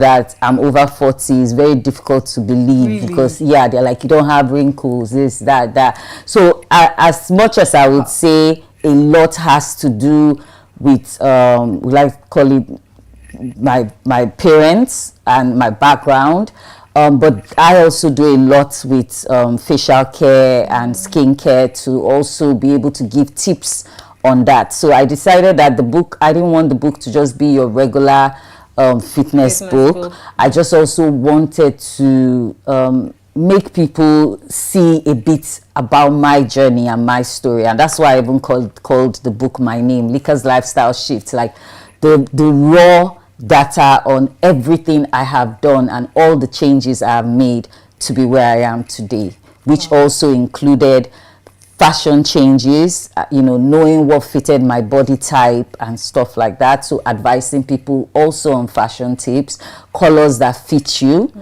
that I'm over 40 is very difficult to believe. Really? Because they're like, you don't have wrinkles, this, that. So as much as I would say a lot has to do with we like to call it my parents and my background, but I also do a lot with facial care and skin care to also be able to give tips on that. So I decided that I didn't want the book to just be your regular fitness book. I just also wanted to make people see a bit about my journey and my story, and that's why I even called the book my name, Lika's Lifestyle Shift. Like the raw data on everything I have done and all the changes I have made to be where I am today, which also included fashion changes, knowing what fitted my body type and stuff like that. So advising people also on fashion tips, colors that fit you.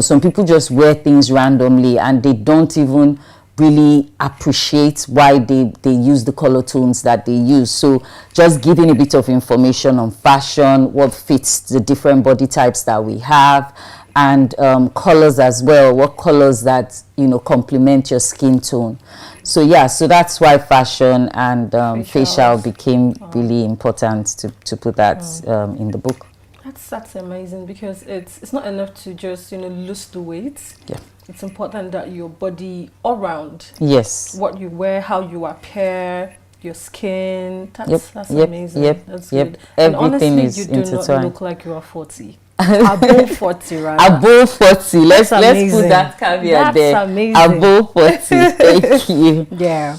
Some people just wear things randomly and they don't even really appreciate why they use the color tones that they use. So just giving a bit of information on fashion, what fits the different body types that we have, and colors as well, what colors that complement your skin tone. So so that's why fashion and facial became really important to put that in the book. That's amazing, because it's not enough to just lose the weight. Yeah, it's important that your body all round, what you wear, how you appear, your skin, that's amazing. That's good. And Everything honestly, is you do intertwined. not look like you are 40. Above 40, right? Above 40. Let's put that caveat there. That's amazing. Above 40. Thank you. Yeah.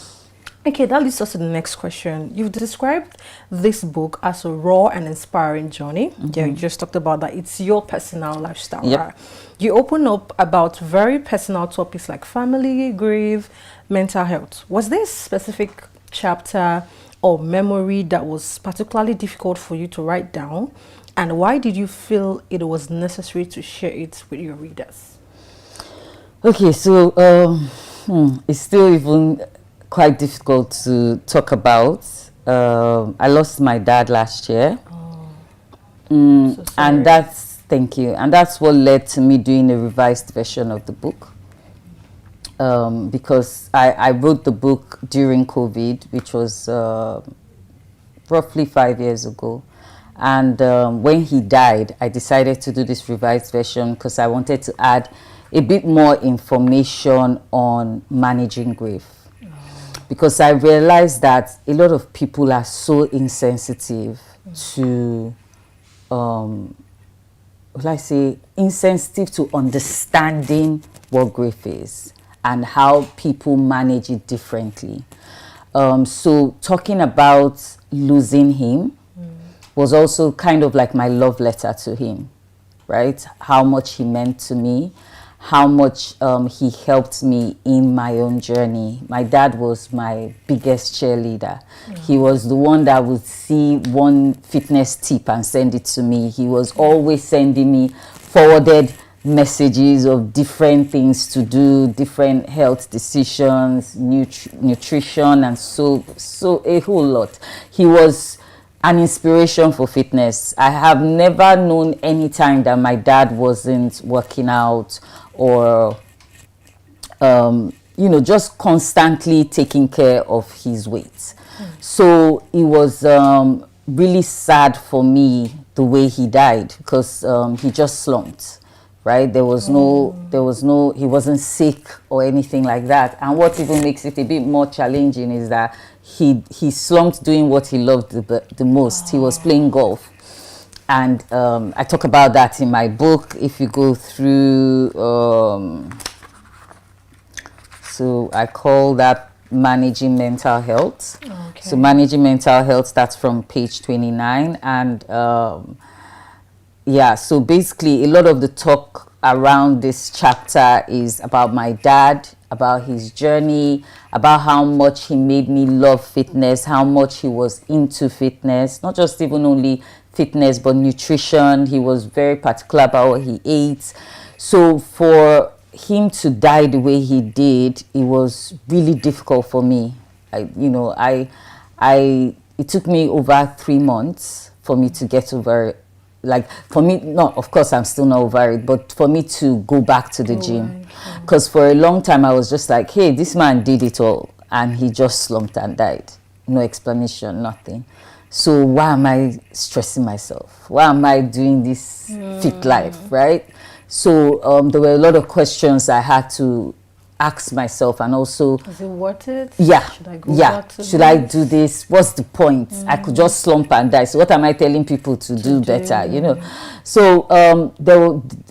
Okay, that leads us to the next question. You've described this book as a raw and inspiring journey. Yeah, you just talked about that. It's your personal lifestyle. Right? You open up about very personal topics like family, grief, mental health. Was there a specific chapter or memory that was particularly difficult for you to write down? And why did you feel it was necessary to share it with your readers? Okay, so it's still even quite difficult to talk about. I lost my dad last year. So and thank you. And that's what led to me doing a revised version of the book. Because I wrote the book during COVID, which was roughly 5 years ago. And when he died, I decided to do this revised version because I wanted to add a bit more information on managing grief. Because I realized that a lot of people are so insensitive to, insensitive to understanding what grief is and how people manage it differently. So talking about losing him was also kind of like my love letter to him, right? How much he meant to me, how much he helped me in my own journey. My dad was my biggest cheerleader. He was the one that would see one fitness tip and send it to me. He was always sending me forwarded messages of different things to do, different health decisions, nutrition, and so a whole lot. He was an inspiration for fitness. I have never known any time that my dad wasn't working out or just constantly taking care of his weight. So it was really sad for me the way he died, because he just slumped, right? He wasn't sick or anything like that. And what even makes it a bit more challenging is that he slumped doing what he loved the most. He was playing golf. And I talk about that in my book. If you go through, so I call that managing mental health. Okay. So managing mental health, that's from page 29. And so basically a lot of the talk around this chapter is about my dad, about his journey, about how much he made me love fitness, how much he was into fitness, not just even only fitness, but nutrition. He was very particular about what he ate. So for him to die the way he did, it was really difficult for me. It took me over 3 months for me to get over like for me, no, of course I'm still not over it, but for me to go back to the gym, because for a long time I was just like, hey, this man did it all and he just slumped and died. No explanation, nothing. So why am I stressing myself? Why am I doing this fit life, right? So there were a lot of questions I had to ask myself, and also, is it worth it? Yeah, should I go back to should this? I do this? What's the point? I could just slump and die. So what am I telling people to do better? You know, so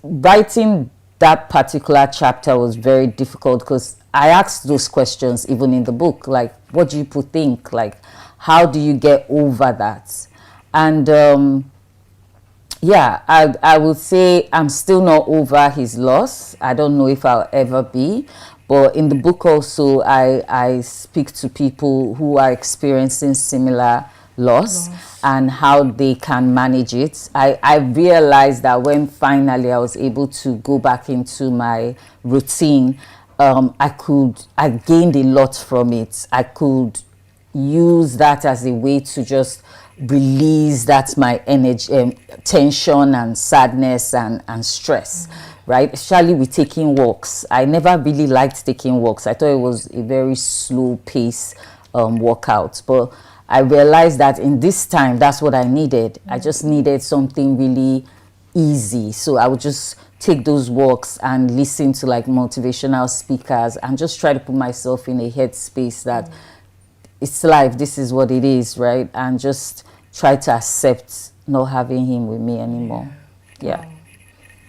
writing that particular chapter was very difficult, because I asked those questions even in the book, like, what do you people think? Like, how do you get over that? And yeah, I would say I'm still not over his loss. I don't know if I'll ever be. But in the book also, I speak to people who are experiencing similar loss and how they can manage it. I realized that when finally I was able to go back into my routine, I gained a lot from it. I could use that as a way to just release that my energy, tension and sadness and stress. Right, especially with taking walks. I never really liked taking walks. I thought it was a very slow pace workout, but I realized that in this time, that's what I needed. I just needed something really easy. So I would just take those walks and listen to like motivational speakers and just try to put myself in a headspace that it's life, this is what it is, right? And just try to accept not having him with me anymore. Yeah.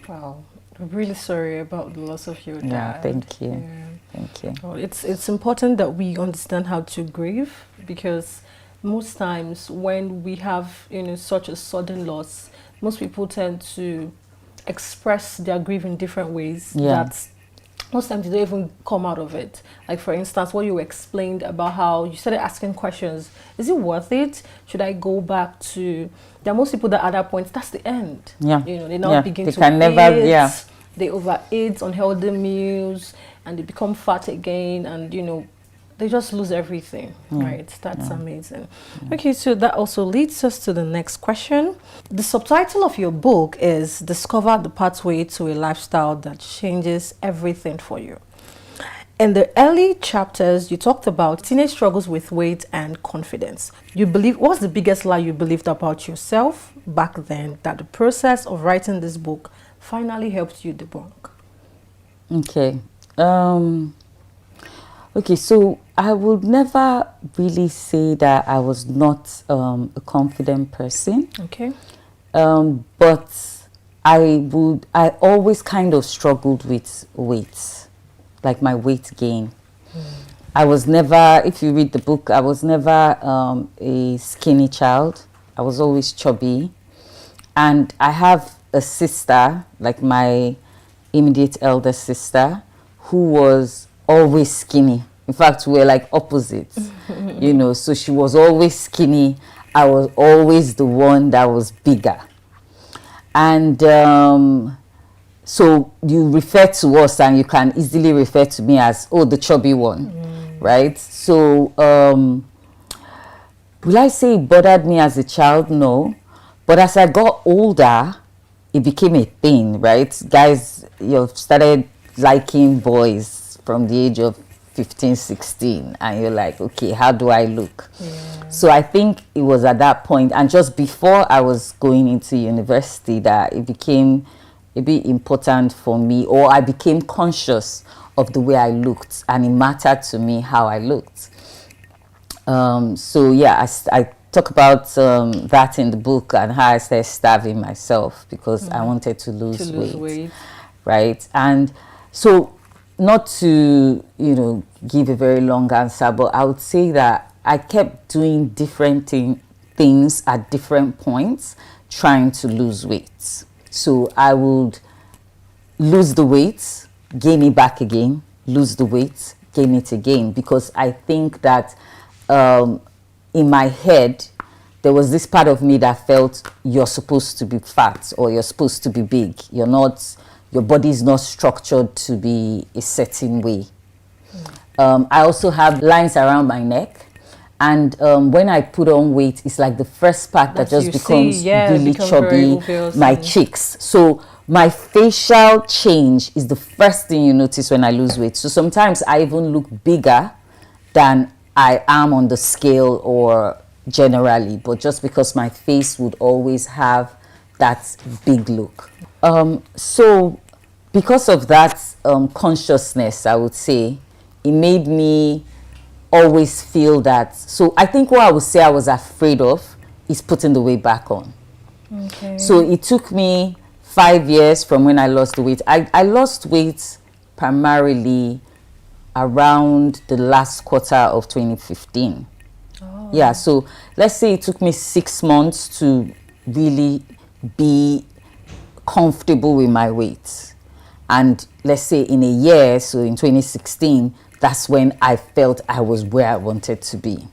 Wow. I'm really sorry about the loss of your dad. Yeah, thank you. Yeah. Thank you. Well, it's important that we understand how to grieve, because most times when we have, you know, such a sudden loss, most people tend to express their grief in different ways. Yeah. That most times they don't even come out of it. Like, for instance, what you explained about how you started asking questions. Is it worth it? Should I go back to... There are most people that at that point, that's the end. Yeah. You know, they now begin they to can never, eat. They overeat unhealthy meals and they become fat again, and, you know, they just lose everything, right? That's amazing. Okay, so that also leads us to the next question. The subtitle of your book is Discover the Pathway to a Lifestyle That Changes Everything for You. In the early chapters, you talked about teenage struggles with weight and confidence. What's the biggest lie you believed about yourself back then that the process of writing this book finally helped you debunk? Okay. Okay, so I would never really say that I was not a confident person. Okay. But I always kind of struggled with weight, like my weight gain. I was never, if you read the book, I was never a skinny child. I was always chubby. And I have a sister, like my immediate elder sister, who was always skinny. In fact, we were like opposites, you know, so she was always skinny. I was always the one that was bigger. And so you refer to us and you can easily refer to me as, oh, the chubby one, right? So will I say it bothered me as a child? No. But as I got older, it became a thing, right? Guys, you started liking boys from the age of 15, 16, and you're like, okay, how do I look? So I think it was at that point, and just before I was going into university, that it became a bit important for me, or I became conscious of the way I looked, and it mattered to me how I looked. So yeah, I talk about that in the book, and how I started starving myself because I wanted to lose weight, right? And so, not to, you know, give a very long answer, but I would say that I kept doing different things at different points, trying to lose weight. So I would lose the weight, gain it back again, lose the weight, gain it again, because I think that in my head, there was this part of me that felt you're supposed to be fat or you're supposed to be big. You're not, your body is not structured to be a certain way. I also have lines around my neck, And when I put on weight, it's like the first part that just becomes really chubby, my cheeks. So my facial change is the first thing you notice when I lose weight. So sometimes I even look bigger than I am on the scale or generally, but just because my face would always have that big look. So because of that consciousness, I would say, it made me always feel that. So I think what I would say I was afraid of is putting the weight back on. Okay. So it took me 5 years from when I lost the weight. I lost weight primarily around the last quarter of 2015. Oh. Yeah, so let's say it took me 6 months to really be comfortable with my weight. And let's say in a year, so in 2016, that's when I felt I was where I wanted to be,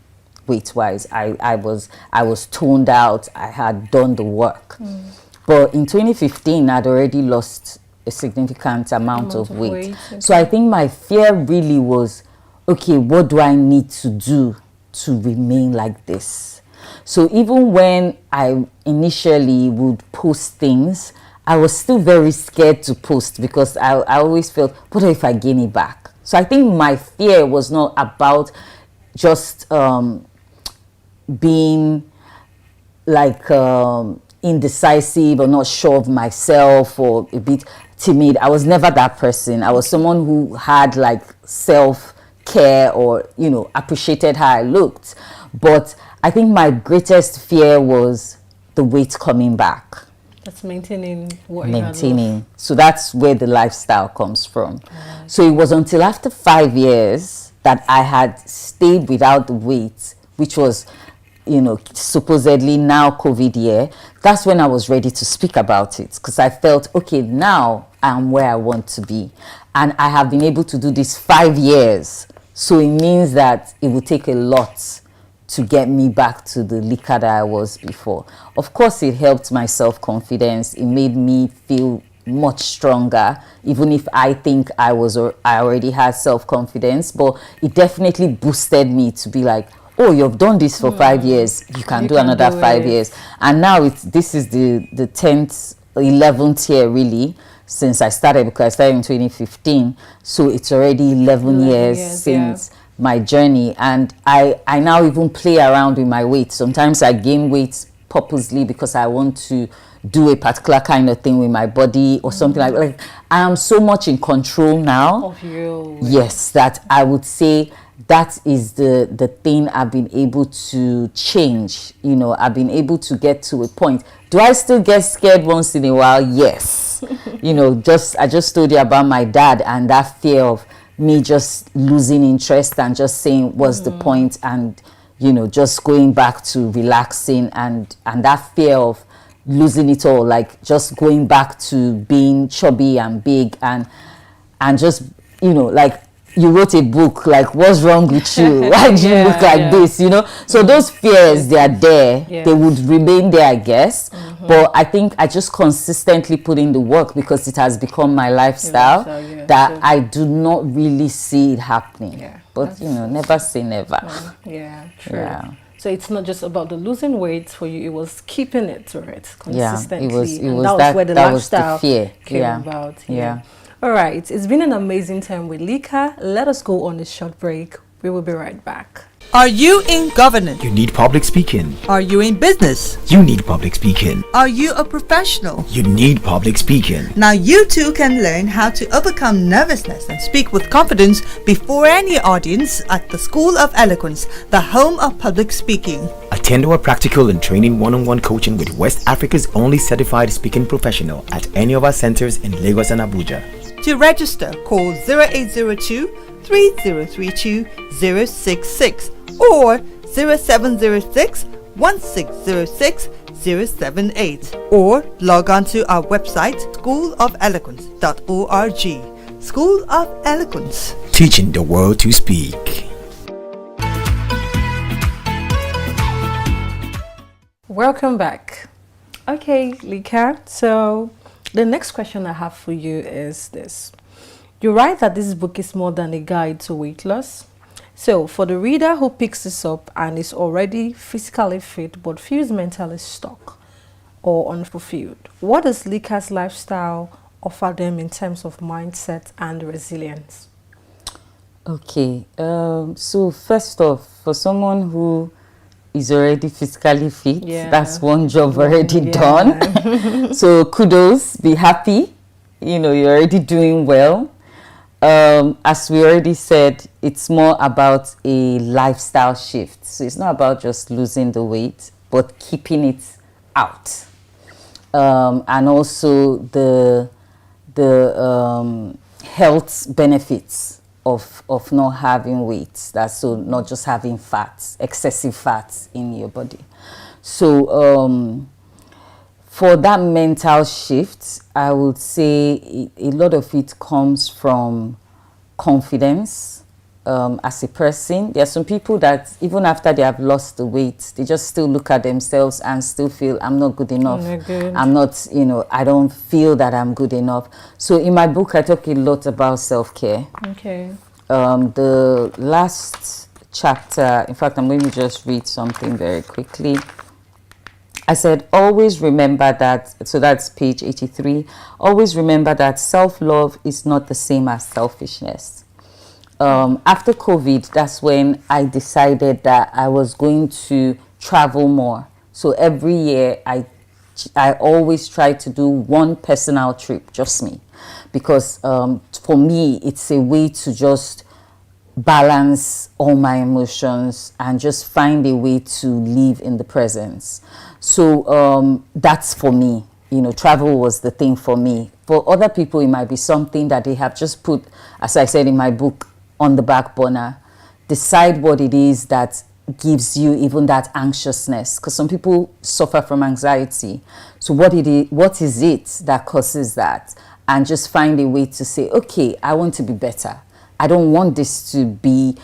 weight-wise. I was toned out. I had done the work. But in 2015, I'd already lost a significant amount of weight. Okay. So I think my fear really was, okay, what do I need to do to remain like this? So even when I initially would post things, I was still very scared to post because I always felt, what if I gain it back? So I think my fear was not about just being like indecisive or not sure of myself or a bit timid. I was never that person. I was someone who had like self-care or, you know, appreciated how I looked. But I think my greatest fear was the weight coming back. That's maintaining what maintaining. So that's where the lifestyle comes from. So it was until after 5 years that I had stayed without the weight, which was, you know, supposedly now COVID year. That's when I was ready to speak about it, because I felt, okay, now I'm where I want to be. And I have been able to do this 5 years. So it means that it will take a lot to get me back to the Lika that I was before. Of course, it helped my self-confidence. It made me feel much stronger, even if I think I already had self-confidence, but it definitely boosted me to be like, oh, you've done this for 5 years, you can do another 5 years. And now this is the 10th, 11th year really, since I started, because I started in 2015. So it's already 11 years since my journey. And I now even play around with my weight. Sometimes I gain weight purposely because I want to do a particular kind of thing with my body or something like I am so much in control now of you. Yes, that I would say that is the thing I've been able to change. You know, I've been able to get to a point. Do I still get scared once in a while? Yes. You know, I just told you about my dad and that fear of me just losing interest and just saying what's the point, and you know, just going back to relaxing, and that fear of losing it all, like just going back to being chubby and big and just, you know, like you wrote a book, like what's wrong with you? Why do you look like this? You know, so those fears, they are there. They would remain there, I guess. But I think I just consistently put in the work because it has become my lifestyle, that I do not really see it happening. But you know, never say never. Yeah, true. So it's not just about the losing weight for you; it was keeping it to it consistently. It was that was where the lifestyle came about. All right, it's been an amazing time with Lika. Let us go on a short break. We will be right back. Are you in governance? You need public speaking. Are you in business? You need public speaking. Are you a professional? You need public speaking. Now you too can learn how to overcome nervousness and speak with confidence before any audience at the School of Eloquence, the home of public speaking. Attend our practical and training one-on-one coaching with West Africa's only certified speaking professional at any of our centers in Lagos and Abuja. To register, call 0802 3032 066 or 0706 1606 078, or log on to our website schoolofeloquence.org. School of Eloquence, teaching the world to speak. Welcome back. Okay, Lika, so the next question I have for you is this. You write that this book is more than a guide to weight loss. So, for the reader who picks this up and is already physically fit but feels mentally stuck or unfulfilled, what does Lika's lifestyle offer them in terms of mindset and resilience? Okay, so first off, for someone who is already physically fit, that's one job already done. So kudos, be happy, you're already doing well. As we already said, it's more about a lifestyle shift. So it's not about just losing the weight, but keeping it out. And also the health benefits of not having weight. That's so not just having fats, excessive fats in your body. So for that mental shift, I would say a lot of it comes from confidence as a person. There are some people that even after they have lost the weight, they just still look at themselves and still feel, I'm not good enough. I'm not, I don't feel that I'm good enough. So in my book, I talk a lot about self-care. Okay. The last chapter, in fact, I'm going to just read something very quickly. I said, always remember that, so that's page 83, always remember that self-love is not the same as selfishness. After COVID, that's when I decided that I was going to travel more. So every year, I always try to do one personal trip, just me. Because for me, it's a way to just balance all my emotions and just find a way to live in the presence. So that's for me. Travel was the thing for me. For other people, it might be something that they have just put, as I said in my book, on the back burner. Decide what it is that gives you even that anxiousness, because some people suffer from anxiety. So what is it that causes that? And just find a way to say, okay, I want to be better. I don't want this to be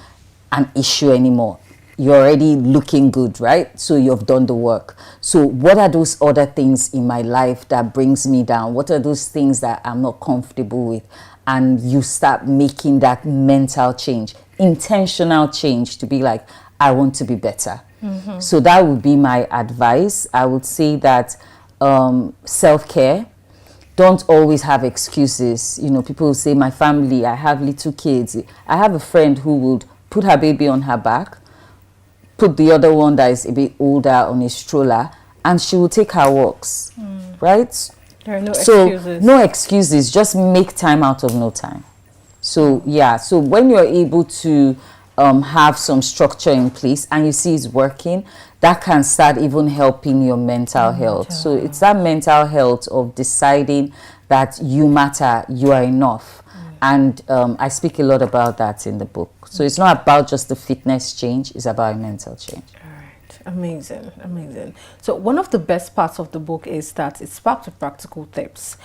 an issue anymore. You're already looking good, right? So you've done the work. So what are those other things in my life that brings me down? What are those things that I'm not comfortable with? And you start making that mental change, intentional change, to be like, I want to be better. So that would be my advice. I would say that self-care, don't always have excuses. People say, my family, I have little kids. I have a friend who would put her baby on her back, put the other one that is a bit older on a stroller, and she will take her walks, right? There are no excuses. No excuses, just make time out of no time. So yeah, so when you're able to have some structure in place and you see it's working, that can start even helping your mental health. So it's that mental health of deciding that you matter, you are enough. And I speak a lot about that in the book. So it's not about just the fitness change, it's about a mental change. Amazing, amazing. So one of the best parts of the book is that it's packed with practical tips.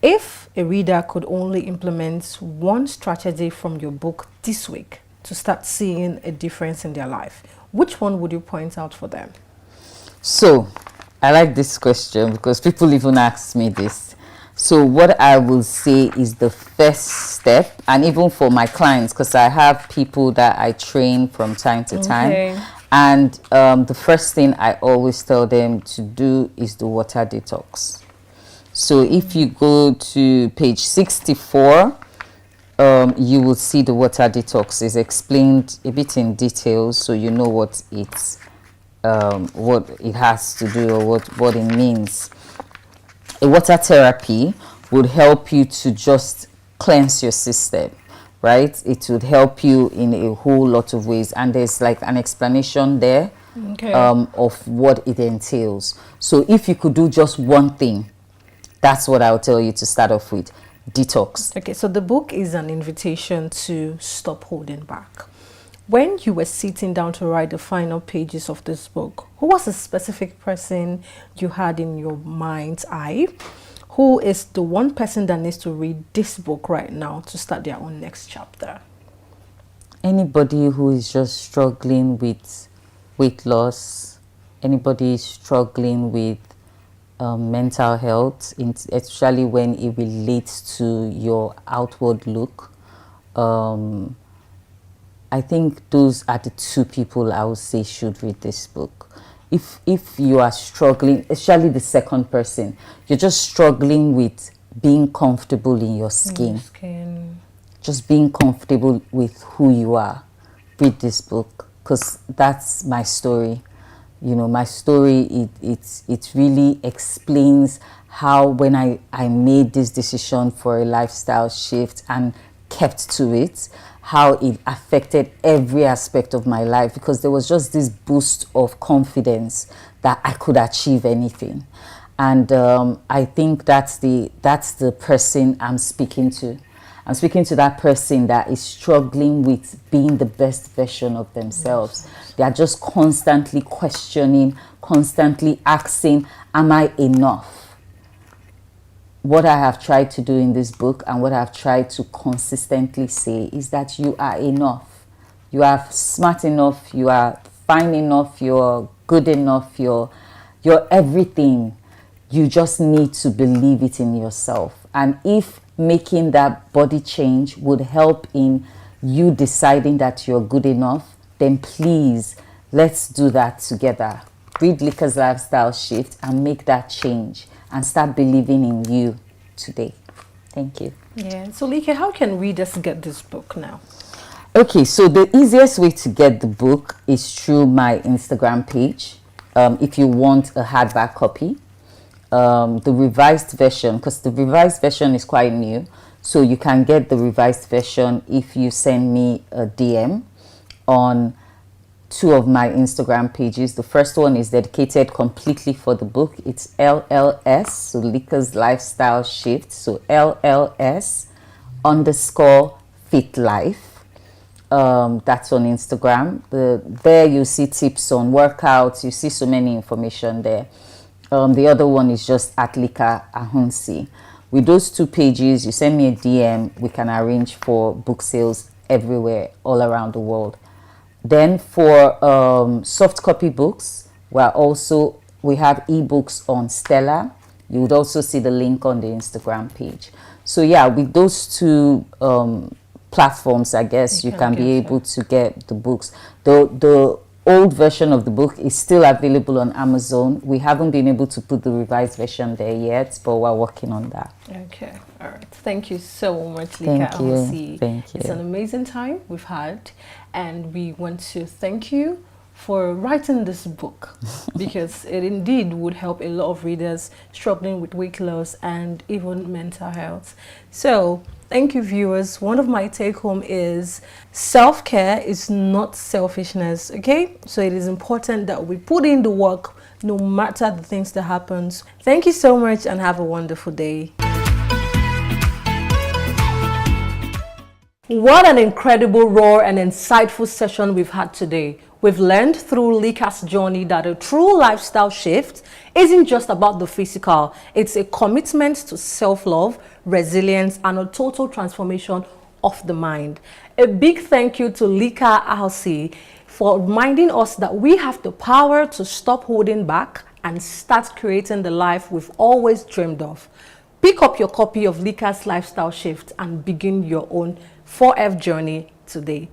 If a reader could only implement one strategy from your book this week to start seeing a difference in their life, which one would you point out for them? So I like this question because people even ask me this. So what I will say is the first step, and even for my clients, because I have people that I train from time to time. And the first thing I always tell them to do is the water detox. So if you go to page 64, you will see the water detox is explained a bit in detail, so you know what it has to do or what it means. A water therapy would help you to just cleanse your system. Right, it would help you in a whole lot of ways, and there's like an explanation there of what it entails. So if you could do just one thing, that's what I'll tell you to start off with: detox. Okay, so the book is an invitation to stop holding back. When you were sitting down to write the final pages of this book, who was a specific person you had in your mind's eye? Who is the one person that needs to read this book right now to start their own next chapter? Anybody who is just struggling with weight loss, anybody struggling with mental health, especially when it relates to your outward look. I think those are the two people I would say should read this book. If you are struggling, especially the second person, you're just struggling with being comfortable in your skin, just being comfortable with who you are, read this book, because that's my story. You know, my story, it really explains how when I made this decision for a lifestyle shift and kept to it, how it affected every aspect of my life, because there was just this boost of confidence that I could achieve anything. And I think that's the person I'm speaking to. I'm speaking to that person that is struggling with being the best version of themselves. They are just constantly questioning, constantly asking, am I enough? What I have tried to do in this book and what I've tried to consistently say is that you are enough. You are smart enough, you are fine enough, you're good enough, you're everything. You just need to believe it in yourself. And if making that body change would help in you deciding that you're good enough, then please, let's do that together. Read Lika's Lifestyle Shift and make that change and start believing in you today. Thank you. Yeah. So Lika, how can readers get this book now? Okay, so the easiest way to get the book is through my Instagram page. If you want a hardback copy, the revised version, because the revised version is quite new, so you can get the revised version if you send me a DM on two of my Instagram pages. The first one is dedicated completely for the book. It's LLS, so Lika's Lifestyle Shift, so LLS_Fit Life. That's on Instagram. There you see tips on workouts. You see so many information there. The other one is just at Lika Ahunsi. With those two pages, you send me a DM. We can arrange for book sales everywhere, all around the world. Then for soft copy books, we have ebooks on Stella. You would also see the link on the Instagram page. So yeah, with those two platforms, I guess you can be able to get the books. The old version of the book is still available on Amazon. We haven't been able to put the revised version there yet, but we're working on that. Okay, all right. Thank you so much, Lika. Thank you. Thank you. It's an amazing time we've had, and we want to thank you for writing this book because it indeed would help a lot of readers struggling with weight loss and even mental health. So thank you, viewers. One of my take home is self-care is not selfishness, okay? So it is important that we put in the work no matter the things that happens. Thank you so much and have a wonderful day. What an incredible, raw and insightful session we've had today. We've learned through Lika's journey that a true lifestyle shift isn't just about the physical. It's a commitment to self-love, resilience, and a total transformation of the mind. A big thank you to Lika Ahunsi for reminding us that we have the power to stop holding back and start creating the life we've always dreamed of. Pick up your copy of Lika's Lifestyle Shift and begin your own 4F journey today.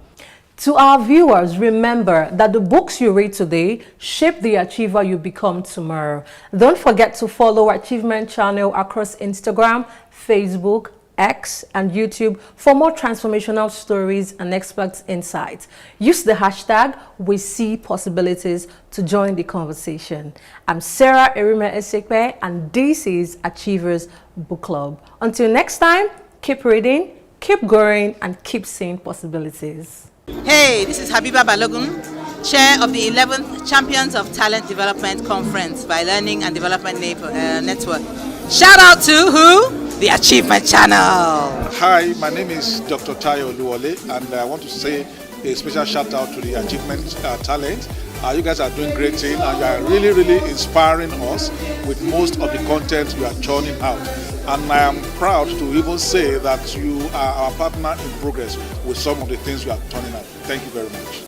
To our viewers, remember that the books you read today shape the achiever you become tomorrow. Don't forget to follow our Achievement channel across Instagram, Facebook, X, and YouTube for more transformational stories and expert insights. Use the hashtag #WeSeePossibilities to join the conversation. I'm Sarah Erime Esekpe, and this is Achievers Book Club. Until next time, keep reading, keep growing, and keep seeing possibilities. Hey, this is Habiba Balogun, Chair of the 11th Champions of Talent Development Conference by Learning and Development Network. Shout out to who? The Achievement Channel. Hi, my name is Dr. Tayo Luwole, and I want to say a special shout out to the Achievement Talent. You guys are doing great thing, and you are really, really inspiring us with most of the content you are churning out. And I am proud to even say that you are our partner in progress with some of the things you are turning out. Thank you very much.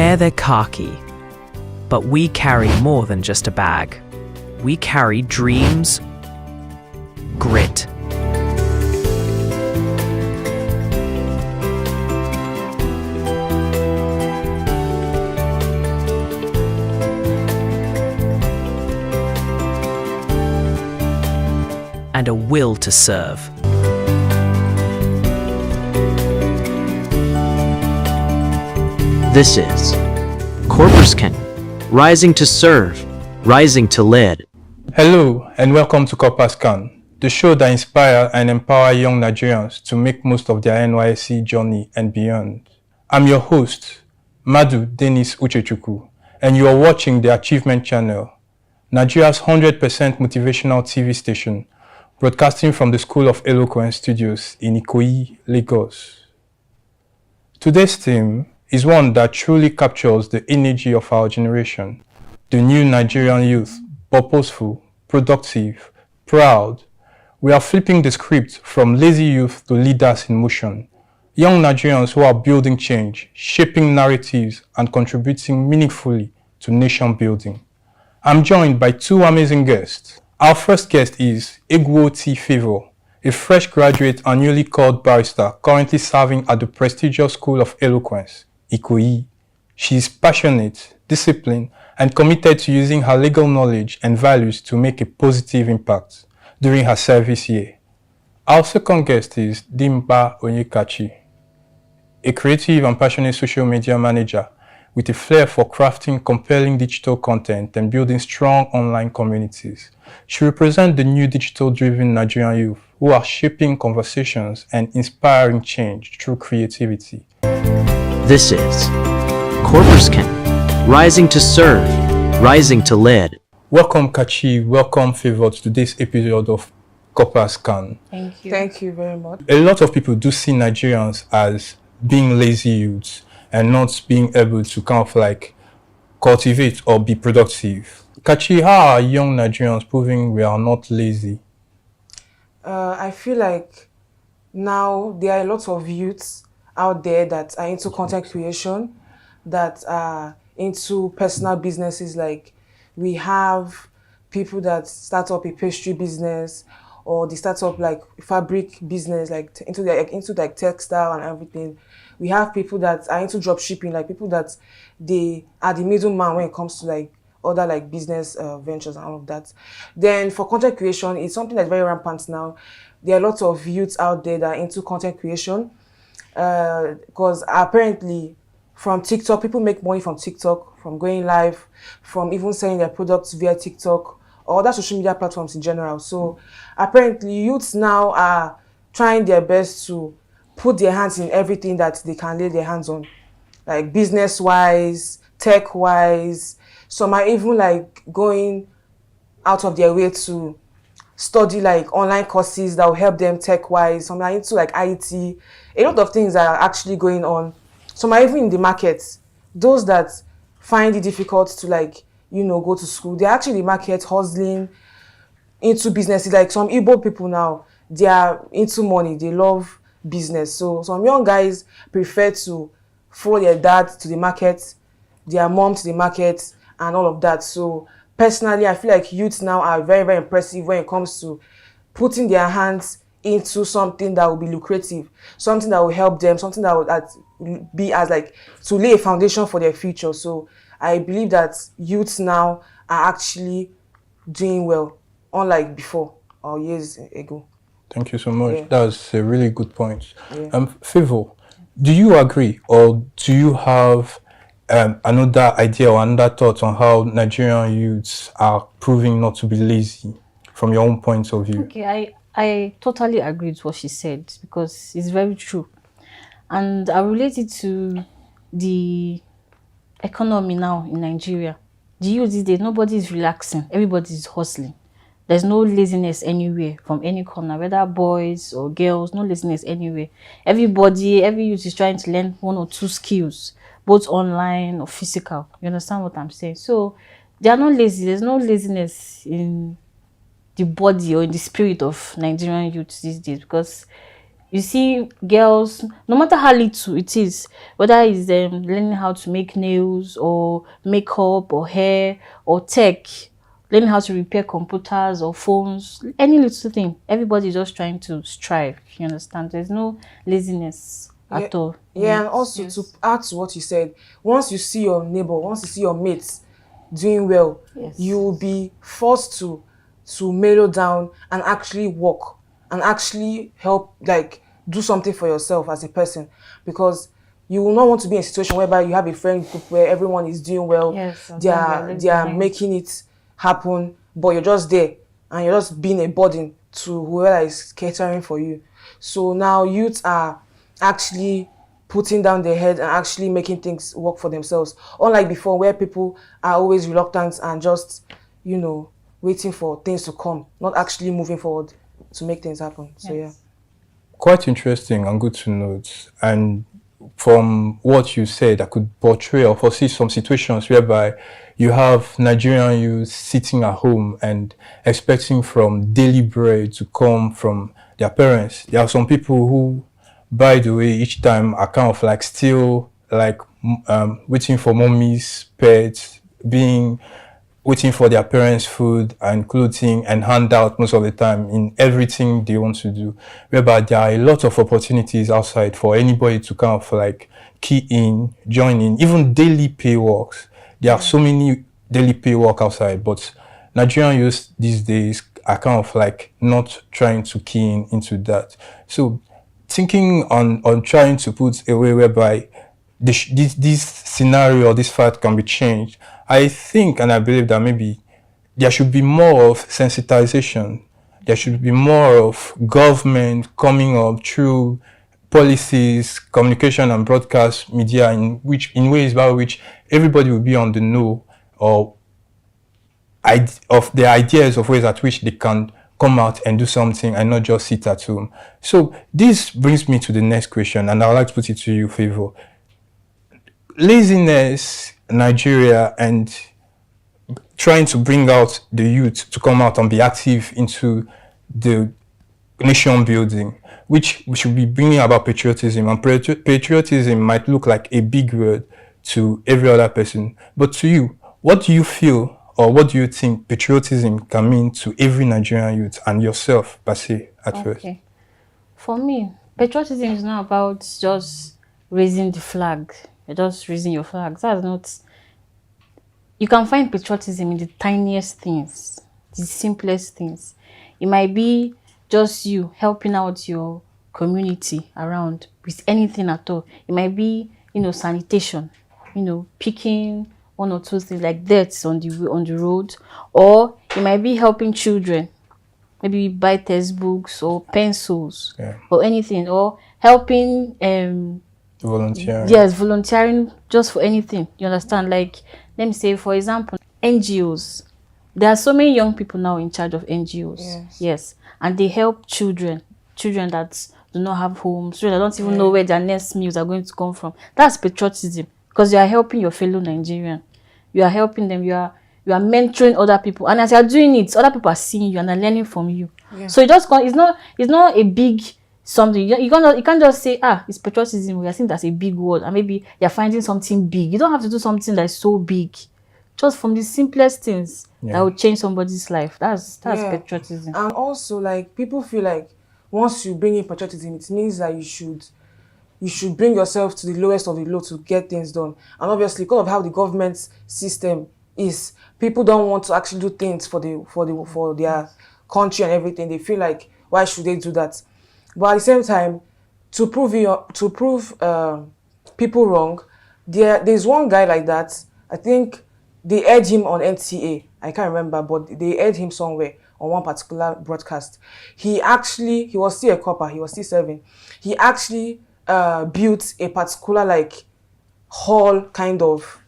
wear their khaki. But we carry more than just a bag. We carry dreams, grit, and a will to serve. This is Corpuscan, rising to serve, rising to lead. Hello and welcome to Corpuscan, the show that inspires and empowers young Nigerians to make most of their NYSC journey and beyond. I'm your host, Madu Dennis Uchechukwu, and you are watching the Achievement Channel, Nigeria's 100% motivational TV station, broadcasting from the School of Eloquence Studios in Ikoyi, Lagos. Today's theme is one that truly captures the energy of our generation, the new Nigerian youth, purposeful, productive, proud. We are flipping the script from lazy youth to leaders in motion, young Nigerians who are building change, shaping narratives, and contributing meaningfully to nation building. I'm joined by two amazing guests. Our first guest is Egwo T. Favor, a fresh graduate and newly called barrister currently serving at the prestigious School of Eloquence, Ikoyi. She is passionate, disciplined, and committed to using her legal knowledge and values to make a positive impact during her service year. Our second guest is Dimba Onyekachi, a creative and passionate social media manager with a flair for crafting compelling digital content and building strong online communities. She represents the new digital-driven Nigerian youth who are shaping conversations and inspiring change through creativity. This is Corpuscan, rising to serve, rising to lead. Welcome Kachi, welcome Favor to today's episode of Corpuscan. Thank you. Thank you very much. A lot of people do see Nigerians as being lazy youths and not being able to kind of like cultivate or be productive. Kachi, how are young Nigerians proving we are not lazy? I feel like now there are a lot of youths out there that are into content creation, that are into personal businesses. Like we have people that start up a pastry business, or they start up like fabric business, like into like textile and everything. We have people that are into drop shipping, like people that they are the middleman when it comes to like other like business ventures and all of that. Then for content creation, it's something that's very rampant now. There are a lot of youths out there that are into content creation, because apparently from TikTok, people make money from TikTok, from going live, from even selling their products via TikTok or other social media platforms in general. So apparently youths now are trying their best to put their hands in everything that they can lay their hands on, like business-wise, tech-wise. Some are even like going out of their way to study like online courses that will help them tech-wise. Some are into like IT. A lot of things are actually going on. Some are even in the market. Those that find it difficult to like, go to school, they're actually in the market hustling into businesses. Like some Igbo people now, they are into money. They love business. So some young guys prefer to follow their dad to the market, their mom to the market, and all of that. So personally, I feel like youths now are very, very impressive when it comes to putting their hands into something that will be lucrative, something that will help them, something that will be as like to lay a foundation for their future. So I believe that youths now are actually doing well, unlike before or years ago. Thank you so much. Yeah. That's a really good point. Yeah. Favor, do you agree or do you have another idea or another thought on how Nigerian youths are proving not to be lazy from your own point of view? Okay, I totally agree with what she said because it's very true. And I relate it to the economy now in Nigeria. The youth these days, nobody is relaxing. Everybody is hustling. There's no laziness anywhere from any corner, whether boys or girls, no laziness anywhere. Every youth is trying to learn one or two skills, both online or physical. You understand what I'm saying? So they are not lazy. There's no laziness in the body or in the spirit of Nigerian youth these days because You see girls, no matter how little it is, whether it's learning how to make nails or makeup or hair or tech, learning how to repair computers or phones, any little thing, everybody's just trying to strive. You understand? There's no laziness at all. Yeah, and also to add to what you said, once you see your neighbor, once you see your mates doing well, you will be forced to mellow down and actually work and actually help, like, do something for yourself as a person, because you will not want to be in a situation whereby you have a friend group where everyone is doing well, they are making it happen, but you're just there and you're just being a burden to whoever is catering for you. So now youths are actually putting down their head and actually making things work for themselves, unlike before where people are always reluctant and just, you know, waiting for things to come, not actually moving forward to make things happen. So yeah. Quite interesting and good to note. And from what you said, I could portray or foresee some situations whereby you have Nigerian youth sitting at home and expecting from daily bread to come from their parents. There are some people who, by the way, each time are kind of like still like waiting for mommy's pets, waiting for their parents' food and clothing and handout most of the time in everything they want to do. Whereby there are a lot of opportunities outside for anybody to kind of like key in, join in, even daily pay works. There are so many daily pay work outside, but Nigerian youth these days are kind of like not trying to key in into that. So thinking on trying to put a way whereby this scenario or this fact can be changed, I think and I believe that maybe there should be more of sensitization. There should be more of government coming up through policies, communication and broadcast media in ways by which everybody will be on the know or of the ideas of ways at which they can come out and do something and not just sit at home. So this brings me to the next question, and I would like to put it to you, Favour. Laziness, Nigeria, and trying to bring out the youth to come out and be active into the nation building, which we should be bringing about patriotism. And patriotism might look like a big word to every other person. But to you, what do you feel or what do you think patriotism can mean to every Nigerian youth and yourself, per se, at first? For me, patriotism is not about just raising the flag. You're just raising your flag. That's not... You can find patriotism in the tiniest things, the simplest things. It might be just you helping out your community around with anything at all. It might be, sanitation, picking one or two things like deaths on the road, or it might be helping children, maybe buy textbooks or pencils or anything, or helping volunteering. Yes, volunteering just for anything. You understand? Like, let me say, for example, NGOs. There are so many young people now in charge of NGOs. Yes. And they help children that do not have homes, children that don't even know where their next meals are going to come from. That's patriotism, because you are helping your fellow Nigerian. You are helping them. You are mentoring other people, and as you are doing it, other people are seeing you and are learning from you. So it's not a big something. You can't just say, it's patriotism. We are saying that's a big word, and maybe you're finding something big. You don't have to do something that's so big. Just from the simplest things that will change somebody's life. That's patriotism. And also, like, people feel like once you bring in patriotism, it means that you should bring yourself to the lowest of the low to get things done. And obviously, because of how the government system is, people don't want to actually do things for their country and everything. They feel like, why should they do that? But at the same time, to prove people wrong, there's one guy like that. I think they aired him on NTA. I can't remember, but they aired him somewhere on one particular broadcast. He was still a copper. He was still serving. He actually built a particular like hall kind of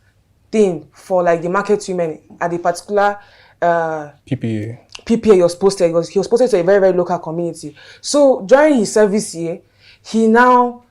thing for like the market women at the particular PPA he was posted. He was posted to a very, very local community. So during his service here, he now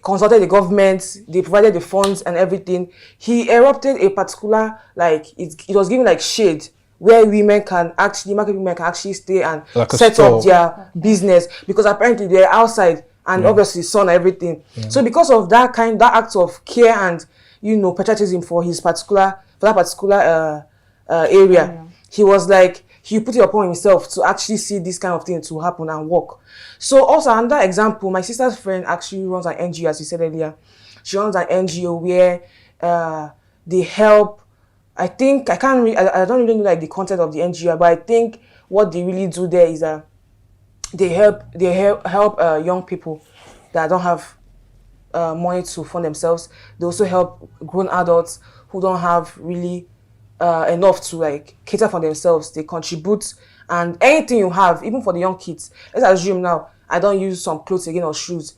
consulted the government. They provided the funds and everything. He erupted a particular, like, it was given like shade where market women can actually stay and like set up their business, because apparently they're outside and obviously son, everything. So because of that act of care and patriotism for that particular area, he was like, he put it upon himself to actually see this kind of thing to happen and work. So also another example, my sister's friend actually runs an NGO, as you said earlier. She runs an NGO where they help. I think I don't really know like the content of the NGO, but I think what they really do there is they help young people that don't have money to fund themselves. They also help grown adults who don't have really enough to like cater for themselves. They contribute, and anything you have, even for the young kids. Let's assume now I don't use some clothes again or shoes.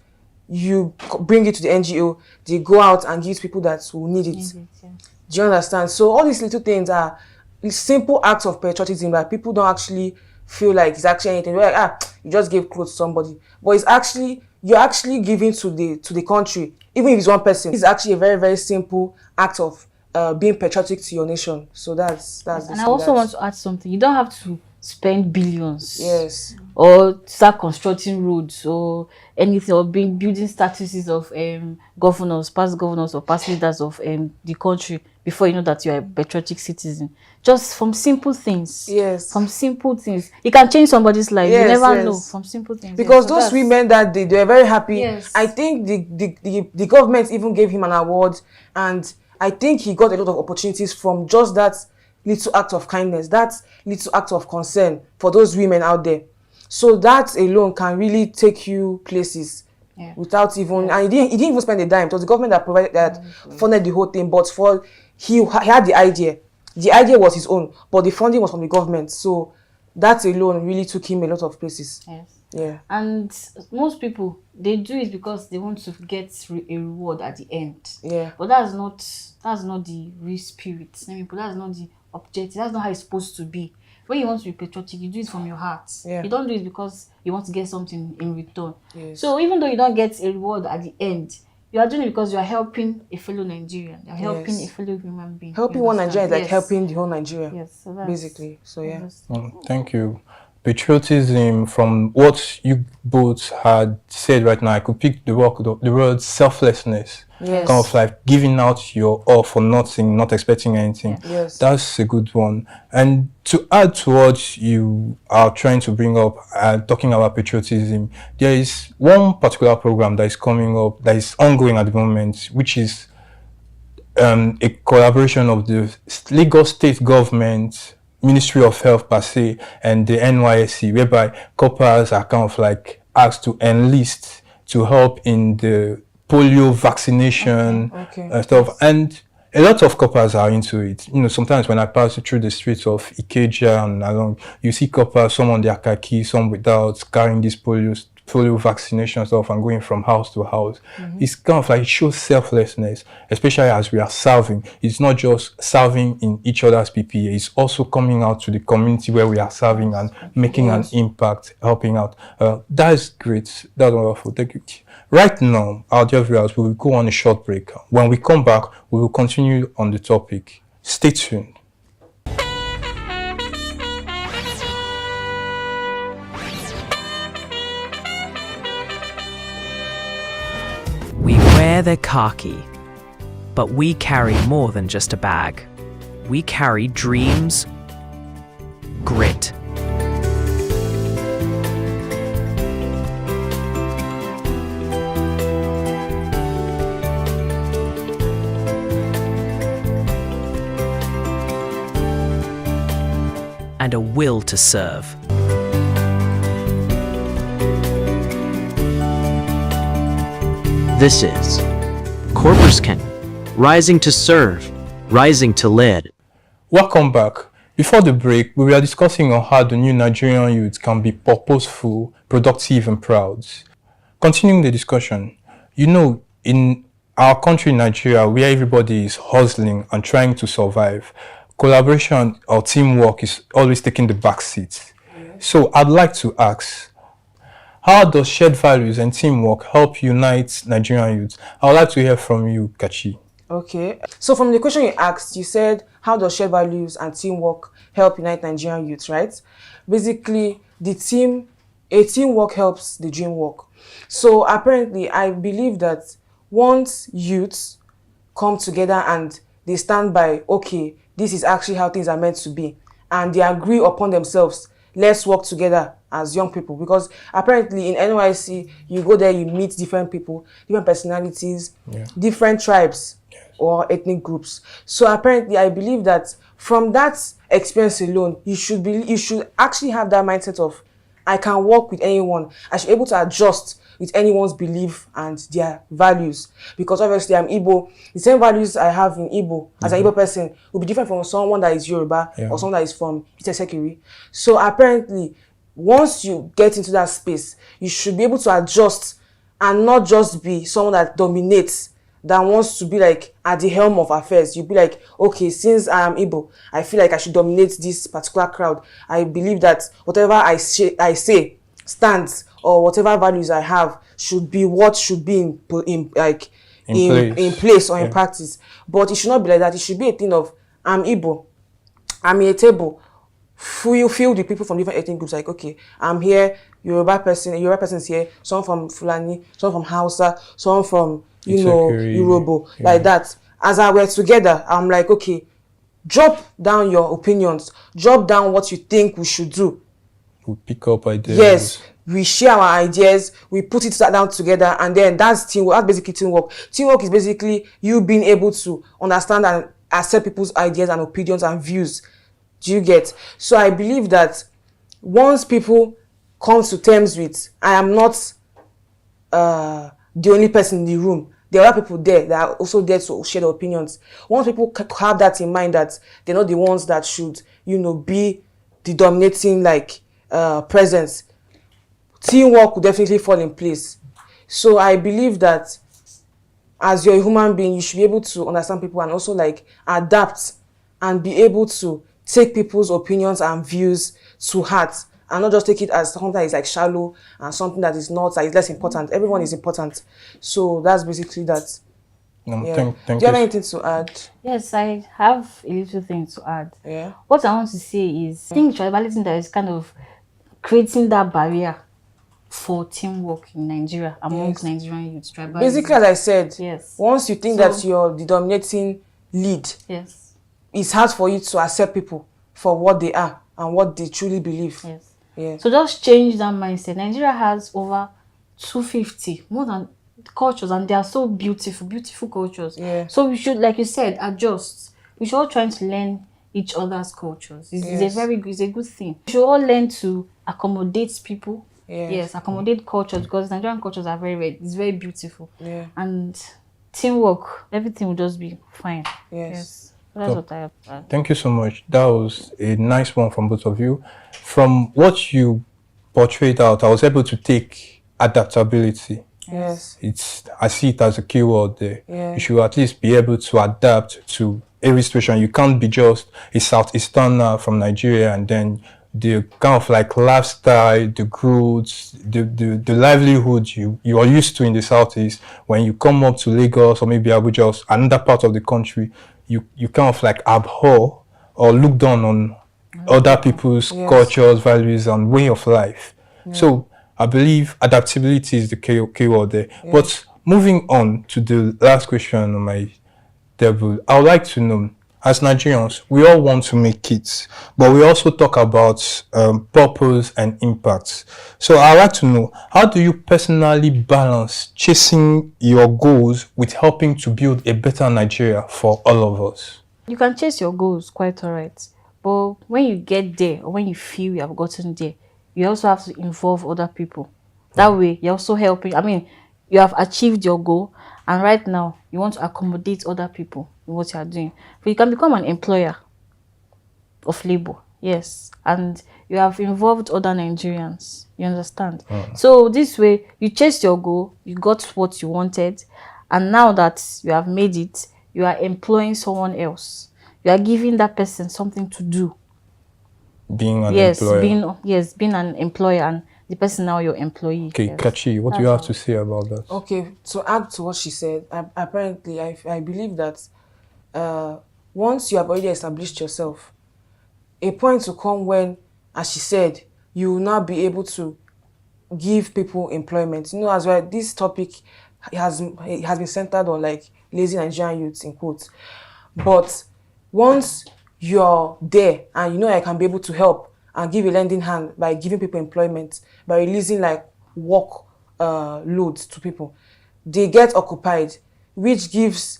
You bring it to the NGO. They go out and give people that will need it. Do you understand? So all these little things are simple acts of patriotism that people don't actually feel like it's actually anything. They're like, you just gave clothes to somebody, but it's actually you're actually giving to the country, even if it's one person. It's actually a very, very simple act of being patriotic to your nation. So that's. And I also want to add something. You don't have to spend billions. Yes. Or start constructing roads or anything, or building statues of governors, past governors or past leaders of the country before you know that you are a patriotic citizen. Just from simple things. Yes. From simple things. You can change somebody's life. Yes, you never yes. know from simple things. Because those women that they were very happy. Yes. I think the government even gave him an award, and I think he got a lot of opportunities from just that little act of kindness, that little act of concern for those women out there. So that alone can really take you places without even, and he didn't even spend a dime. It was the government that funded the whole thing, but he had the idea. The idea was his own, but the funding was from the government. So that alone really took him a lot of places. Yes. Yeah. And most people, they do it because they want to get a reward at the end. Yeah. But that's not the real spirit. That's not the objective. That's not how it's supposed to be. When you want to be patriotic, you do it from your heart. Yeah. You don't do it because you want to get something in return. Yes. So even though you don't get a reward at the end, you are doing it because you are helping a fellow Nigerian. You are helping a fellow human being. Helping one Nigerian is like helping the whole Nigeria. Yes. So basically. So yeah. Thank you. Patriotism, from what you both had said right now, I could pick the word selflessness. Yes. Kind of like giving out your all for nothing, not expecting anything. Yes. That's a good one. And to add to what you are trying to bring up, talking about patriotism, there is one particular program that is coming up, that is ongoing at the moment, which is a collaboration of the Lagos State Government, Ministry of Health per se, and the NYSC, whereby corpers are kind of like asked to enlist to help in the polio vaccination and stuff. And a lot of corpers are into it. Sometimes when I pass through the streets of Ikeja and along, you see corpers, some on their khaki, some without, carrying this polio vaccination stuff and going from house to house. It's kind of like, it shows selflessness, especially as we are serving. It's not just serving in each other's PPA, it's also coming out to the community where we are serving and making an impact, helping out. That is great. That's wonderful. Thank you. Right now, our dear viewers, we will go on a short break. When we come back, we will continue on the topic. Stay tuned. We wear the khaki, but we carry more than just a bag. We carry dreams, grit, and a will to serve. This is Corpus Ken, rising to serve, rising to lead. Welcome back. Before the break, we were discussing on how the new Nigerian youth can be purposeful, productive, and proud. Continuing the discussion, in our country, Nigeria, where everybody is hustling and trying to survive, collaboration or teamwork is always taking the back seat. So I'd like to ask, how does shared values and teamwork help unite Nigerian youth? I would like to hear from you, Kachi. Okay. So from the question you asked, you said, how does shared values and teamwork help unite Nigerian youth, right? Basically, the team a teamwork helps the dream work. So apparently, I believe that once youths come together and they stand by, okay, this is actually how things are meant to be, and they agree upon themselves, let's work together as young people. Because apparently in NYC, you go there, you meet different people, different personalities, different tribes or ethnic groups. So apparently, I believe that from that experience alone, you should actually have that mindset of, I can work with anyone. I should be able to adjust with anyone's belief and their values. Because obviously I'm Igbo. The same values I have in Igbo as an Igbo person will be different from someone that is Yoruba or someone that is from Itesekiri. So apparently, once you get into that space, you should be able to adjust and not just be someone that dominates, that wants to be like at the helm of affairs. You be like, okay, since I am Igbo, I feel like I should dominate this particular crowd. I believe that whatever I say stands, or whatever values I have should be what should be in place or in practice. But it should not be like that. It should be a thing of, I'm Igbo, I'm in a table. You feel the people from different ethnic groups like, okay, I'm here, Yoruba person is here, some from Fulani, some from Hausa, some from Yoruba, like that. As I were together, I'm like, okay, drop down your opinions, drop down what you think we should do. We pick up ideas. Yes, we share our ideas, we put it down together, and then that's teamwork. That's basically teamwork. Teamwork is basically you being able to understand and accept people's ideas and opinions and views. Do you get? So I believe that once people come to terms with, I am not the only person in the room, there are people there that are also there to share their opinions. Once people have that in mind, that they're not the ones that should, be the dominating presence, teamwork will definitely fall in place. So I believe that as you're a human being, you should be able to understand people and also adapt and be able to take people's opinions and views to heart, and not just take it as something that is shallow and something that is not, that is less important. Everyone is important. So that's basically that. Thank Do you have anything to add? Yes, I have a little thing to add. Yeah. What I want to say is, I think tribalism that is kind of creating that barrier for teamwork in Nigeria among Nigerian youths. Tribalism. Basically, as I said, yes. Once you think that you're the dominating lead, yes, it's hard for you to accept people for what they are and what they truly believe. Yes. Yeah. So just change that mindset. Nigeria has over 250 more than cultures, and they are so beautiful cultures. Yeah. So we should, like you said, adjust. We should all try to learn each other's cultures. It's a good thing. We should all learn to accommodate people. Yes, accommodate cultures, because Nigerian cultures are it's very beautiful. Yeah. And teamwork, everything will just be fine. Yes. That's what I have. Thank you so much. That was a nice one from both of you. From what you portrayed out, I was able to take adaptability. Yes. I see it as a keyword there. Yeah. You should at least be able to adapt to every situation. You can't be just a Southeasterner from Nigeria and then the kind of lifestyle, the goods, the livelihood you are used to in the Southeast. When you come up to Lagos or maybe Abuja or another part of the country, you kind of abhor or look down on other people's cultures, values, and way of life. Yeah. So I believe adaptability is the keyword there. Yeah. But moving on to the last question on my table, I would like to know, as Nigerians, we all want to make it, but we also talk about purpose and impact. So I'd like to know, how do you personally balance chasing your goals with helping to build a better Nigeria for all of us? You can chase your goals, quite all right. But when you get there, or when you feel you have gotten there, you also have to involve other people. That way, you're also helping. I mean, you have achieved your goal, and right now, you want to accommodate other people in what you are doing. But you can become an employer of labor, yes. And you have involved other Nigerians. You understand? So this way, you chased your goal, you got what you wanted, and now that you have made it, you are employing someone else. You are giving that person something to do. Being an employer. Being an employer, and the person now your employee. Okay, yes. Kachi, what do you have to say about that? Okay, to add to what she said, apparently I believe that once you have already established yourself, a point will come when, as she said, you will now be able to give people employment. You know, as well, this topic it has been centered on like lazy Nigerian youths in quotes. But once you're there and you know I can be able to help and give a lending hand by giving people employment, by releasing like work loads to people, they get occupied, which gives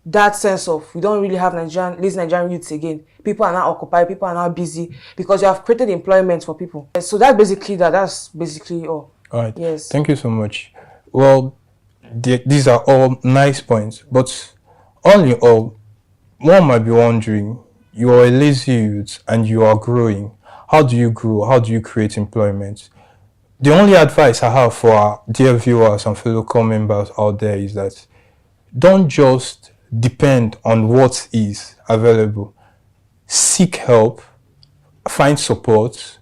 that sense of we don't really have lazy Nigerian youths again. People are now occupied, people are now busy because you have created employment for people. So that's basically all. All right. Yes. Thank you so much. Well, these are all nice points, but all in all, one might be wondering, you are a lazy youth and you are growing. How do you grow? How do you create employment? The only advice I have for our dear viewers and fellow core members out there is that don't just depend on what is available. Seek help, find support,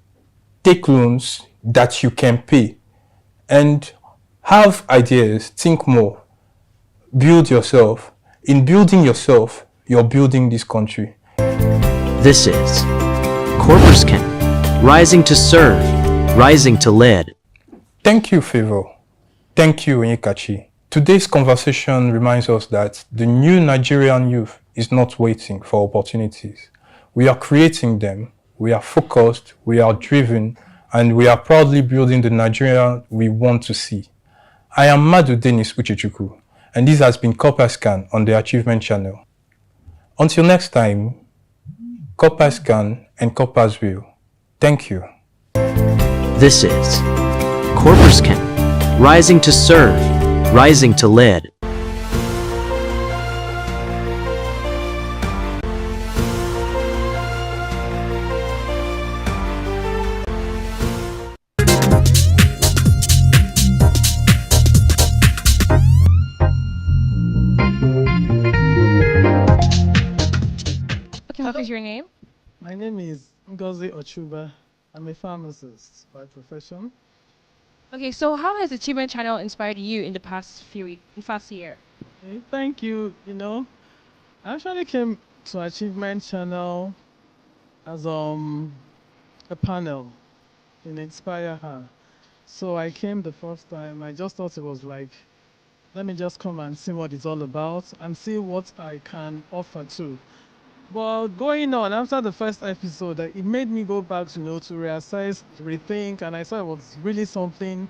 take loans that you can pay, and have ideas, think more, build yourself. In building yourself, you're building this country. This is Corpus Can, rising to serve, rising to lead. Thank you, Favor. Thank you, Onyekachi. Today's conversation reminds us that the new Nigerian youth is not waiting for opportunities. We are creating them, we are focused, we are driven, and we are proudly building the Nigeria we want to see. I am Madu Dennis Uchichukwu, and this has been Corpus Can on the Achievement Channel. Until next time, Corpus Can and Corpus will. Thank you. This is Corpus Can, rising to serve, rising to lead. What is your name? My name is Ngozi Ochuba. I'm a pharmacist by profession. Okay, so how has Achievement Channel inspired you in the past year? Thank you. You know, I actually came to Achievement Channel as a panel in Inspire Her. So I came the first time. I just thought it was like, let me just come and see what it's all about and see what I can offer too. But going on, after the first episode, it made me go back, to reassess, rethink, and I saw it was really something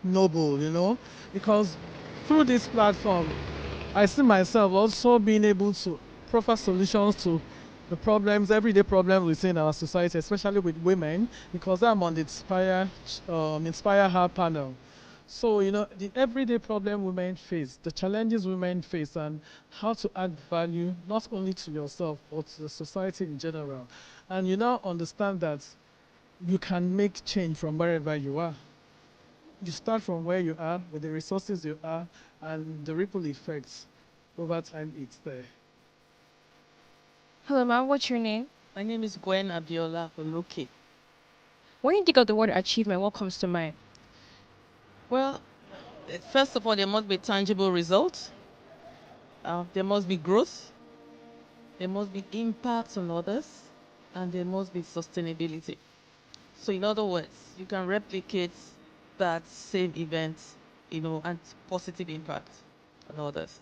noble, because through this platform, I see myself also being able to proffer solutions to the problems, everyday problems we see in our society, especially with women, because I'm on the Inspire Her panel. So, the everyday problem women face, the challenges women face, and how to add value not only to yourself, but to the society in general. And you now understand that you can make change from wherever you are. You start from where you are, with the resources you are, and the ripple effects over time, it's there. Hello, ma'am. What's your name? My name is Gwen Abiola Oloke. When you think of the word achievement, what comes to mind? Well, first of all, there must be tangible results. There must be growth. There must be impact on others. And there must be sustainability. So in other words, you can replicate that same event, and positive impact on others.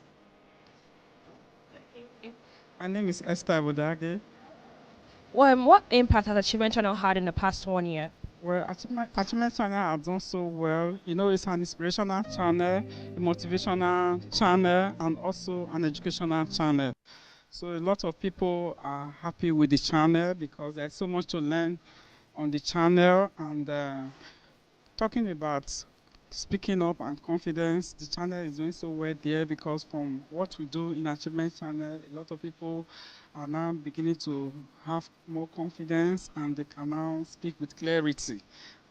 My name is Esther Abodage. What impact has Achievement Channel had in the past 1 year? Well, Achievement Channel has done so well. It's an inspirational channel, a motivational channel, and also an educational channel. So a lot of people are happy with the channel because there's so much to learn on the channel. And talking about speaking up and confidence, the channel is doing so well there because from what we do in Achievement Channel, a lot of people are now beginning to have more confidence and they can now speak with clarity.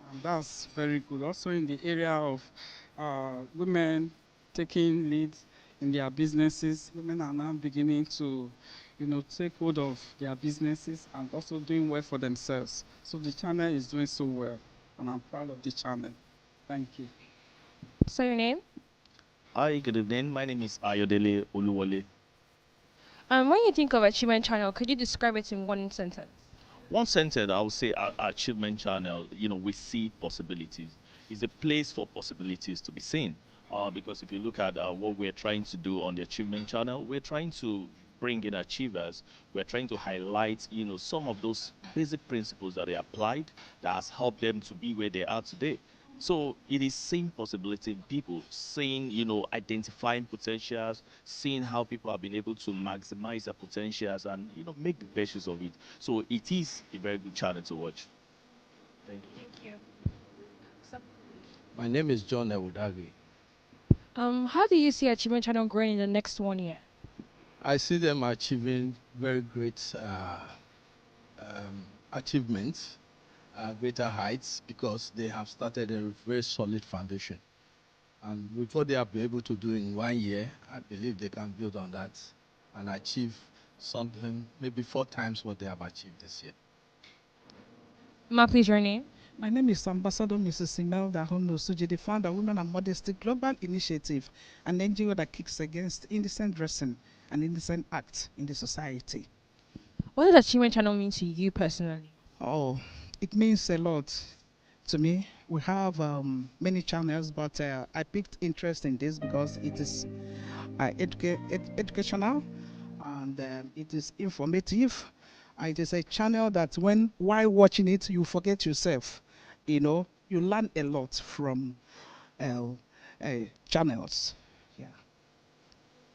And that's very good. Also in the area of women taking leads in their businesses, women are now beginning to take hold of their businesses and also doing well for themselves. So the channel is doing so well and I'm proud of the channel. Thank you. So your name? Hi, good evening. My name is Ayodele Oluwole. When you think of Achievement Channel, could you describe it in one sentence? One sentence, I would say Achievement Channel, we see possibilities. It's a place for possibilities to be seen. Because if you look at what we're trying to do on the Achievement Channel, we're trying to bring in achievers. We're trying to highlight, some of those basic principles that they applied that has helped them to be where they are today. So it is seeing possibility in people, seeing, identifying potentials, seeing how people have been able to maximize their potentials and, make the best use of it. So it is a very good channel to watch. Thank you. Thank you. My name is John Ewudagi. How do you see Achievement Channel growing in the next 1 year? I see them achieving very great achievements, greater heights, because they have started a very solid foundation. And with what they have been able to do in 1 year, I believe they can build on that and achieve something maybe 4 times what they have achieved this year. Ma, please, your name? My name is Ambassador Mrs. Imelda Osuji, the founder of Women and Modesty Global Initiative, an NGO that kicks against indecent dressing and indecent acts in the society. What does Achievement Channel mean to you personally? Oh, it means a lot to me. We have many channels, but I picked interest in this because it is educational and it is informative. It is a channel that while watching it, you forget yourself. You learn a lot from channels. Yeah.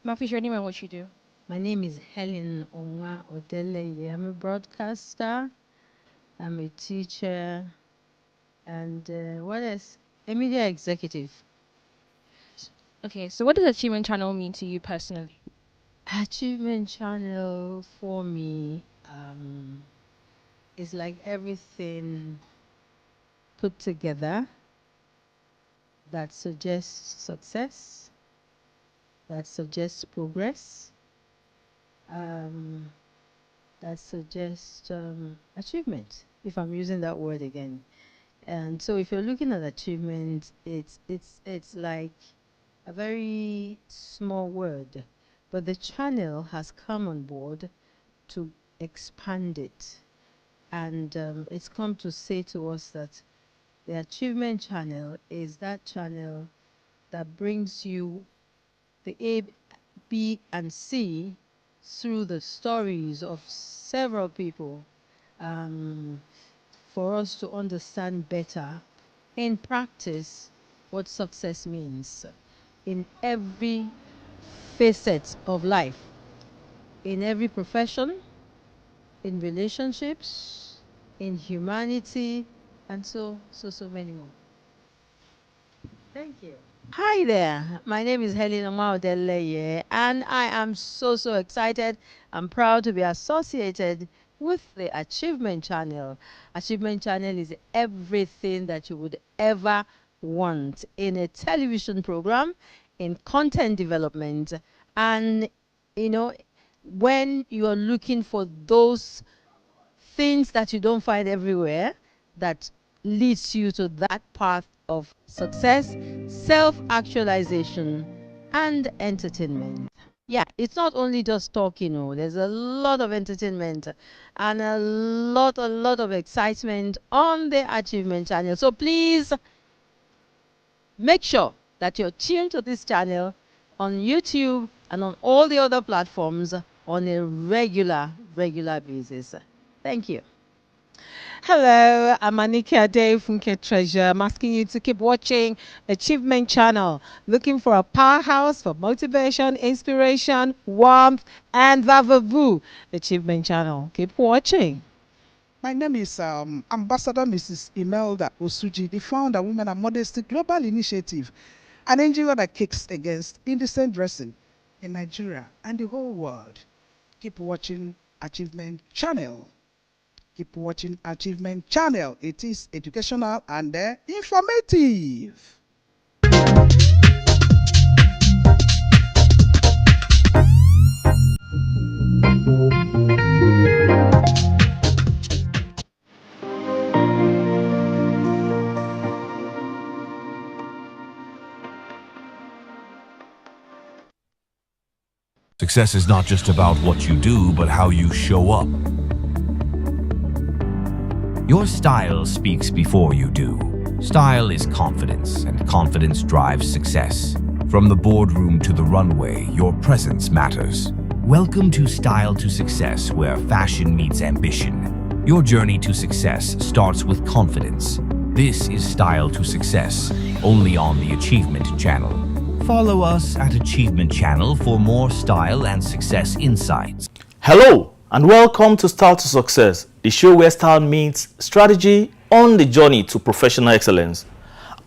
Ma, please, your name and what you do? My name is Helen Onwa Odeleye. I'm a broadcaster, I'm a teacher, and what else? A media executive. Okay, so what does Achievement Channel mean to you personally? Achievement Channel for me is like everything put together that suggests success, that suggests progress, that suggests achievement, if I'm using that word again. And so if you're looking at achievement, it's like a very small word, but the channel has come on board to expand it. And it's come to say to us that the Achievement Channel is that channel that brings you the A, B, and C through the stories of several people for us to understand better in practice what success means in every facet of life, in every profession, in relationships, in humanity, and so many more. Thank you. Hi there, my name is Helen Onwa Odeleye, and I am so excited and proud to be associated with the Achievement Channel. Achievement Channel is everything that you would ever want in a television program, in content development, and when you are looking for those things that you don't find everywhere that leads you to that path of success, self-actualization, and entertainment. Yeah, it's not only just talking, there's a lot of entertainment and a lot of excitement on the Achievement Channel. So please make sure that you're tuned to this channel on YouTube and on all the other platforms on a regular basis. Thank you. Hello, I'm Anike Ade from Funke Treasure. I'm asking you to keep watching Achievement Channel, looking for a powerhouse for motivation, inspiration, warmth, and vavavoo. Achievement Channel. Keep watching. My name is Ambassador Mrs. Imelda Osuji, the founder of Women and Modesty Global Initiative, an NGO that kicks against indecent dressing in Nigeria and the whole world. Keep watching Achievement Channel. Keep watching Achievement Channel. It is educational and informative. Success is not just about what you do, but how you show up. Your style speaks before you do. Style is confidence, and confidence drives success. From the boardroom to the runway, your presence matters. Welcome to Style to Success, where fashion meets ambition. Your journey to success starts with confidence. This is Style to Success, only on the Achievement Channel. Follow us at Achievement Channel for more style and success insights. Hello, and welcome to Style to Success, the show where style meets strategy on the journey to professional excellence.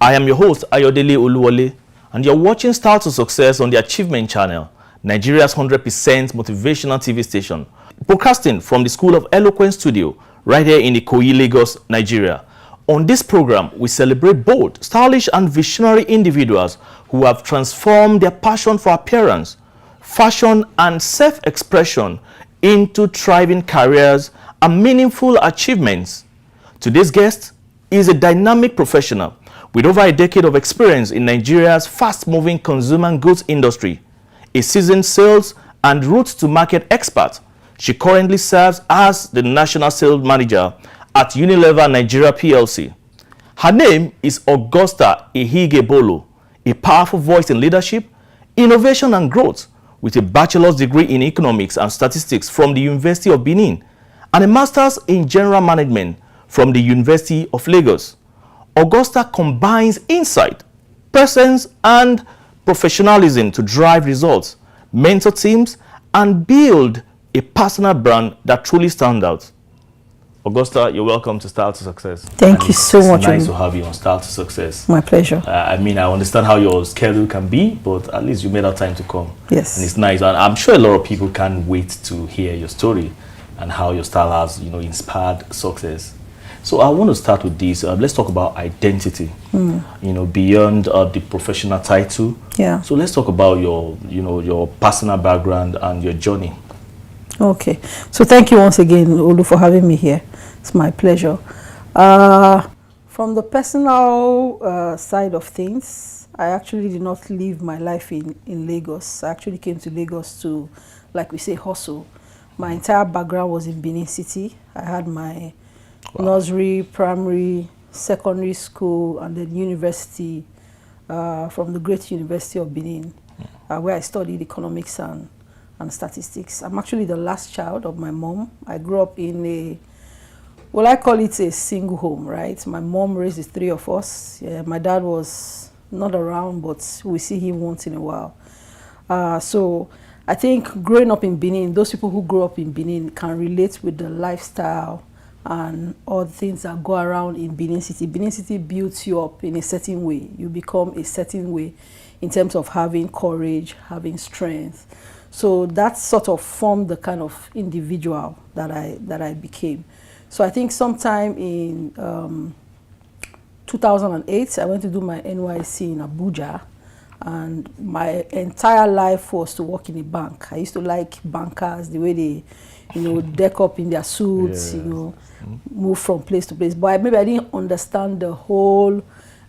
I am your host, Ayodele Oluwole, and you're watching Style to Success on the Achievement Channel, Nigeria's 100% motivational TV station, broadcasting from the School of Eloquence Studio, right here in Ikoyi, Lagos, Nigeria. On this program, we celebrate bold, stylish, and visionary individuals who have transformed their passion for appearance, fashion, and self-expression into thriving careers and meaningful achievements. Today's guest is a dynamic professional with over a decade of experience in Nigeria's fast-moving consumer goods industry. A seasoned sales and route-to-market expert, she currently serves as the National Sales Manager at Unilever Nigeria PLC. Her name is Augusta Ihigebolo, a powerful voice in leadership, innovation, and growth, with a bachelor's degree in economics and statistics from the University of Benin and a master's in general management from the University of Lagos. Augusta combines insight, presence, and professionalism to drive results, mentor teams, and build a personal brand that truly stands out. Augusta, you're welcome to Style to Success. Thank you so much. It's nice to have you on Style to Success. My pleasure. I mean, I understand how your schedule can be, but at least you made out time to come. Yes. And it's nice. And I'm sure a lot of people can't wait to hear your story and how your style has, inspired success. So I want to start with this. Let's talk about identity. Beyond the professional title. Yeah. So let's talk about your personal background and your journey. Okay. So thank you once again, Olu, for having me here. It's my pleasure. From the personal side of things, I actually did not live my life in Lagos. I actually came to Lagos to, like we say, hustle. My entire background was in Benin City. I had my nursery, primary, secondary school, and then university from the Great University of Benin, where I studied economics and statistics. I'm actually the last child of my mom. I grew up in I call it a single home, right? My mom raised the three of us. My dad was not around, but we see him once in a while. So I think growing up in Benin, those people who grow up in Benin can relate with the lifestyle and all the things that go around in Benin City. Benin City builds you up in a certain way. You become a certain way in terms of having courage, having strength. So that sort of formed the kind of individual that I became. So I think sometime in 2008, I went to do my NYC in Abuja. And my entire life was to work in a bank. I used to like bankers, the way they, deck up in their suits, move from place to place. But maybe I didn't understand the whole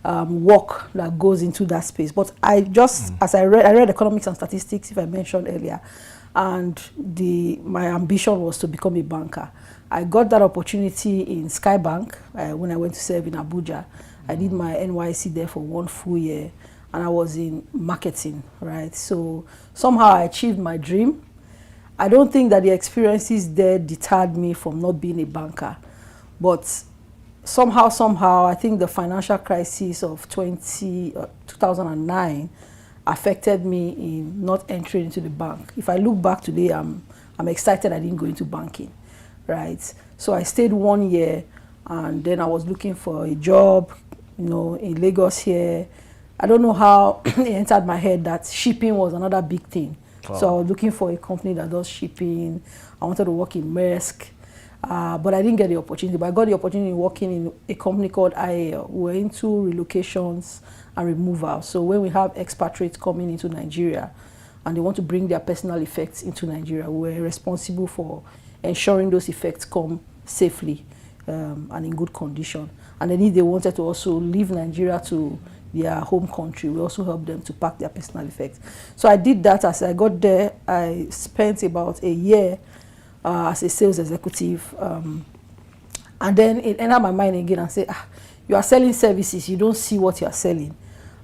work that goes into that space. But I just, as I read economics and statistics, if I mentioned earlier, and my ambition was to become a banker. I got that opportunity in Skybank when I went to serve in Abuja. I did my NYC there for 1 full year. And I was in marketing, right? So somehow I achieved my dream. I don't think that the experiences there deterred me from not being a banker. But somehow, I think the financial crisis of 2009 affected me in not entering into the bank. If I look back today, I'm excited I didn't go into banking, right? So I stayed 1 year, and then I was looking for a job, in Lagos here. I don't know how it entered my head that shipping was another big thing. Wow. So I was looking for a company that does shipping. I wanted to work in Maersk, but I didn't get the opportunity. But I got the opportunity working in a company called IAL. We were into relocations and removal. So when we have expatriates coming into Nigeria and they want to bring their personal effects into Nigeria, we're responsible for ensuring those effects come safely and in good condition. And then if they wanted to also leave Nigeria to their home country, we also help them to pack their personal effects. So I did that. As I got there, I spent about a year as a sales executive. And then it entered my mind again and said, you are selling services, you don't see what you are selling.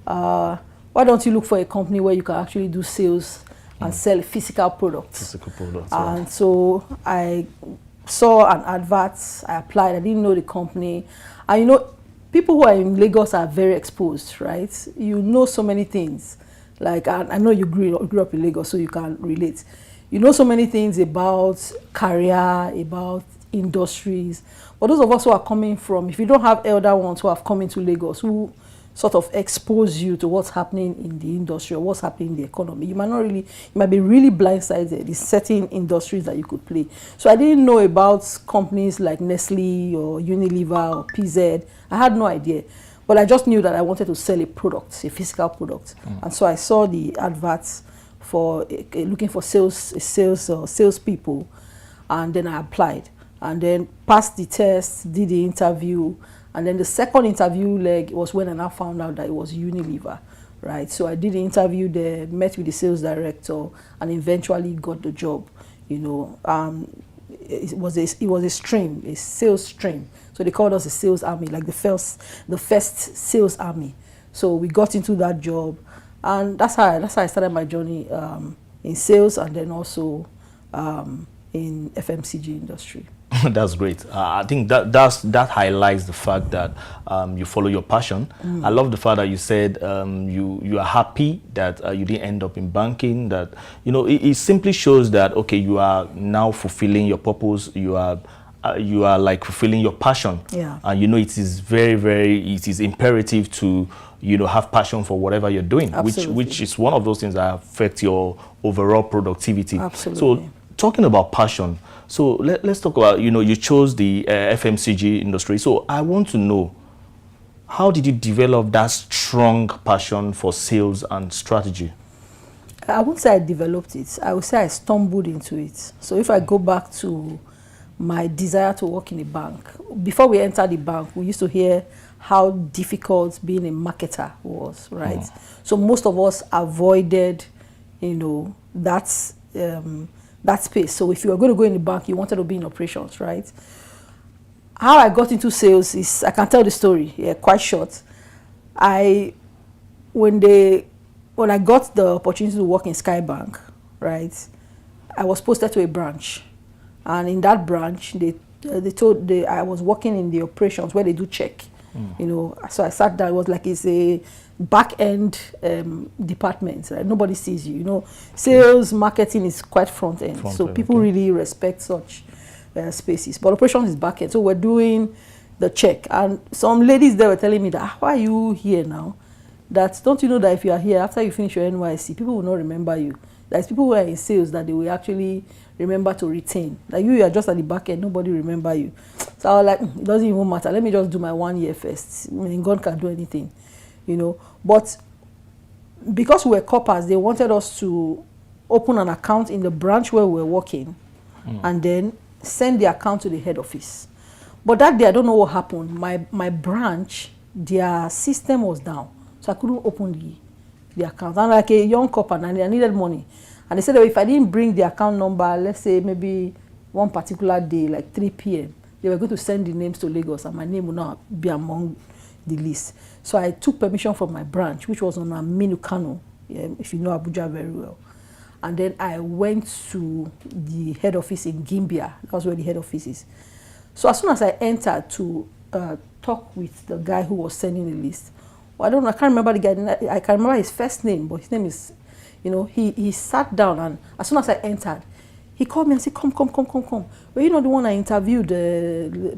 Why don't you look for a company where you can actually do sales and sell physical products? Physical products. And so I saw an advert, I applied, I didn't know the company. And you know, people who are in Lagos are very exposed, right? You know so many things. Like, I know you grew up in Lagos, so you can relate. You know so many things about career, about industries. But those of us who are coming from, if you don't have elder ones who have come into Lagos, who sort of expose you to what's happening in the industry or what's happening in the economy, you might be really blindsided. There's certain industries that you could play. So I didn't know about companies like Nestle or Unilever or PZ. I had no idea. But I just knew that I wanted to sell a product, a physical product. And so I saw the adverts for looking for sales people, and then I applied, and then passed the test, did the interview, and then the second interview leg was when I now found out that it was Unilever, right? So I did the interview there, met with the sales director, and eventually got the job. You know, it was a stream, a sales stream. So they called us a sales army, like the first sales army. So we got into that job, and that's how I started my journey in sales, and then also in FMCG industry. That's great. I think that highlights the fact that you follow your passion. I love the fact that you said you are happy that you didn't end up in banking. That, you know, it simply shows that, okay, you are now fulfilling your purpose. You are like fulfilling your passion. Yeah. And you know, it is it is imperative to, you know, have passion for whatever you're doing, which is one of those things that affect your overall productivity. Absolutely. So talking about passion, so let's talk about, you know, you chose the FMCG industry. So I want to know, how did you develop that strong passion for sales and strategy? I won't say I developed it. I would say I stumbled into it. So if I go back to my desire to work in a bank, before we entered the bank, we used to hear how difficult being a marketer was, right? So most of us avoided, you know, that space. So if you were going to go in the bank, you wanted to be in operations, right? How I got into sales is, I can tell the story, quite short. When I got the opportunity to work in Skybank, right, I was posted to a branch. And in that branch, I was working in the operations where they do check. You know, so I sat down. It was like it's a back-end department, right? Nobody sees you. You know, sales, marketing is quite front-end. So people really respect such spaces. But operations is back-end. So we're doing the check. And some ladies there were telling me that, why are you here now? That, don't you know that if you are here, after you finish your NYC, people will not remember you. There's people who are in sales that they will actually remember to retain. Like you are just at the back end, nobody remember you. So I was like, it doesn't even matter. Let me just do my 1 year first. I mean, God can do anything, you know. But because we were coppers, they wanted us to open an account in the branch where we were working, and then send the account to the head office. But that day, I don't know what happened. My branch, their system was down, so I couldn't open the account. I'm like a young copper, and I needed money. And they said that if I didn't bring the account number, let's say maybe one particular day, like 3 p.m., they were going to send the names to Lagos, and my name would not be among the list. So I took permission from my branch, which was on Aminu Kano, if you know Abuja very well. And then I went to the head office in Gimbia. That was where the head office is. So as soon as I entered to talk with the guy who was sending the list, well, I don't know, I can't remember the guy. I can remember his first name, but his name is, you know, he sat down, and as soon as I entered, he called me and said, come. Well, you know the one I interviewed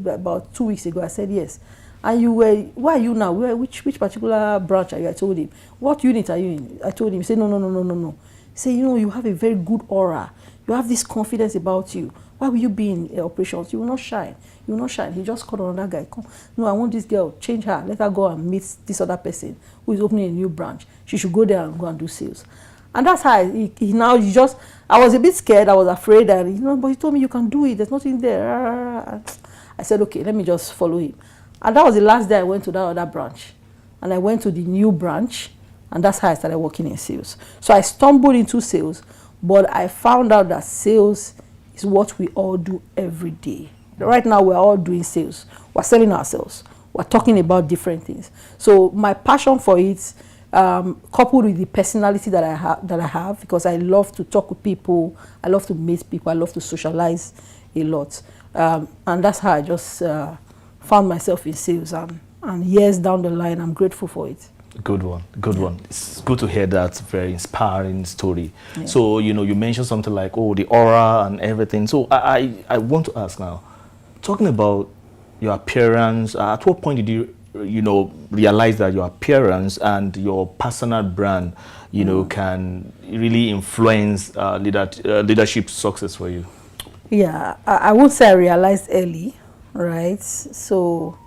about 2 weeks ago? I said, yes. And you were, why are you now? Which particular branch are you? I told him. What unit are you in? I told him. He said, no. He said, you know, you have a very good aura. You have this confidence about you. Why will you be in operations? You will not shine. You will not shine. He just called another guy. Come, no, I want this girl. Change her. Let her go and meet this other person who is opening a new branch. She should go there and go and do sales. And that's how I was a bit scared. I was afraid that, you know, but he told me you can do it. There's nothing there. I said, okay, let me just follow him. And that was the last day I went to that other branch. And I went to the new branch, and that's how I started working in sales. So I stumbled into sales, but I found out that sales is what we all do every day. Right now, we're all doing sales. We're selling ourselves. we're talking about different things. So my passion for it, coupled with the personality that I have, because I love to talk with people, I love to meet people, I love to socialize a lot, and that's how I just found myself in sales. And years down the line, I'm grateful for it. Good one, good one. It's good to hear that very inspiring story. Yeah. So, you know, you mentioned something like, oh, the aura and everything. So I want to ask now, talking about your appearance, at what point did you, you know, realize that your appearance and your personal brand, you know, can really influence leadership success for you? Yeah, I won't say I realized early, right? So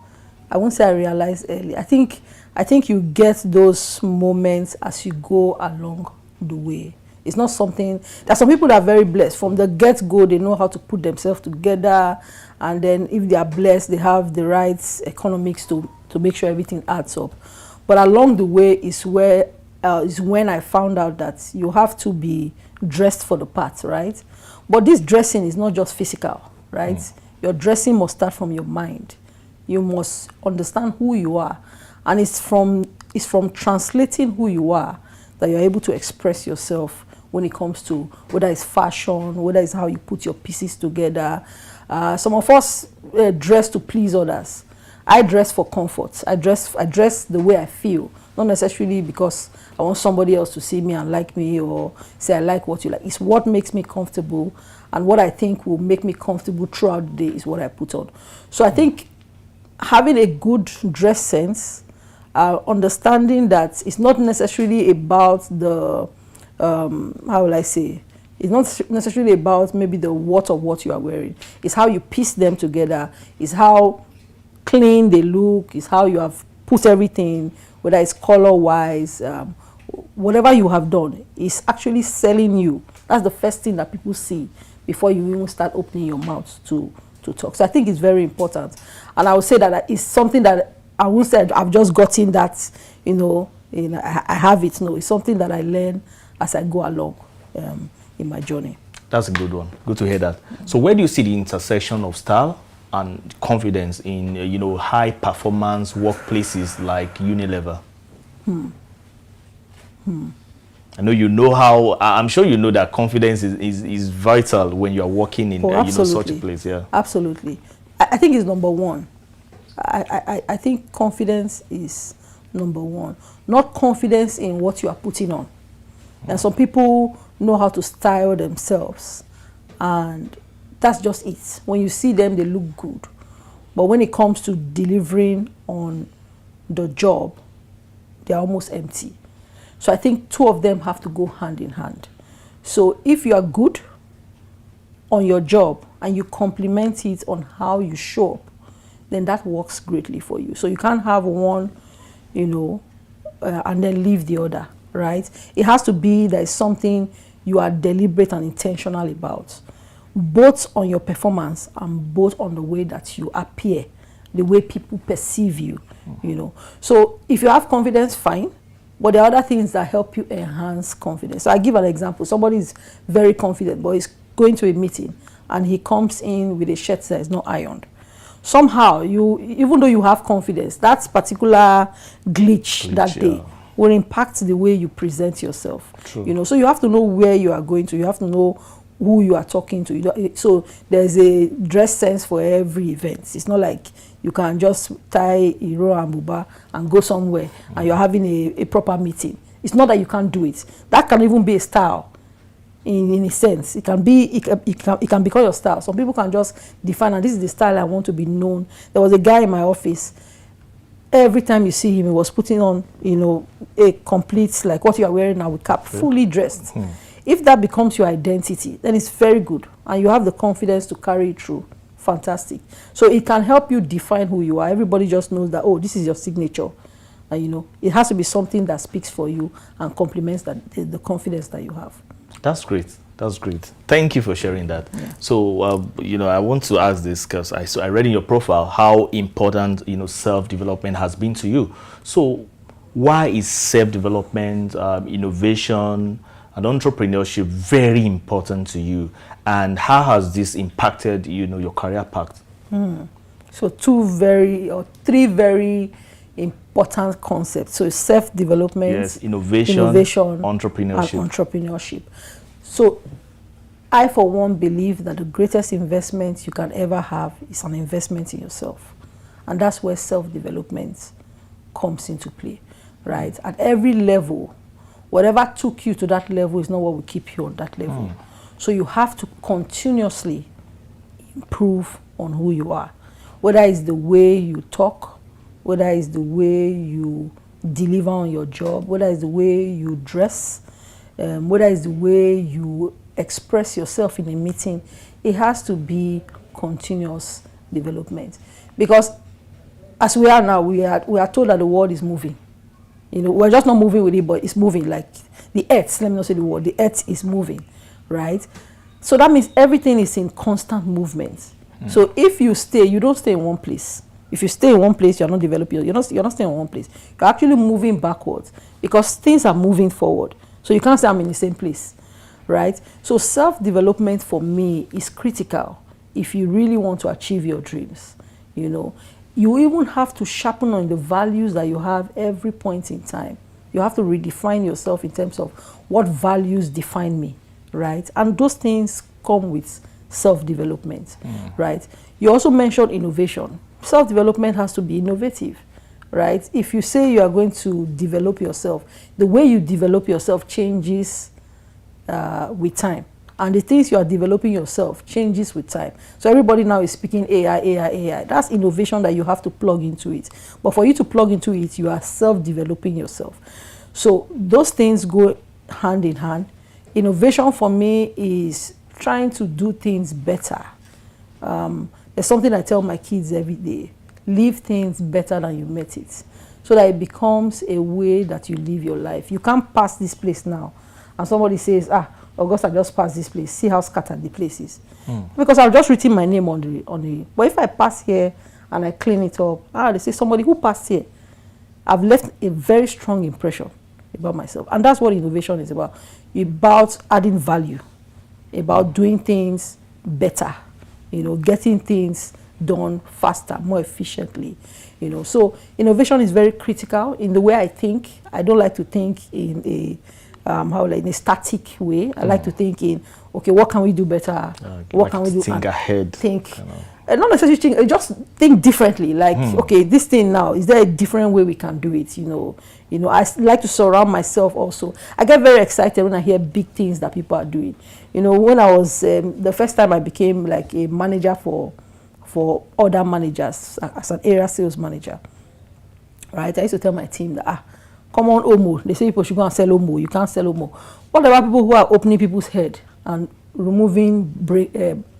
I won't say I realized early. I think you get those moments as you go along the way. It's not something, there's some people that are very blessed. From the get-go, they know how to put themselves together, and then if they are blessed, they have the right economics to make sure everything adds up. But along the way is when I found out that you have to be dressed for the part, right? But this dressing is not just physical, right? Your dressing must start from your mind. You must understand who you are. And it's from translating who you are that you're able to express yourself when it comes to whether it's fashion, whether it's how you put your pieces together. Some of us dress to please others. I dress for comfort. I dress the way I feel, not necessarily because I want somebody else to see me and like me or say I like what you like. It's what makes me comfortable, and what I think will make me comfortable throughout the day is what I put on. So I think having a good dress sense, understanding that it's not necessarily about the, how will I say, it's not necessarily about maybe the what of what you are wearing. It's how you piece them together. It's how clean they look. It's how you have put everything, whether it's color-wise, whatever you have done, is actually selling you. That's the first thing that people see before you even start opening your mouth to talk. So I think it's very important. And I would say that it's something that I won't say I've just gotten that, I have it. No, it's something that I learn as I go along in my journey. That's a good one. Good to hear that. So where do you see the intersection of style and confidence in, high performance workplaces like Unilever? I know how, I'm sure you know that confidence is vital when you are working in such a place. Yeah, absolutely. I think it's number one. I think confidence is number one. Not confidence in what you are putting on. And some people know how to style themselves, and that's just it. When you see them, they look good. But when it comes to delivering on the job, they're almost empty. So I think two of them have to go hand in hand. So if you are good on your job and you complement it on how you show up, then that works greatly for you. So you can't have one, and then leave the other, right? It has to be that it's something you are deliberate and intentional about, both on your performance and both on the way that you appear, the way people perceive you, So if you have confidence, fine. But there are other things that help you enhance confidence. So I give an example. Somebody is very confident, but he's going to a meeting and he comes in with a shirt that is not ironed. Somehow, even though you have confidence, that particular glitch that day will impact the way you present yourself. True. So you have to know where you are going to. You have to know who you are talking to. So there's a dress sense for every event. It's not like you can just tie Iro and Buba and go somewhere and you're having a proper meeting. It's not that you can't do it. That can even be a style in a sense. It can become your style. Some people can just define, and this is the style I want to be known. There was a guy in my office. Every time you see him, he was putting on, a complete, like what you are wearing now with cap, fully dressed. If that becomes your identity, then it's very good. And you have the confidence to carry it through. Fantastic. So it can help you define who you are. Everybody just knows that, oh, this is your signature. And, it has to be something that speaks for you and complements the confidence that you have. That's great. That's great. Thank you for sharing that. Yeah. So, I want to ask this because I read in your profile how important, self-development has been to you. So why is self-development, innovation, and entrepreneurship very important to you, and how has this impacted your career path? So three very important concepts. So self-development, yes, innovation, entrepreneurship. And entrepreneurship. So I, for one, believe that the greatest investment you can ever have is an investment in yourself. And that's where self-development comes into play, right? At every level, whatever took you to that level is not what will keep you on that level. So you have to continuously improve on who you are. Whether it's the way you talk, whether it's the way you deliver on your job, whether it's the way you dress, whether it's the way you express yourself in a meeting, it has to be continuous development. Because as we are now, we are told that the world is moving. You know, we're just not moving with it, but it's moving. Like the earth, let me not say the word, the earth is moving, right? So that means everything is in constant movement. So if you stay, you don't stay in one place. If you stay in one place, you're not developing, you're not staying in one place. You're actually moving backwards because things are moving forward. So you can't say I'm in the same place, right? So self-development for me is critical if you really want to achieve your dreams. You know, you even have to sharpen on the values that you have every point in time. You have to redefine yourself in terms of what values define me, right? And those things come with self-development, right? You also mentioned innovation. Self-development has to be innovative, right? If you say you are going to develop yourself, the way you develop yourself changes with time. And the things you are developing yourself changes with time. So everybody now is speaking AI. That's innovation that you have to plug into it. But for you to plug into it, you are self-developing yourself. So those things go hand in hand. Innovation for me is trying to do things better. There's something I tell my kids every day. Leave things better than you met it. So that it becomes a way that you live your life. You can't pass this place now. And somebody says, Augusta just passed this place. See how scattered the place is. Because I've just written my name on the. But if I pass here and I clean it up, they say somebody who passed here. I've left a very strong impression about myself. And that's what innovation is about. About adding value. About doing things better. You know, getting things done faster, more efficiently. You know, so innovation is very critical in the way I think. I don't like to think in a in a static way. I like to think in, okay, what can we do better? What like can we do? Think ahead. Think, not necessarily think, just think differently. Like, okay, this thing now, is there a different way we can do it? You know, I like to surround myself also. I get very excited when I hear big things that people are doing. You know, when I was, the first time I became like a manager for other managers, as an area sales manager, right? I used to tell my team that, come on, Omo. They say people should go and sell Omo. You can't sell Omo. What about people who are opening people's head and removing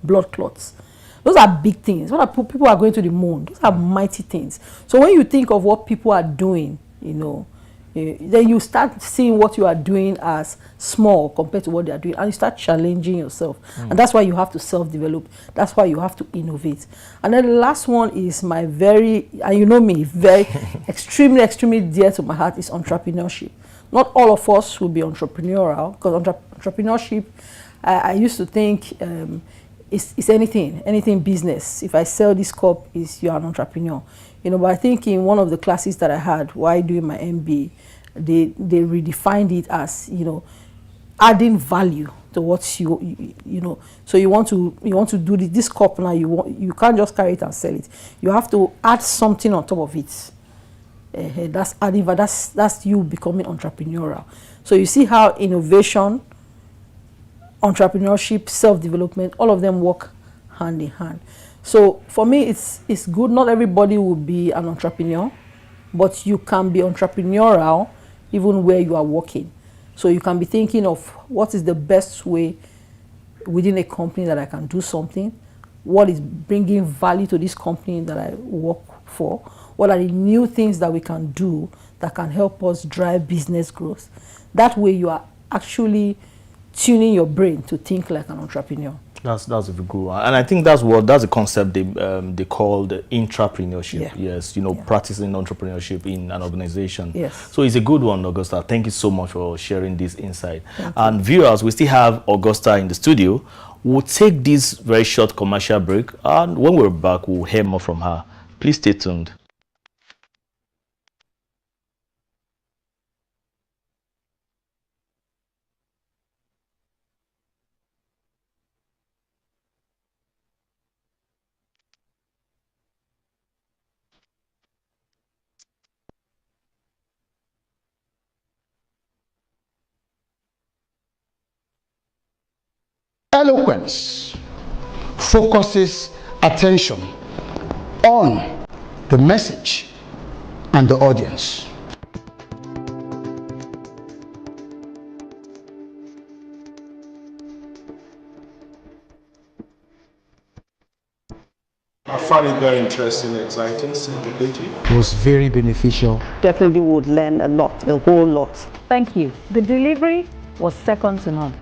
blood clots? Those are big things. What are people are going to the moon? Those are mighty things. So when you think of what people are doing, you know, then you start seeing what you are doing as small compared to what they are doing, and you start challenging yourself. And that's why you have to self-develop. That's why you have to innovate. And then the last one is my very, and you know me, very extremely dear to my heart is entrepreneurship. Not all of us will be entrepreneurial, because entrepreneurship, I used to think it's anything business. If I sell this cup, you're an entrepreneur. You know, but I think in one of the classes that I had while doing my MBA, they redefined it as, you know, adding value to what you know. So you want to do this cup now. You can't just carry it and sell it. You have to add something on top of it. That's adding value. That's you becoming entrepreneurial. So you see how innovation, entrepreneurship, self-development, all of them work hand in hand. So for me, it's good. Not everybody will be an entrepreneur, but you can be entrepreneurial even where you are working. So you can be thinking of what is the best way within a company that I can do something. What is bringing value to this company that I work for? What are the new things that we can do that can help us drive business growth? That way you are actually tuning your brain to think like an entrepreneur. That's a good one, and I think that's the concept they call the intrapreneurship. Yeah. Yes, practicing entrepreneurship in an organization. Yes. So it's a good one, Augusta. Thank you so much for sharing this insight. And viewers, we still have Augusta in the studio. We'll take this very short commercial break, and when we're back, we'll hear more from her. Please stay tuned. Eloquence focuses attention on the message and the audience. I find it very interesting, exciting, educative. It was very beneficial. Definitely would learn a lot, a whole lot. Thank you. The delivery was second to none.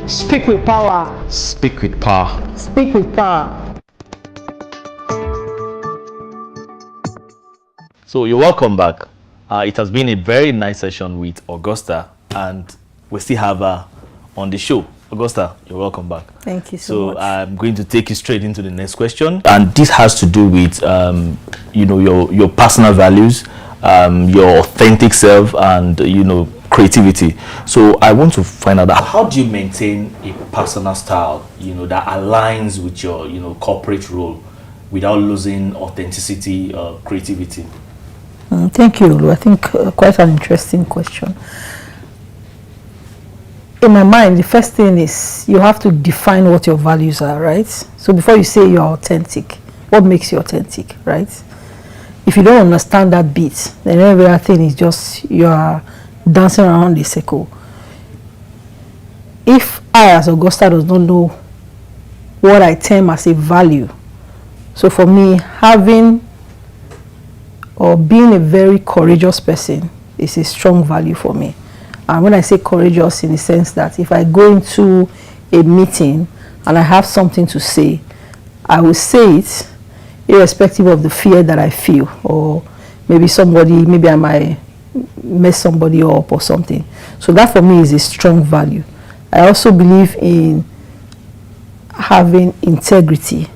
Speak with power. Speak with power. Speak with power. So you're welcome back. It has been a very nice session with Augusta, and we still have her on the show. Augusta, you're welcome back. Thank you so much. So I'm going to take you straight into the next question, and this has to do with your personal values, your authentic self, and creativity. So I want to find out how do you maintain a personal style, that aligns with your corporate role without losing authenticity or creativity? Thank you, Olu. I think quite an interesting question. In my mind, the first thing is you have to define what your values are, right? So before you say you're authentic, what makes you authentic, right? If you don't understand that bit, then every other thing is just you are dancing around the circle. If I, as Augusta, does not know what I term as a value, so for me, having or being a very courageous person is a strong value for me. And when I say courageous, in the sense that if I go into a meeting and I have something to say, I will say it irrespective of the fear that I feel, or maybe I might mess somebody up or something. So that for me is a strong value. I also believe in having integrity.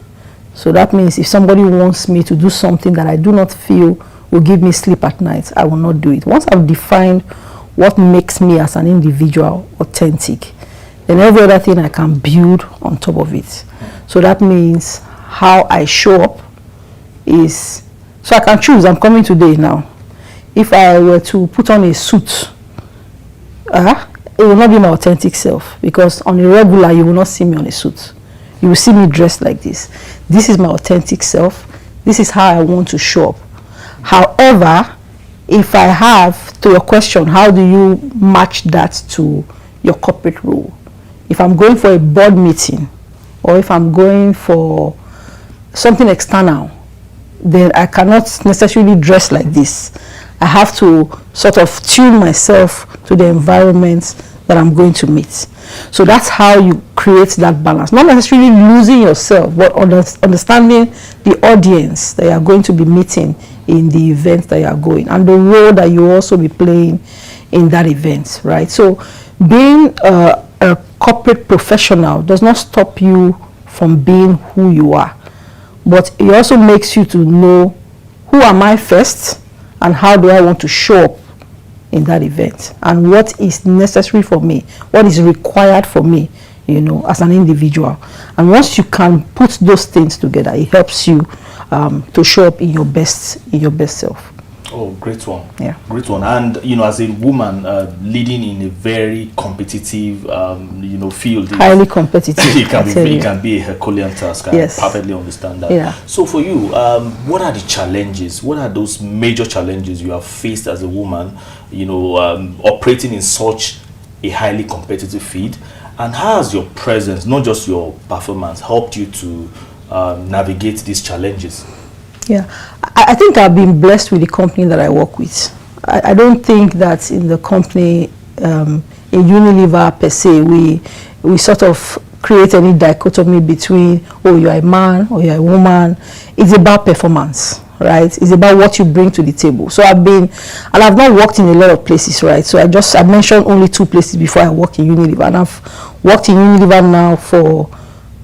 So that means if somebody wants me to do something that I do not feel will give me sleep at night, I will not do it. Once I've defined what makes me as an individual authentic, then every other thing I can build on top of it. So that means how I show up is, so I can choose, I'm coming today now. If I were to put on a suit, it will not be my authentic self, because on a regular you will not see me on a suit. You will see me dressed like this. This is my authentic self. This is how I want to show up. However, if I have, to your question, how do you match that to your corporate role? If I'm going for a board meeting, or if I'm going for something external, then I cannot necessarily dress like this. I have to sort of tune myself to the environment that I'm going to meet. So that's how you create that balance. Not necessarily losing yourself, but understanding the audience that you are going to be meeting in the event that you are going, and the role that you also be playing in that event, right? So being a corporate professional does not stop you from being who you are, but it also makes you to know who am I first, and how do I want to show up in that event, and what is necessary for me, what is required for me, as an individual. And once you can put those things together, it helps you to show up in your best self. Oh, great one. Yeah. Great one. And, as a woman leading in a very competitive, field. Highly competitive. it can be a Herculean task. Yes. I perfectly understand that. Yeah. So for you, what are the challenges? What are those major challenges you have faced as a woman, operating in such a highly competitive field? And how has your presence, not just your performance, helped you to navigate these challenges? Yeah, I think I've been blessed with the company that I work with. I don't think that in the company, in Unilever per se, we sort of create any dichotomy between, oh, you're a man or you're a woman. It's about performance, right? It's about what you bring to the table. So I've not worked in a lot of places, right? So I mentioned only 2 places before I worked in Unilever, and I've worked in Unilever now for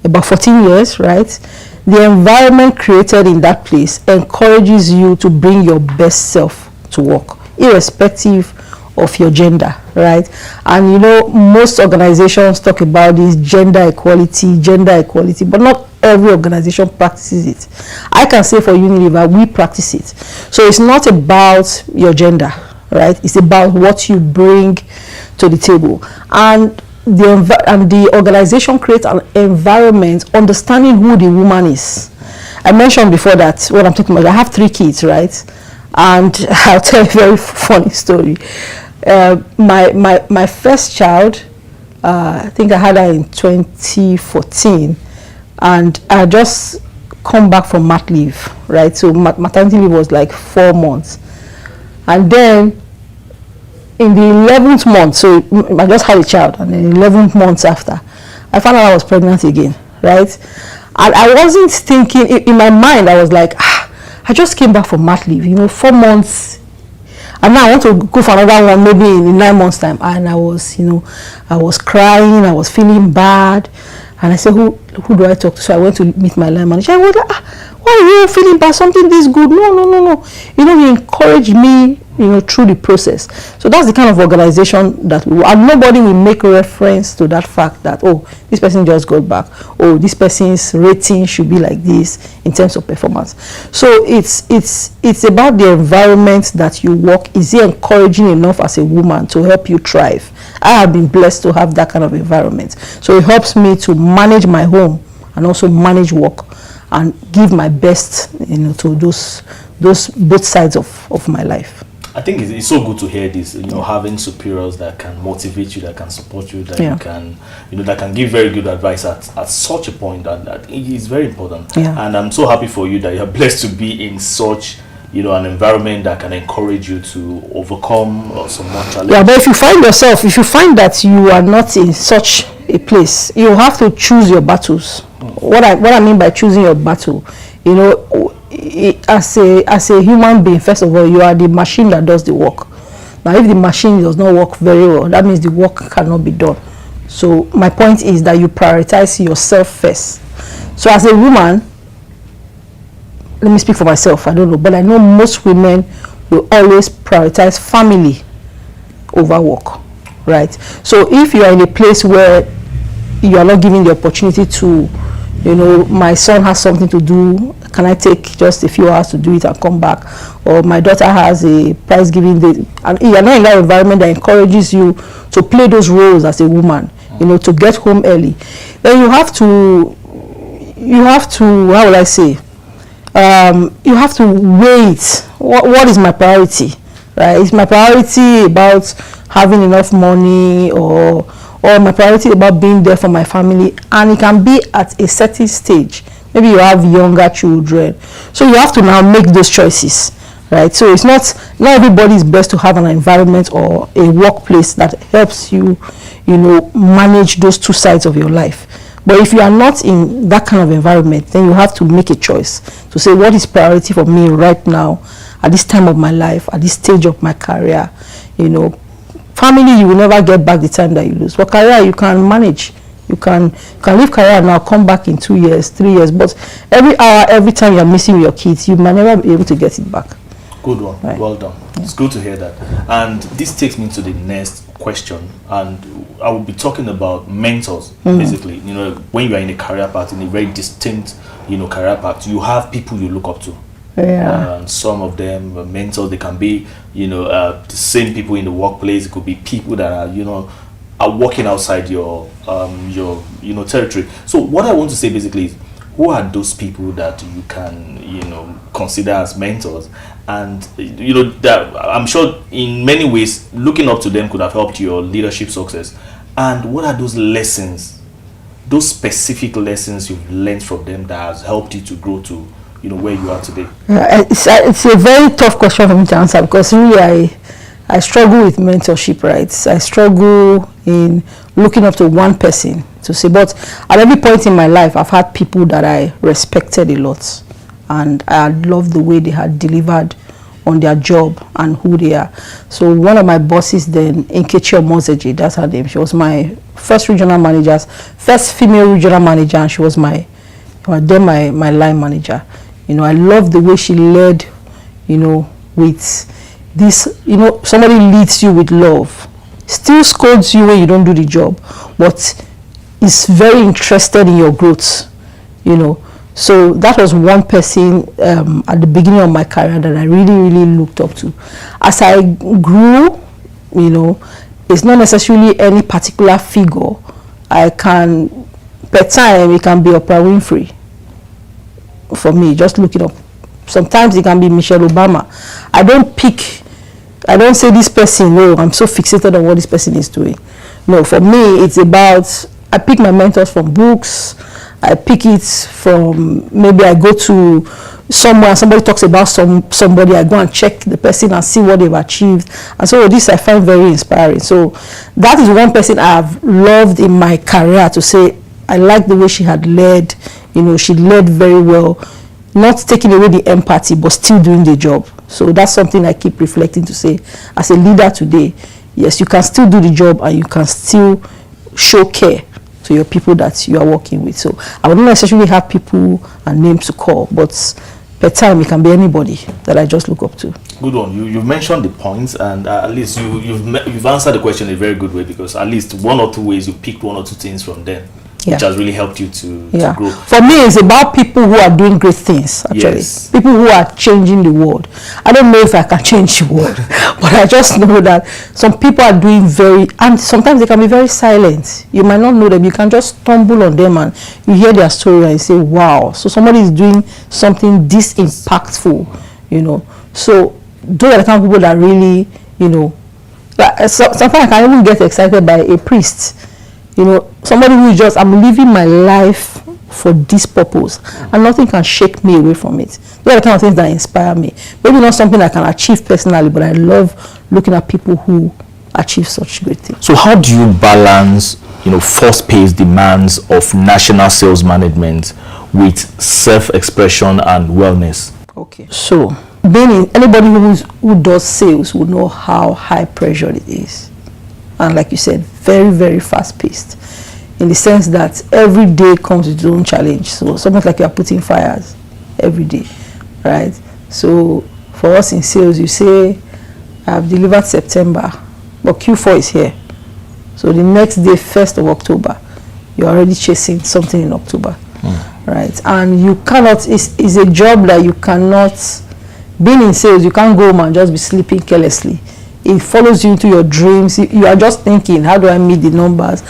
about 14 years, right? The environment created in that place encourages you to bring your best self to work, irrespective of your gender, right? And you know, most organizations talk about this gender equality, but not every organization practices it. I can say for Unilever, we practice it. So it's not about your gender, right? It's about what you bring to the table. And the organization creates an environment understanding who the woman is. I mentioned before that what I'm talking about, I have 3 kids, right? And I'll tell you a very funny story. My first child, I think I had her in 2014, and I just come back from mat leave, right? So maternity leave was like 4 months, and then in the 11th month, so I just had a child, and then 11th months after, I found out I was pregnant again, right? And I wasn't thinking, in my mind, I was like, I just came back from mat leave, you know, 4 months, and now I want to go for another one, maybe in 9 months' time. And I was, you know, I was crying, I was feeling bad, and I said, who do I talk to? So I went to meet my line manager. I was like, why are you feeling bad? Something this good? No. You know, he encouraged me, you know, through the process. So that's the kind of organization that we, and nobody will make reference to that fact that, oh, this person just got back, oh, this person's rating should be like this in terms of performance. So it's about the environment that you work. Is it encouraging enough as a woman to help you thrive? I have been blessed to have that kind of environment. So it helps me to manage my home and also manage work and give my best, you know, to those both sides of my life. I think it's so good to hear this, you know, having superiors that can motivate you, that can support you, that you can, you know, that can give very good advice at such a point, and that it is very important. And I'm so happy for you that you're blessed to be in such, you know, an environment that can encourage you to overcome some more challenges. Yeah, but if you find that you are not in such a place, you have to choose your battles. What I mean by choosing your battle, you know, as a human being, first of all, you are the machine that does the work. Now, if the machine does not work very well, that means the work cannot be done. So my point is that you prioritize yourself first. So as a woman, let me speak for myself, I don't know, but I know most women will always prioritize family over work, right? So if you are in a place where you are not given the opportunity to, you know, my son has something to do, can I take just a few hours to do it and come back? Or my daughter has a prize giving day, and you are not in that environment that encourages you to play those roles as a woman, you know, to get home early. Then you have to, how will I say, you have to wait. What is my priority, right? Is my priority about having enough money, or my priority about being there for my family? And it can be at a certain stage. Maybe you have younger children, so you have to now make those choices, right? So it's not everybody is blessed to have an environment or a workplace that helps you, you know, manage those 2 sides of your life. But if you are not in that kind of environment, then you have to make a choice to say, what is priority for me right now, at this time of my life, at this stage of my career? You know, family, you will never get back the time that you lose. But career, you can manage. You can leave career now, come back in 2 years, 3 years. But every hour, every time you're missing your kids, you might never be able to get it back. Good one. Right. Well done. Yeah. It's good to hear that. And this takes me to the next question. And I will be talking about mentors, basically. You know, when you are in a career path, in a very distinct, you know, career path, you have people you look up to. Yeah. Some of them mentors, they can be, you know, the same people in the workplace. It could be people that are, you know, are working outside your you know, territory. So what I want to say basically is, who are those people that you can, you know, consider as mentors? And you know, that I'm sure in many ways looking up to them could have helped your leadership success. And what are those lessons, those specific lessons you've learned from them that has helped you to grow to where you are today? It's a very tough question for me to answer, because really I struggle with mentorship, right? I struggle in looking up to one person to say, but at every point in my life, I've had people that I respected a lot, and I loved the way they had delivered on their job and who they are. So one of my bosses then, Nkechi Omozeji, that's her name. She was my first female regional manager, and she was my line manager. I love the way she led, with this, somebody leads you with love, still scolds you when you don't do the job, but is very interested in your growth, So that was one person at the beginning of my career that I really, really looked up to. As I grew, it's not necessarily any particular figure. Per time, it can be Oprah Winfrey. For me, just looking up. Sometimes it can be Michelle Obama. I don't say this person, no, I'm so fixated on what this person is doing. No, for me, it's about, I pick my mentors from books. I pick it from, maybe I go to somewhere, somebody talks about somebody, I go and check the person and see what they've achieved. And so this I find very inspiring. So that is one person I have loved in my career, to say, I like the way she had led, she led very well, not taking away the empathy, but still doing the job. So that's something I keep reflecting to say, as a leader today, yes, you can still do the job and you can still show care to your people that you are working with. So I wouldn't necessarily have people and names to call, but per time it can be anybody that I just look up to. Good one. You've mentioned the points, and at least you've answered the question in a very good way, because at least one or two ways you picked one or two things from them, which has really helped you to grow. For me, it's about people who are doing great things, actually. Yes. People who are changing the world. I don't know if I can change the world, but I just know that some people are doing and sometimes they can be very silent. You might not know them. You can just stumble on them and you hear their story and you say, wow, so somebody is doing something this impactful, So those are the kind of people that really, sometimes I can even get excited by a priest. Somebody who is just, I'm living my life for this purpose, and nothing can shake me away from it. Those are the kind of things that inspire me. Maybe not something I can achieve personally, but I love looking at people who achieve such great things. So how do you balance, fast-paced demands of national sales management with self-expression and wellness? Okay. So anybody who does sales will know how high pressure it is. And like you said, very, very fast-paced, in the sense that every day comes with its own challenge. So it's almost like you are putting fires every day, right? So for us in sales, you say, I've delivered September, but Q4 is here. So the next day, 1st of October, you're already chasing something in October, right? And you cannot, it's a job that you cannot, being in sales, you can't go home and just be sleeping carelessly. It follows you into your dreams. You are just thinking, how do I meet the numbers?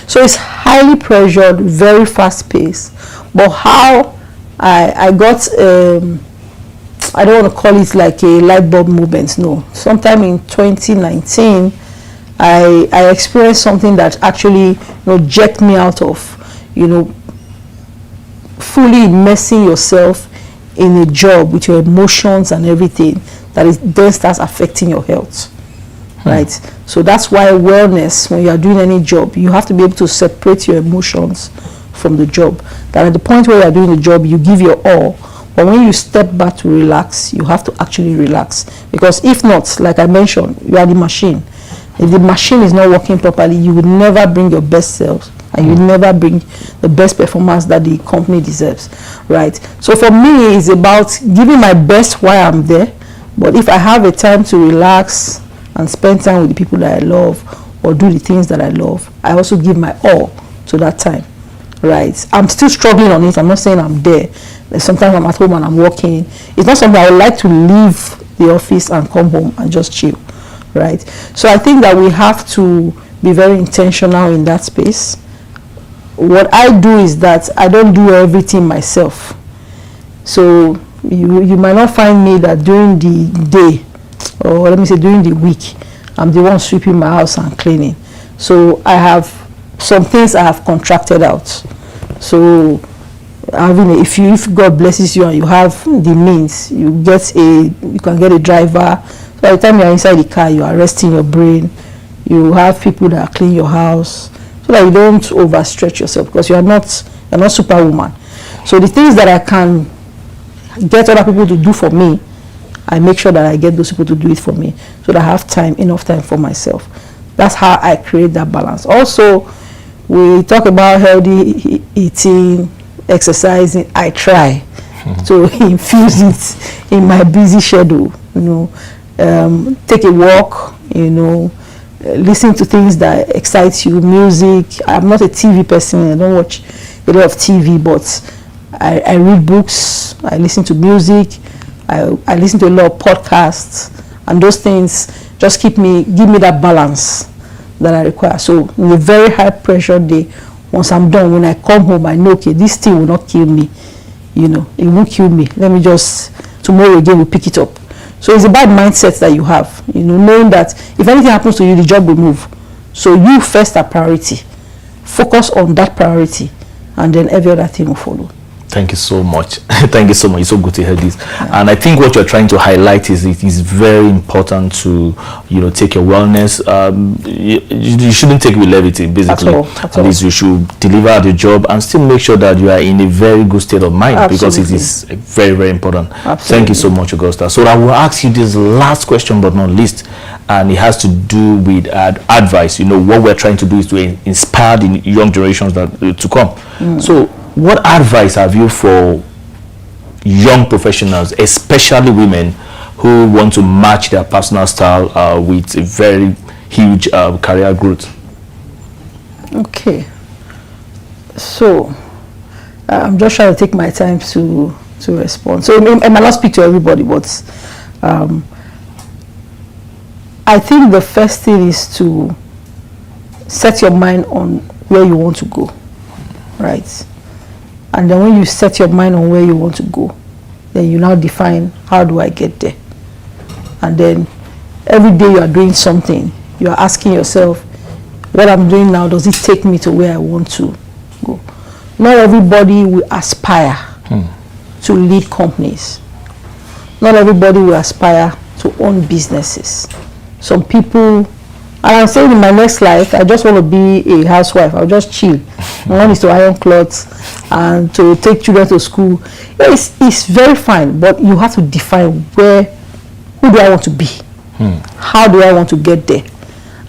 So it's highly pressured, very fast paced. But how I got, I don't want to call it like a light bulb moment, no. Sometime in 2019, I experienced something that actually jerked me out of, fully immersing yourself in a job with your emotions and everything, that then starts affecting your health, right? So that's why wellness, when you are doing any job, you have to be able to separate your emotions from the job. That at the point where you are doing the job, you give your all, but when you step back to relax, you have to actually relax, because if not, like I mentioned, you are the machine. If the machine is not working properly, you will never bring your best self, and you never bring the best performance that the company deserves, right? So for me, it's about giving my best while I'm there, but if I have a time to relax and spend time with the people that I love, or do the things that I love, I also give my all to that time, right? I'm still struggling on it. I'm not saying I'm there. Sometimes I'm at home and I'm working. It's not something I would like to leave the office and come home and just chill, right? So I think that we have to be very intentional in that space. What I do is that I don't do everything myself. So you might not find me that during the day, or let me say during the week, I'm the one sweeping my house and cleaning. So I have some things I have contracted out. So if God blesses you and you have the means, you can get a driver. So by the time you are inside the car, you are resting your brain. You have people that clean your house, so that you don't overstretch yourself, because you're not superwoman. So the things that I can get other people to do for me, I make sure that I get those people to do it for me, so that I have enough time for myself. That's how I create that balance. Also, we talk about healthy eating, exercising. I try to infuse it in my busy schedule. Take a walk. Listen to things that excite you. Music. I'm not a TV person. I don't watch a lot of TV, but I read books. I listen to music. I listen to a lot of podcasts, and those things just give me that balance that I require. So in a very high pressure day, once I'm done, when I come home, I know, okay, this thing will not kill me. It won't kill me. Let me just, tomorrow again, we'll pick it up. So it's a bad mindset that you have, knowing that if anything happens to you, the job will move. So you first are priority. Focus on that priority, and then every other thing will follow. Thank you so much. Thank you so much. It's so good to hear this. Yeah. And I think what you're trying to highlight is it is very important to, take your wellness. You shouldn't take with levity, basically. At least you should deliver at your job and still make sure that you are in a very good state of mind. Absolutely. Because it is very, very important. Absolutely. Thank you so much, Augusta. So I will ask you this last question, but not least, and it has to do with advice. What we're trying to do is to inspire the young generations to come. So what advice have you for young professionals, especially women who want to match their personal style with a very huge career growth? Okay. So I'm just trying to take my time to respond. So I might not speak to everybody, but I think the first thing is to set your mind on where you want to go, right? And then when you set your mind on where you want to go, then you now define, how do I get there? And then every day you are doing something, you are asking yourself, what I'm doing now, does it take me to where I want to go? Not everybody will aspire to lead companies. Not everybody will aspire to own businesses. Some people, and I'm saying in my next life, I just want to be a housewife. I'll just chill. My one is to iron clothes and to take children to school. It's very fine, but you have to define who do I want to be? How do I want to get there?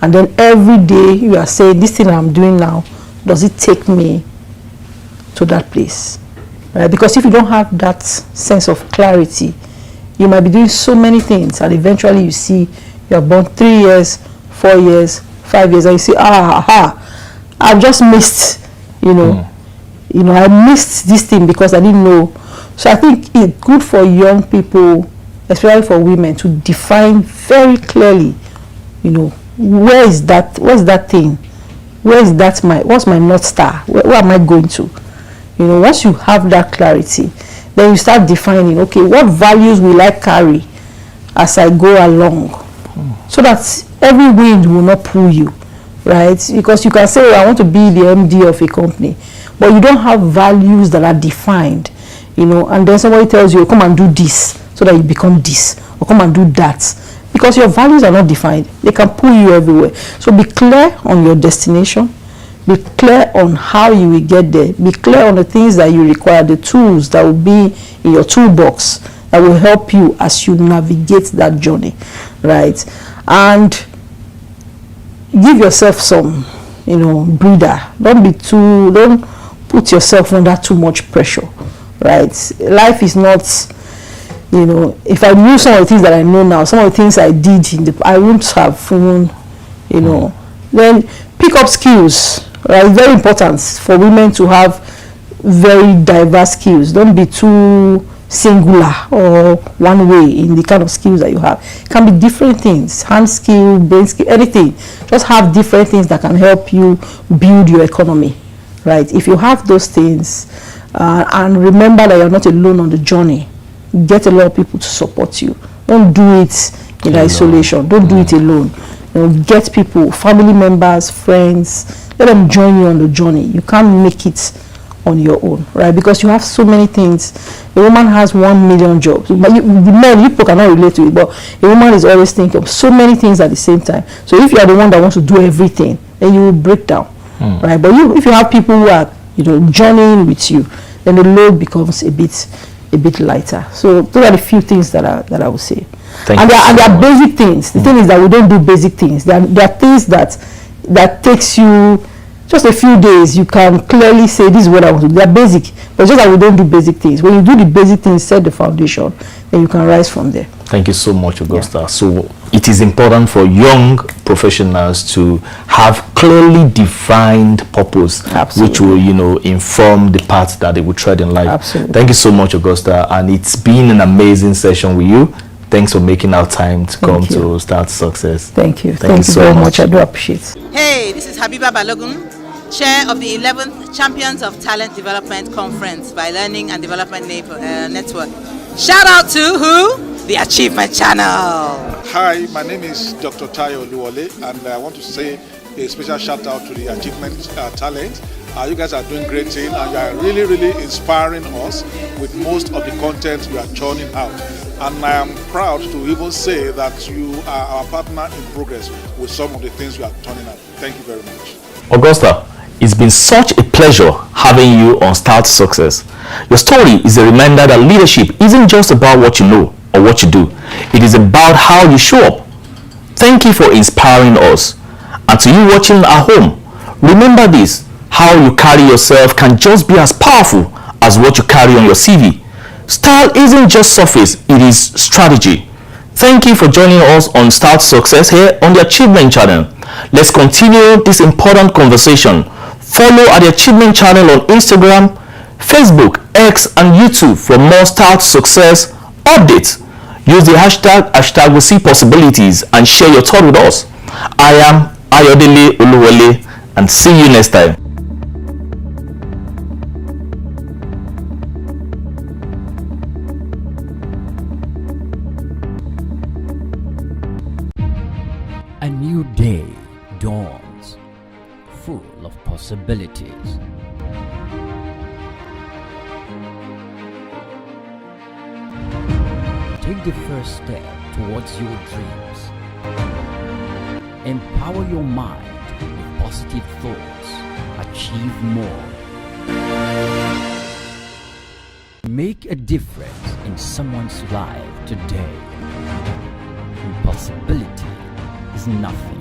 And then every day you are saying, this thing I'm doing now, does it take me to that place? Right? Because if you don't have that sense of clarity, you might be doing so many things, and eventually you see you are born 3 years, 4 years, 5 years, and you say, I've just missed, I missed this thing because I didn't know. So I think it's good for young people, especially for women, to define very clearly, what's that thing? What's my North Star? Where am I going to? Once you have that clarity, then you start defining, okay, what values will I carry as I go along? So that every wind will not pull you, right? Because you can say, I want to be the MD of a company, but you don't have values that are defined, and then somebody tells you, come and do this, so that you become this, or come and do that. Because your values are not defined, they can pull you everywhere. So be clear on your destination, be clear on how you will get there, be clear on the things that you require, the tools that will be in your toolbox that will help you as you navigate that journey, right? And give yourself some, breather. Don't put yourself under too much pressure, right? Life is not, if I knew some of the things that I know now, some of the things I did I wouldn't have even, Then pick up skills, right? Very important for women to have very diverse skills. Don't be too singular or one way in the kind of skills that you have. It can be different things, hand skill, brain skill, anything. Just have different things that can help you build your economy, right? If you have those things, and remember that you're not alone on the journey, get a lot of people to support you. Don't do it in isolation. Don't do it alone. Get people, family members, friends, let them join you on the journey. You can't make it on your own, right? Because you have so many things. A woman has 1 million jobs, but the men, you people cannot relate to it, but a woman is always thinking of so many things at the same time. So if you are the one that wants to do everything, then you will break down, right? But if you have people who are, journeying with you, then the load becomes a bit lighter. So those are the few things that I would say. They are basic things. The thing is that we don't do basic things. There are things that takes you just a few days. You can clearly say, this is what I want to do. They are basic, but just that we don't do basic things. When you do the basic things, set the foundation, then you can rise from there. Thank you so much, Augusta. Yeah. So it is important for young professionals to have clearly defined purpose, which will, inform the path that they will tread in life. Absolutely. Thank you so much, Augusta. And it's been an amazing session with you. Thanks for making our time to come to Start Success. Thank you. Thank you so very much. I do appreciate it. Hey, this is Habiba Balogun, Chair of the 11th Champions of Talent Development Conference by Learning and Development Network. Shout out to who? The Achievement Channel. Hi, my name is Dr. Tayo Oluwole, and I want to say a special shout out to the Achievement Talent. You guys are doing great things, and you are really, really inspiring us with most of the content you are churning out. And I am proud to even say that you are our partner in progress with some of the things you are turning out. Thank you very much. Augusta, it's been such a pleasure having you on Start Success. Your story is a reminder that leadership isn't just about what you know or what you do. It is about how you show up. Thank you for inspiring us. And to you watching at home, remember this: how you carry yourself can just be as powerful as what you carry on your CV. Style isn't just surface, it is strategy. Thank you for joining us on Start Success here on the Achievement Channel. Let's continue this important conversation. Follow at the Achievement Channel on Instagram, Facebook, X, and YouTube for more Start Success updates. Use the hashtag we see possibilities and share your thought with us. I am Ayodele Oluwole, and see you next time. A new day dawns, full of possibilities. Take the first step towards your dreams. Empower your mind with positive thoughts. Achieve more. Make a difference in someone's life today. Impossibility is nothing.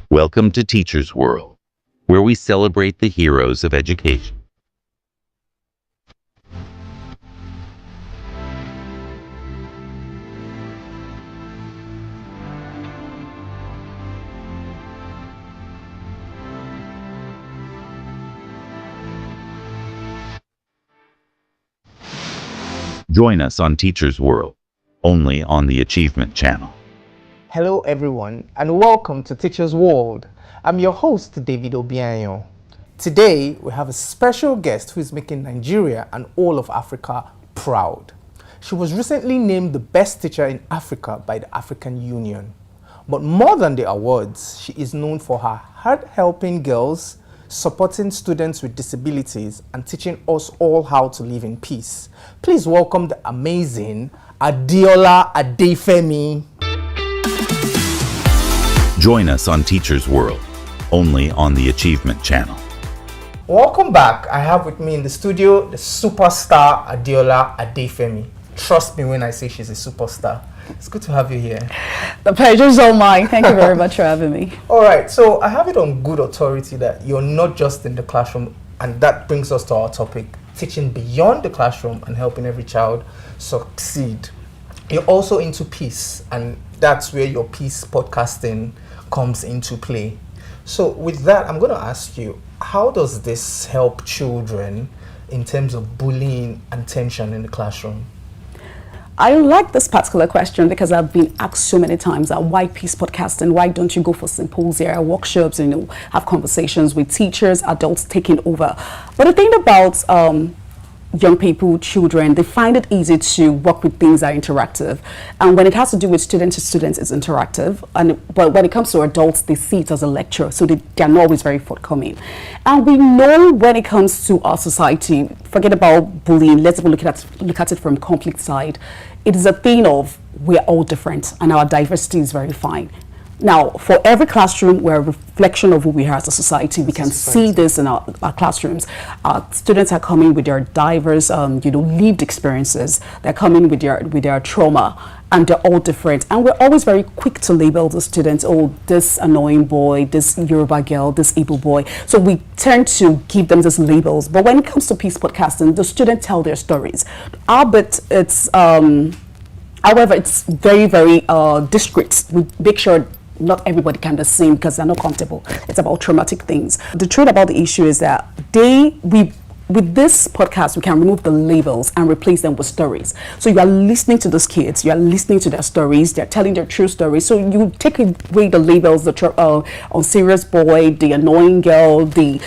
Welcome to Teachers World, where we celebrate the heroes of education. Join us on Teachers World, only on the Achievement Channel. Hello everyone, and welcome to Teachers World. I'm your host, David Obianyo. Today, we have a special guest who is making Nigeria and all of Africa proud. She was recently named the best teacher in Africa by the African Union. But more than the awards, she is known for her heart helping girls, supporting students with disabilities, and teaching us all how to live in peace. Please welcome the amazing Adeola Adefemi. Join us on Teachers World, only on the Achievement Channel. Welcome back. I have with me in the studio the superstar Adeola Adefemi. Trust me when I say she's a superstar. It's good to have you here. The pleasure's all mine. Thank you very much for having me. All right, so I have it on good authority that you're not just in the classroom, and that brings us to our topic, teaching beyond the classroom and helping every child succeed. You're also into peace, and that's where your peace podcasting comes into play. So with that, I'm going to ask you, how does this help children in terms of bullying and tension in the classroom? I like this particular question because I've been asked so many times why Peace Podcasting? Why don't you go for symposia, workshops, have conversations with teachers, adults taking over? But the thing about young people, children, they find it easy to work with things that are interactive. And when it has to do with student to students, it's interactive. But when it comes to adults, they see it as a lecture, so they're not always very forthcoming. And we know when it comes to our society, forget about bullying, let's even look at it from a complete side. It is a thing of we're all different and our diversity is very fine. Now, for every classroom, we're a reflection of who we are as a society. We can see this in our classrooms. Our students are coming with their diverse, lived experiences. They're coming with their trauma, and they're all different. And we're always very quick to label the students, oh, this annoying boy, this Yoruba girl, this Igbo boy. So we tend to give them these labels. But when it comes to Peace Podcasting, the students tell their stories. Albeit however, it's very, very discreet. We make sure not everybody can be the same because they're not comfortable. It's about traumatic things. The truth about the issue is that with this podcast, we can remove the labels and replace them with stories. So you are listening to those kids, you are listening to their stories, they're telling their true stories. So you take away the labels, the unserious boy, the annoying girl, the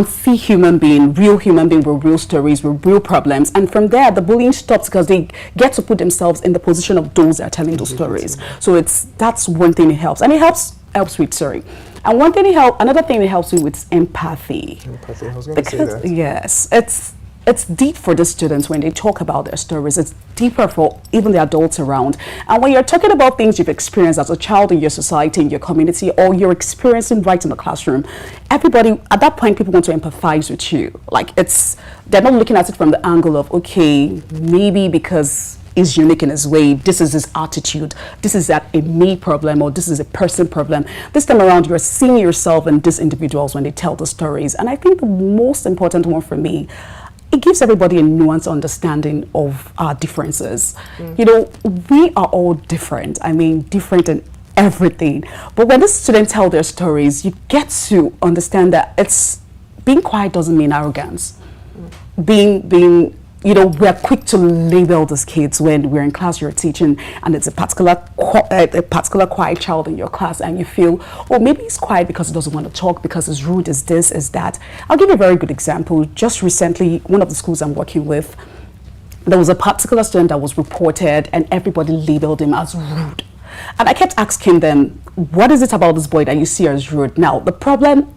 see human being with real stories, with real problems, and from there the bullying stops because they get to put themselves in the position of those that are telling those stories. So that's one thing it helps, and it helps with and another thing it helps with is empathy. I was going to say that. Yes, it's deep for the students when they talk about their stories. It's deeper for even the adults around. And when you're talking about things you've experienced as a child in your society, in your community, or you're experiencing right in the classroom, everybody, at that point, people want to empathize with you. They're not looking at it from the angle of, okay, maybe because he's unique in his way, this is his attitude, this is a me problem, or this is a person problem. This time around, you're seeing yourself in these individuals when they tell the stories. And I think the most important one for me, it gives everybody a nuanced understanding of our differences. We are all different. I mean, different in everything. But when the students tell their stories, you get to understand that being quiet doesn't mean arrogance. We're quick to label these kids when we're in class, you're teaching, and it's a particular quiet child in your class, and you feel, oh, maybe he's quiet because he doesn't want to talk, because he's rude, is this, is that. I'll give you a very good example. Just recently, one of the schools I'm working with, there was a particular student that was reported, and everybody labeled him as rude. And I kept asking them, what is it about this boy that you see as rude? Now, the problem,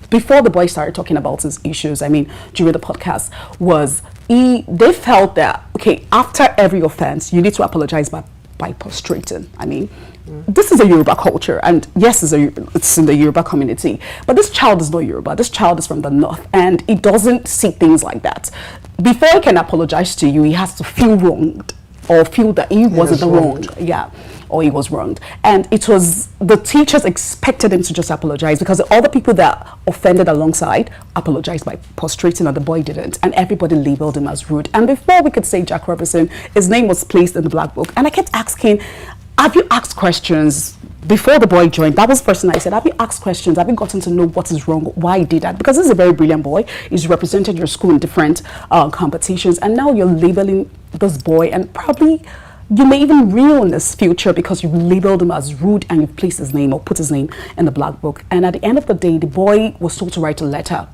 before the boy started talking about his issues, during the podcast, was they felt that, okay, after every offense, you need to apologize by prostrating. This is a Yoruba culture, and yes, it's in the Yoruba community, but this child is not Yoruba. This child is from the north, and he doesn't see things like that. Before he can apologize to you, he has to feel wronged, or feel that he wasn't wrong. Yeah. Or he was wronged. And it was, the teachers expected him to just apologize because all the people that offended alongside apologized by prostrating, and the boy didn't. And everybody labeled him as rude. And before we could say Jack Robinson, his name was placed in the black book. And I kept asking, have you asked questions? Before the boy joined, that was the first thing I said, have you asked questions? Have you gotten to know what is wrong, why he did that? Because this is a very brilliant boy. He's represented your school in different competitions. And now you're labeling this boy, and probably you may even ruin his future because you've labeled him as rude and you've placed his name or put his name in the black book. And at the end of the day, the boy was told to write a letter,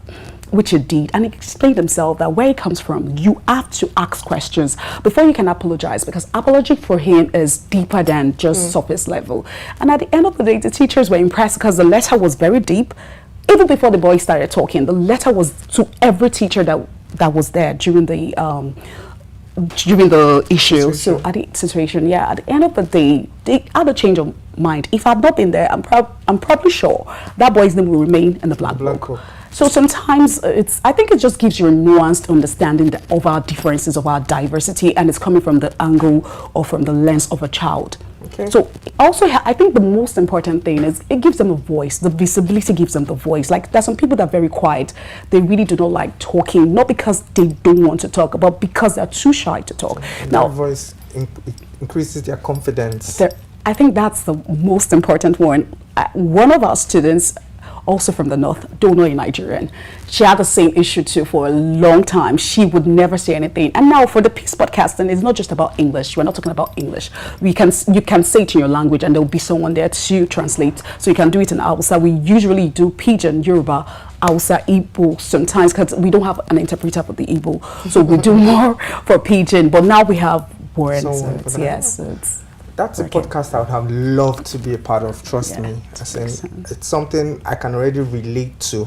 which he did, and he explained himself that where he comes from, you have to ask questions before you can apologize, because apology for him is deeper than just surface level. And at the end of the day, the teachers were impressed because the letter was very deep. Even before the boy started talking, the letter was to every teacher that was there during the issue. So at the situation, at the end of the day, they had a change of mind. If I had not been there, I'm probably sure that boy's name will remain in the black book. So sometimes I think it just gives you a nuanced understanding of our differences, of our diversity, and it's coming from the angle or from the lens of a child. Okay. So also, I think the most important thing is it gives them a voice. The visibility gives them the voice. Like, there's some people that are very quiet. They really do not like talking, not because they don't want to talk, but because they're too shy to talk. And now, that voice increases their confidence. I think that's the most important one. One of our students, also from the north, though not a Nigerian. She had the same issue too for a long time. She would never say anything. And now for the Peace Podcasting, it's not just about English. We're not talking about English. You can say it in your language and there'll be someone there to translate. So you can do it in Hausa. We usually do Pidgin, Yoruba, Hausa, Igbo sometimes, because we don't have an interpreter for the Igbo. So we do more for Pidgin. But now we have words. Yes. That's a podcast I would have loved to be a part of, trust me. It's something I can already relate to,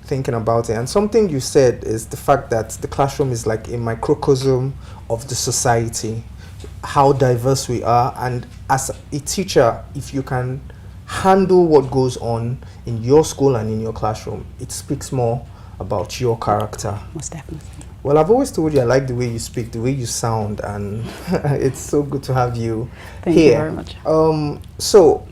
thinking about it. And something you said is the fact that the classroom is like a microcosm of the society, how diverse we are. And as a teacher, if you can handle what goes on in your school and in your classroom, it speaks more about your character. Most definitely. Well, I've always told you I like the way you speak, the way you sound, and it's so good to have you Thank here. you very much. So,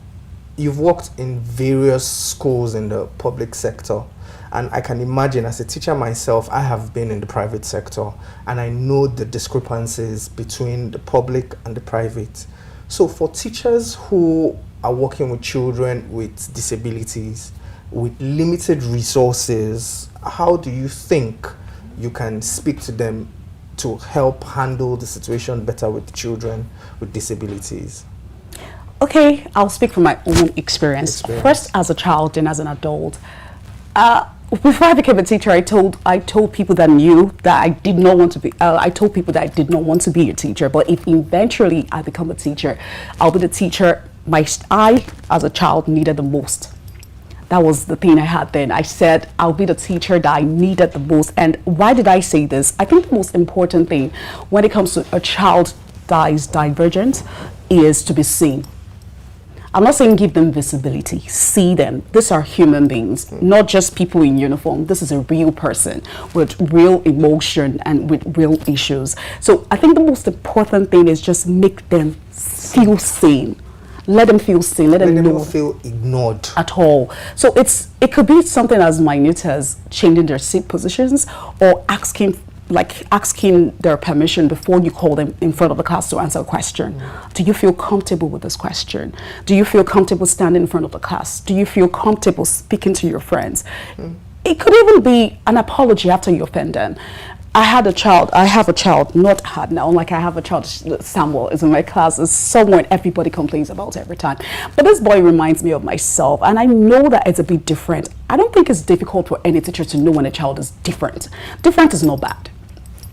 you've worked in various schools in the public sector, and I can imagine as a teacher myself, I have been in the private sector, and I know the discrepancies between the public and the private. So, for teachers who are working with children with disabilities, with limited resources, how do you think you can speak to them to help handle the situation better with children with disabilities? Okay, I'll speak from my own experience. First as a child and as an adult. Before I became a teacher, I told people that knew that I did not want to be, I told people that I did not want to be a teacher, but if eventually I become a teacher, I'll be the teacher I, as a child, needed the most. That was the thing I had then. I said, I'll be the teacher that I needed the most. And why did I say this? I think the most important thing when it comes to a child that is divergent is to be seen. I'm not saying give them visibility, see them. These are human beings, not just people in uniform. This is a real person with real emotion and with real issues. So I think the most important thing is just make them feel seen. Let them feel seen. Let them know. Feel ignored at all. So it could be something as minute as changing their seat positions or asking their permission before you call them in front of the class to answer a question. Do you feel comfortable with this question? Do you feel comfortable standing in front of the class? Do you feel comfortable speaking to your friends? It could even be an apology after you offend them. I have a child, not had now, like I have a child, Samuel is in my class, is someone everybody complains about every time. But this boy reminds me of myself, and I know that it's a bit different. I don't think it's difficult for any teacher to know when a child is different. Different is not bad.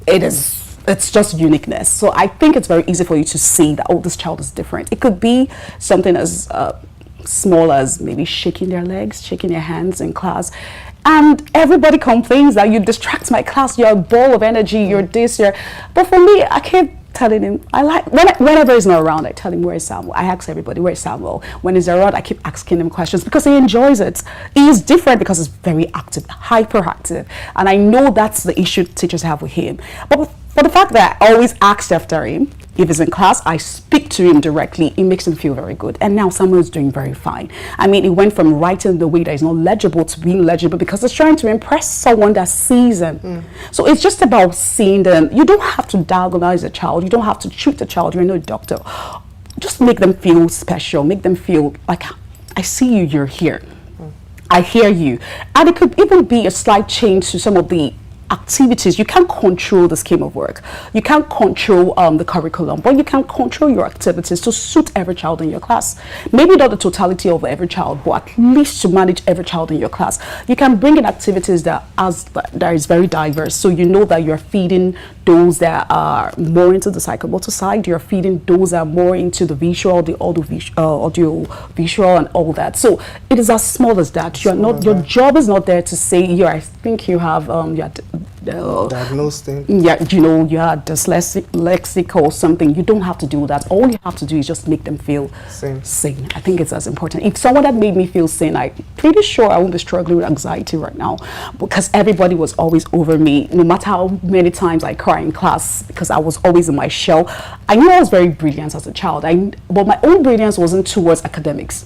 It's just uniqueness. So I think it's very easy for you to see that, oh, this child is different. It could be something as small as maybe shaking their legs, shaking their hands in class. And everybody complains that you distract my class, you're a ball of energy, you're this, you're... But for me, I keep telling him, whenever he's not around, I tell him, where is Samuel? I ask everybody, where is Samuel? When he's around, I keep asking him questions because he enjoys it. He's different because he's very active, hyperactive. And I know that's the issue teachers have with him. But for the fact that I always ask after him, if he's in class, I speak to him directly. It makes him feel very good. And now Samuel is doing very fine. I mean, it went from writing the way that is not legible to being legible because it's trying to impress someone that sees him. So it's just about seeing them. You don't have to diagnose a child. You don't have to treat a child. You're no doctor. Just make them feel special. Make them feel like, I see you, you're here. I hear you. And it could even be a slight change to some of the activities. You can't control the scheme of work. You can't control the curriculum, but you can control your activities to suit every child in your class. Maybe not the totality of every child, but at least to manage every child in your class. You can bring in activities that is very diverse, so you know that you're feeding those that are more into the psychomotor side, you're feeding those that are more into the visual, the audio visual and all that. So it is as small as that. You're not, your job is not there to say, I think you have diagnosed thing. Yeah, you know, you are dyslexic or something. You don't have to do that. All you have to do is just make them feel sane. I think it's as important. If someone had made me feel sane, I'm pretty sure I won't be struggling with anxiety right now, because everybody was always over me. No matter how many times I cry in class, because I was always in my shell. I knew I was very brilliant as a child, but my own brilliance wasn't towards academics.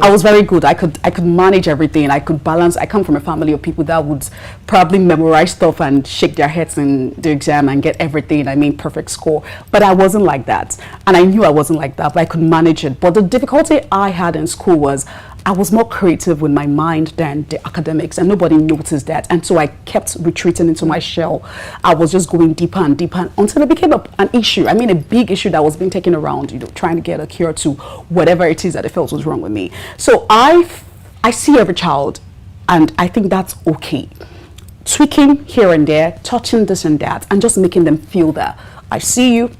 I was very good. I could manage everything. I could balance. I come from a family of people that would probably memorize stuff and shake their heads in the exam and get everything. I mean, perfect score. But I wasn't like that. And I knew I wasn't like that, but I could manage it. But the difficulty I had in school was I was more creative with my mind than the academics, and nobody noticed that. And so I kept retreating into my shell. I was just going deeper and deeper until it became an issue. I mean, a big issue that was being taken around, trying to get a cure to whatever it is that I felt was wrong with me. So I see every child, and I think that's okay. Tweaking here and there, touching this and that, and just making them feel that I see you.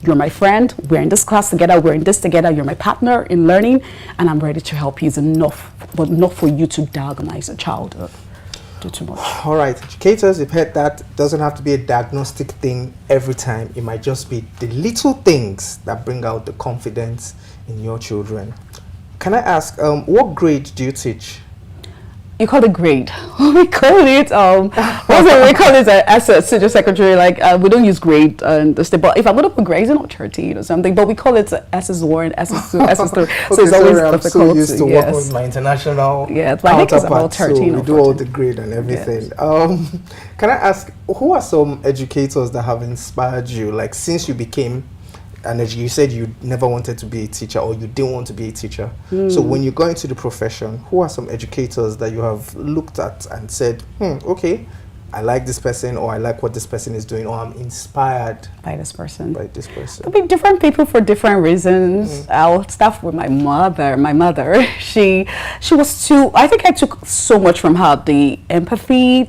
You're my friend, we're in this class together, we're in this together, you're my partner in learning, and I'm ready to help you is enough, but not for you to diagnose a child or do too much. All right, educators, you've heard that. It doesn't have to be a diagnostic thing every time. It might just be the little things that bring out the confidence in your children. Can I ask, what grade do you teach? You call it grade. We call it we call it SS, senior secretary. Like we don't use grade and the but if I'm gonna put grades, it's not 13 or something. But we call it SS1, SS2, SS3. Okay, so it's always I'm difficult. so used to working with my international but I think it's about 13 so or we do all the grade and everything. Yes. Can I ask, who are some educators that have inspired you? Like since you became you said you never wanted to be a teacher, or you didn't want to be a teacher. So when you go into the profession, who are some educators that you have looked at and said, okay, I like this person, or I like what this person is doing, or I'm inspired by this person. There'll be different people for different reasons. I'll start with my mother. My mother, she was too, I think I took so much from her, the empathy.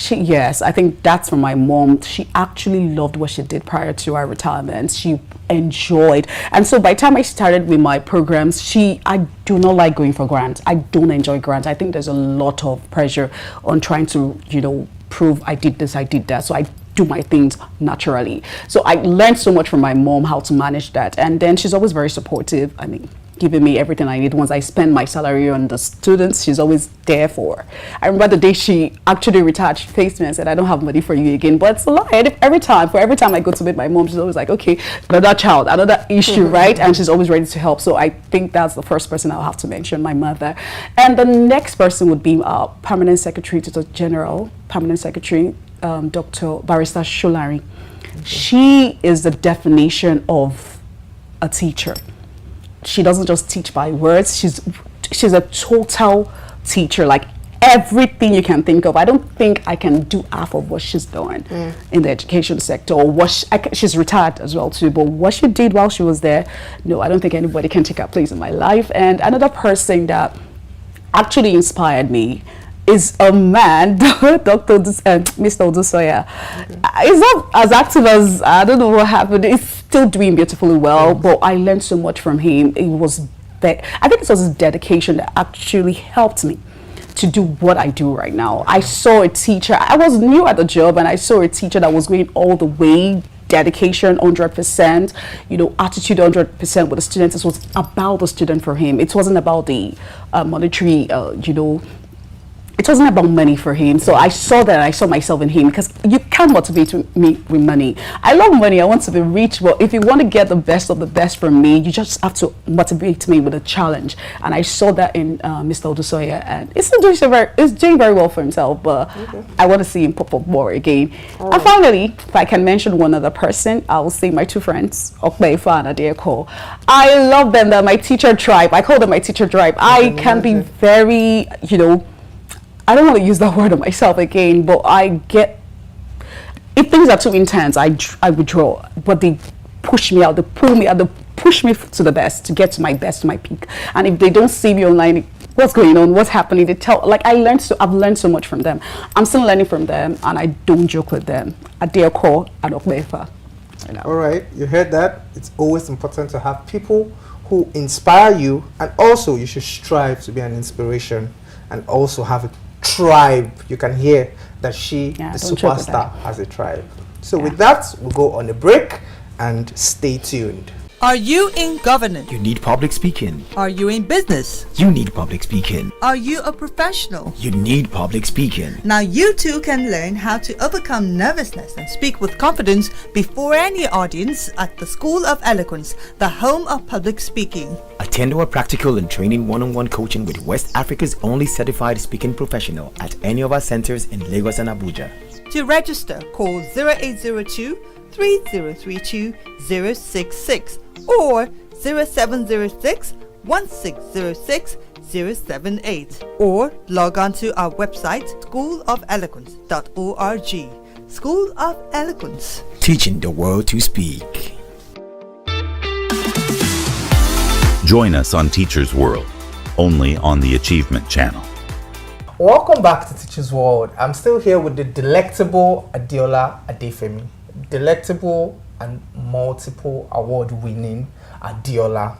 Yes, I think that's from my mom. She actually loved what she did prior to our retirement. She enjoyed, and so by the time I started with my programs, I do not like going for grants. I don't enjoy grants. I think there's a lot of pressure on trying to, prove I did this, I did that. So I do my things naturally. So I learned so much from my mom how to manage that. And then she's always very supportive. I mean, giving me everything I need. Once I spend my salary on the students, she's always there for. I remember the day she actually retired, she faced me and said, I don't have money for you again. But it's a lie. Every time I go to meet my mom, she's always like, okay, another child, another issue, right? And she's always ready to help. So I think that's the first person I'll have to mention, my mother. And the next person would be our Permanent Secretary to the General, Permanent Secretary, Dr. Barrister Sholari. She is the definition of a teacher. She doesn't just teach by words. She's a total teacher, like everything you can think of. I don't think I can do half of what she's doing in the education sector, or she's retired as well too, but what she did while she was there, no, I don't think anybody can take her place in my life. And another person that actually inspired me is a man, Mr. Odusoya. He's not as active as, I don't know what happened. He's still doing beautifully well, but I learned so much from him. I think it was his dedication that actually helped me to do what I do right now. I saw a teacher, I was new at the job, and I saw a teacher that was going all the way, dedication 100%, attitude 100% with the students. It was about the student for him. It wasn't about the monetary, it wasn't about money for him. So I saw that, I saw myself in him, because you can't motivate me with money. I love money, I want to be rich, but if you want to get the best of the best from me, you just have to motivate me with a challenge. And I saw that in Mr. Odusoya, and he's doing very well for himself, but I want to see him pop up more again. And finally, if I can mention one other person, I will say my two friends, Okbeifa and Adeko. I love them, they're my teacher tribe. I call them my teacher tribe. I can be very, I don't want to use that word on myself again, but if things are too intense, I withdraw. But they push me out, they pull me out, they push me to the best, to get to my best, to my peak. And if they don't see me online, what's going on, what's happening, I've learned so much from them. I'm still learning from them, and I don't joke with them. Adeko and Okbeifa. All right, you heard that. It's always important to have people who inspire you, and also you should strive to be an inspiration, and also have a tribe. You can hear that the superstar, has a tribe. So with that, we'll go on a break and stay tuned. Are you in governance? You need public speaking. Are you in business? You need public speaking. Are you a professional? You need public speaking. Now you too can learn how to overcome nervousness and speak with confidence before any audience at the School of Eloquence, the home of public speaking. Attend our practical and training one-on-one coaching with West Africa's only certified speaking professional at any of our centers in Lagos and Abuja. To register, call 0802 3032 066 or 0706 1606 078 or log on to our website schoolofeloquence.org. School of Eloquence. Teaching the world to speak. Join us on Teachers World, only on the Achievement Channel. Welcome back to Teachers World. I'm still here with the delectable Adeola Adefemi. Delectable and multiple award-winning Adeola.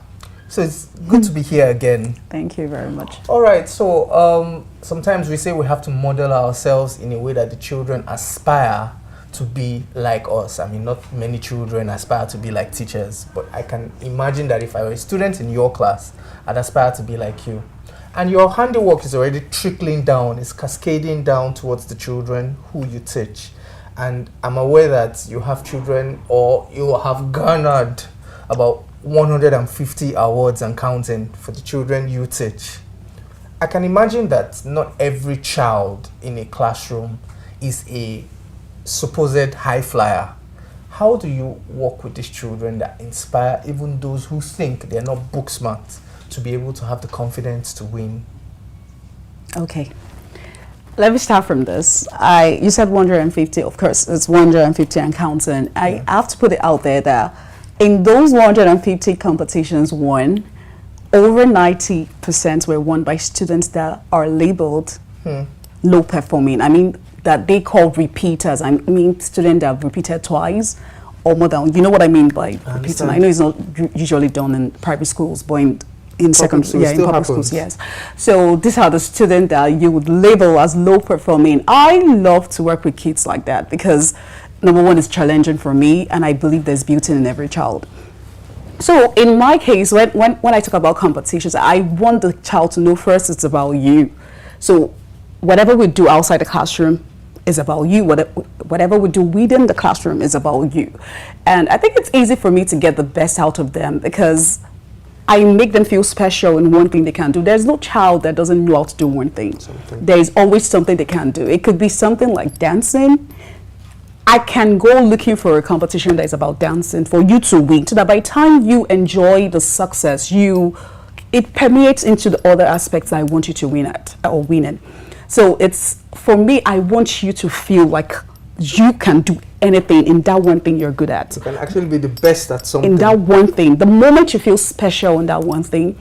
So it's good to be here again. Thank you very much. All right, so sometimes we say we have to model ourselves in a way that the children aspire to be like us. I mean, not many children aspire to be like teachers, but I can imagine that if I were a student in your class, I'd aspire to be like you. And your handiwork is already trickling down, it's cascading down towards the children who you teach. And I'm aware that you have children, or you have garnered about 150 awards and counting for the children you teach. I can imagine that not every child in a classroom is a supposed high flyer. How do you work with these children that inspire even those who think they're not book smart to be able to have the confidence to win? Okay. Let me start from this. You said 150, of course, it's 150 and counting. I have to put it out there that in those 150 competitions won, over 90% were won by students that are labeled low performing. I mean, that they call repeaters. I mean, students that have repeated twice or more than, you know what I mean by repeating. I know it's not usually done in private schools, but in secondary, in public schools, yes. So these are the students that you would label as low performing. I love to work with kids like that because number one, it's challenging for me, and I believe there's beauty in every child. So in my case, when I talk about competitions, I want the child to know first it's about you. So whatever we do outside the classroom is about you. Whatever we do within the classroom is about you. And I think it's easy for me to get the best out of them because I make them feel special in one thing they can do. There's no child that doesn't know how to do one thing. There is always something they can do. It could be something like dancing. I can go looking for a competition that is about dancing for you to win, so that by the time you enjoy the success, it permeates into the other aspects I want you to win at or win in. So it's, for me, I want you to feel like you can do anything in that one thing you're good at. You can actually be the best at something. In that one thing. The moment you feel special in that one thing,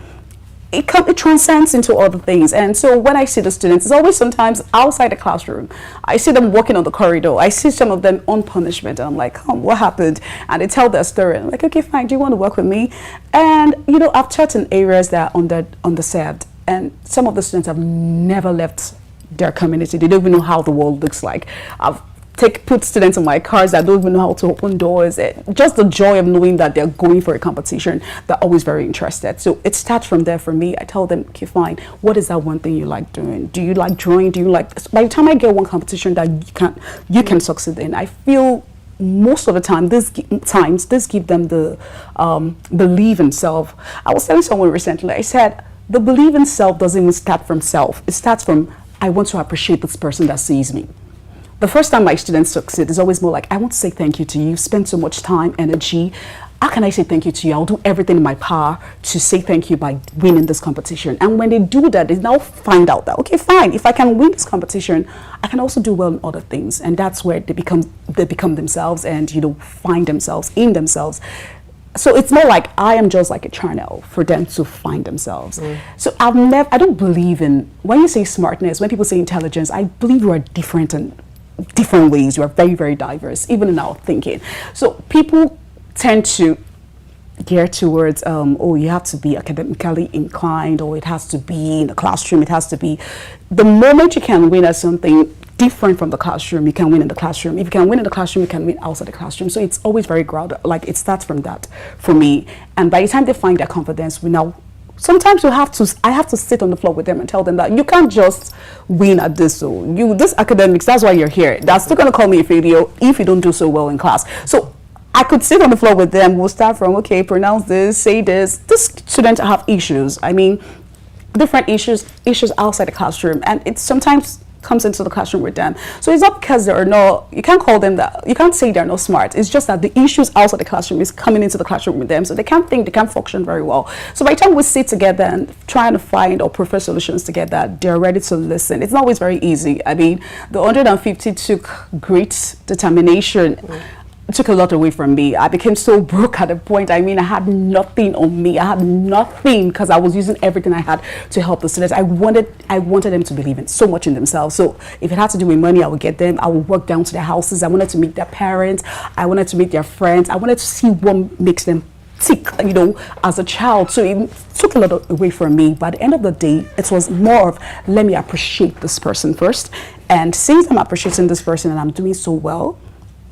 it transcends into other things. And so when I see the students, it's always sometimes outside the classroom. I see them walking on the corridor. I see some of them on punishment. And I'm like, what happened? And they tell their story. I'm like, okay, fine. Do you want to work with me? And, you know, I've taught in areas that are underserved. And some of the students have never left their community. They don't even know how the world looks like. I've put students in my cars that don't even know how to open doors. Just the joy of knowing that they're going for a competition, they're always very interested. So it starts from there for me. I tell them, okay, fine, what is that one thing you like doing? Do you like drawing? Do you like, by the time I get one competition that you can succeed in, I feel most of the time, this give them the belief in self. I was telling someone recently, I said, the belief in self doesn't even start from self. It starts from, I want to appreciate this person that sees me. The first time my students succeed is always more like, I want to say thank you to you. You've spent so much time, energy. How can I say thank you to you? I'll do everything in my power to say thank you by winning this competition. And when they do that, they now find out that, okay, fine, if I can win this competition, I can also do well in other things. And that's where they become themselves and, you know, find themselves in themselves. So it's more like I am just like a channel for them to find themselves. So I don't believe in, when you say smartness, when people say intelligence, I believe we are different in different ways. We are very, very diverse, even in our thinking. So people tend to gear towards, oh, you have to be academically inclined, or it has to be in the classroom, it has to be. The moment you can win at something different from the classroom, you can win in the classroom. If you can win in the classroom, you can win outside the classroom. So it's always very grounded. Like, it starts from that for me. And by the time they find their confidence, sometimes I have to sit on the floor with them and tell them that you can't just win at this. So this academics, that's why you're here. That's still gonna call me a failure if you don't do so well in class. So I could sit on the floor with them. We'll start from, okay, pronounce this, say this. These students have issues. I mean, different issues outside the classroom. And it's sometimes comes into the classroom with them. So it's not because they're not, you can't call them that, you can't say they're not smart. It's just that the issues outside the classroom is coming into the classroom with them. So they can't think, they can't function very well. So by the time we sit together and trying to find or prefer solutions together, they're ready to listen. It's not always very easy. I mean, the 150 took great determination. Took a lot away from me. I became so broke at a point. I mean, I had nothing on me. I had nothing because I was using everything I had to help the students. I wanted them to believe in so much in themselves. So if it had to do with money, I would get them. I would work down to their houses. I wanted to meet their parents. I wanted to meet their friends. I wanted to see what makes them tick, you know, as a child. So it took a lot away from me. But at the end of the day, it was more of, let me appreciate this person first. And since I'm appreciating this person and I'm doing so well,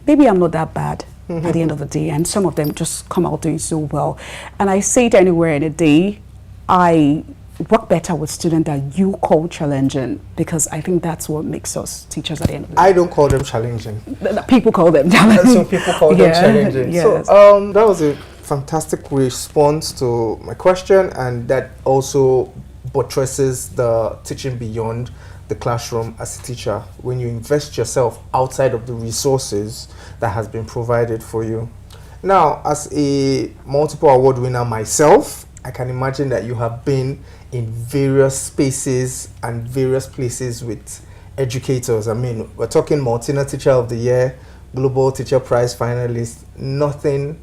maybe I'm not that bad at the end of the day, and some of them just come out doing so well. And I say it anywhere in a day, I work better with students that you call challenging, because I think that's what makes us teachers at the end of the day. I don't call them challenging. People call them challenging. Some people call them challenging. Yes. So that was a fantastic response to my question, and that also buttresses the teaching beyond the classroom as a teacher, when you invest yourself outside of the resources that has been provided for you. Now, as a multiple award winner myself, I can imagine that you have been in various spaces and various places with educators. I mean, we're talking Multina Teacher of the Year, Global Teacher Prize finalist. Nothing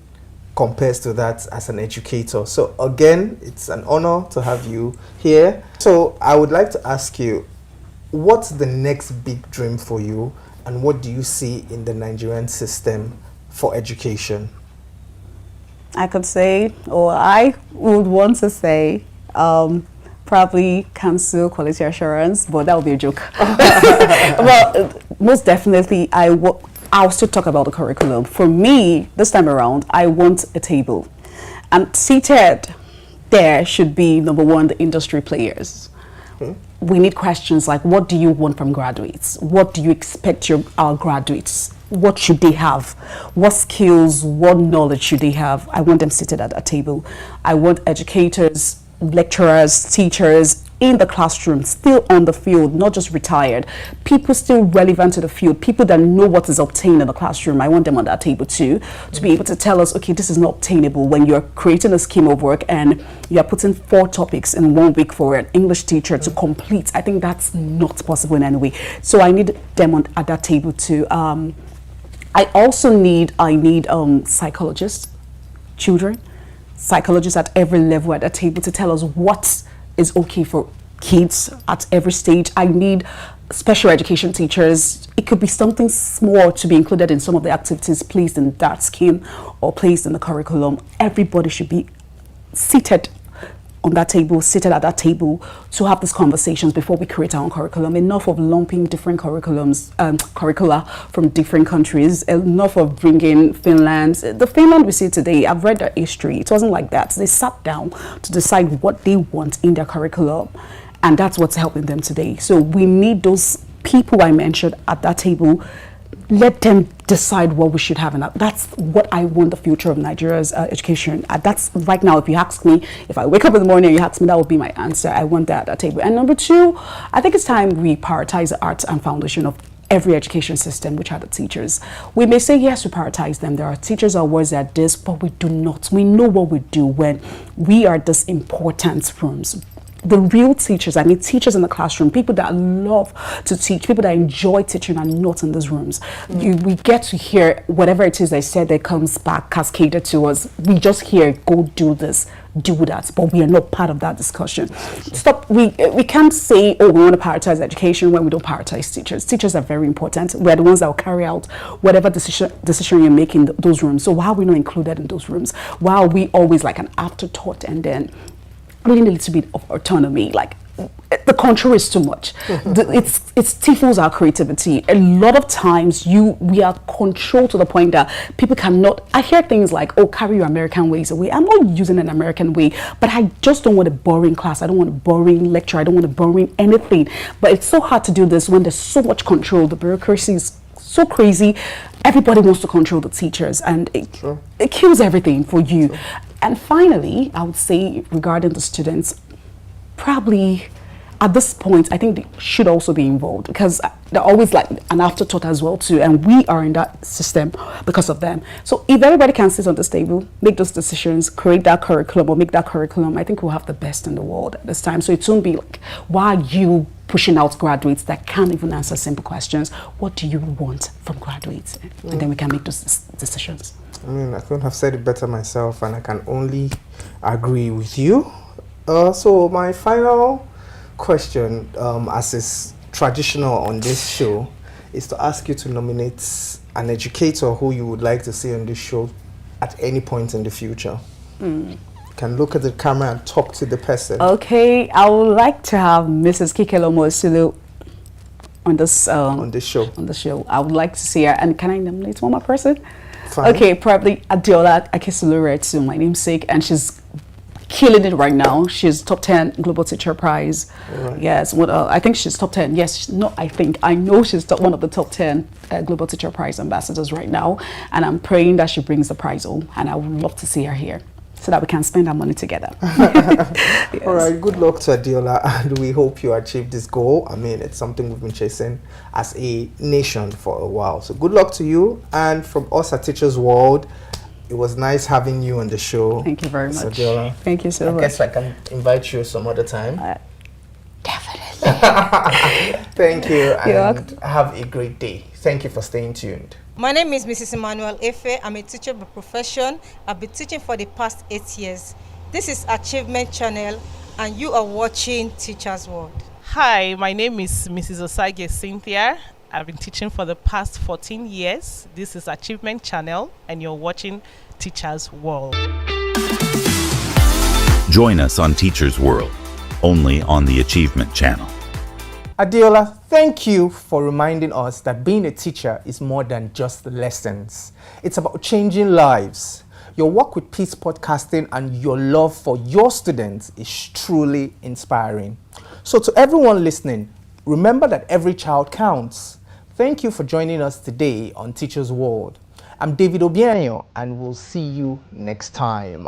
compares to that as an educator. So again, it's an honor to have you here. So I would like to ask you, what's the next big dream for you, and what do you see in the Nigerian system for education? I could say, or I would want to say, probably cancel quality assurance, but that would be a joke. Well, most definitely, I'll still talk about the curriculum. For me, this time around, I want a table. And seated there should be, number one, the industry players. We need questions like, what do you want from graduates? What do you expect our graduates? What should they have? What skills, what knowledge should they have? I want them seated at a table. I want educators, lecturers, teachers in the classroom, still on the field, not just retired. People still relevant to the field, people that know what is obtained in the classroom. I want them on that table too, to be able to tell us, okay, this is not obtainable. When you're creating a scheme of work and you're putting 4 topics in 1 week for an English teacher to complete, I think that's not possible in any way. So I need them at that table too. I also need psychologists, children, psychologists at every level at a table to tell us what is okay for kids at every stage. I need special education teachers. It could be something small to be included in some of the activities placed in that scheme or placed in the curriculum. Everybody should be seated on that table, seated at that table to have these conversations before we create our own curriculum. Enough of lumping different curricula from different countries. Enough of bringing Finland. The Finland we see today, I've read their history. It wasn't like that. They sat down to decide what they want in their curriculum, and that's what's helping them today. So we need those people I mentioned at that table. Let them decide what we should have, and that's what I want the future of Nigeria's education. That's right now, if you ask me, if I wake up in the morning and you ask me, that would be my answer. I want that at the table. And number 2, I think it's time we prioritize the arts and foundation of every education system, which are the teachers. We may say, yes, we prioritize them. There are teachers awards at this, but we do not. We know what we do when we are this important rooms. The real teachers, I mean teachers in the classroom, people that love to teach, people that enjoy teaching are not in these rooms. We get to hear whatever it is they said that comes back cascaded to us. We just hear, go do this, do that, but we are not part of that discussion. Stop. We can't say, oh, we want to prioritize education when we don't prioritize teachers. Teachers are very important. We're the ones that will carry out whatever decision you make in those rooms. So why are we not included in those rooms? Why are we always like an afterthought, and then really need a little bit of autonomy? Like, the control is too much. It stifles our creativity. A lot of times we are controlled to the point that people cannot. I hear things like, oh, carry your American ways away. I'm not using an American way, but I just don't want a boring class. I don't want a boring lecture. I don't want a boring anything. But it's so hard to do this when there's so much control. The bureaucracy is so crazy. Everybody wants to control the teachers, and it kills everything for you. And finally, I would say regarding the students, probably at this point, I think they should also be involved because they're always like an afterthought as well too, and we are in that system because of them. So if everybody can sit on this table, make those decisions, create that curriculum or make that curriculum, I think we'll have the best in the world at this time. So it won't be like, why are you pushing out graduates that can't even answer simple questions? What do you want from graduates? And then we can make those decisions. I mean, I couldn't have said it better myself, and I can only agree with you. So my final question, as is traditional on this show, is to ask you to nominate an educator who you would like to see on this show at any point in the future. You can look at the camera and talk to the person. Okay, I would like to have Mrs. Kikelomo Osulu on this show. On the show, I would like to see her. And can I nominate one more person? Fine. Okay, probably Adiola Akesulure, my namesake, and she's killing it right now. She's top 10 Global Teacher Prize. Right. Yes, I think she's top 10. Yes, I know she's one of the top 10 Global Teacher Prize ambassadors right now, and I'm praying that she brings the prize home, and I would love to see her here so that we can spend our money together. Yes. All right, good luck to Adiola, and we hope you achieve this goal. I mean, it's something we've been chasing as a nation for a while. So good luck to you, and from us at Teachers World, it was nice having you on the show. Thank you very much. Adiola. Thank you so much. I guess I can invite you some other time. Definitely. Thank you, You're and welcome. have a great day. Thank you for staying tuned. My name is Mrs. Emmanuel Efe. I'm a teacher by profession. I've been teaching for the past 8 years. This is Achievement Channel, and you are watching Teachers World. Hi, my name is Mrs. Osage Cynthia. I've been teaching for the past 14 years. This is Achievement Channel, and you're watching Teachers World. Join us on Teachers World, only on the Achievement Channel. Adiola, thank you for reminding us that being a teacher is more than just lessons. It's about changing lives. Your work with Peace Podcasting and your love for your students is truly inspiring. So to everyone listening, remember that every child counts. Thank you for joining us today on Teachers World. I'm David Obianyo, and we'll see you next time.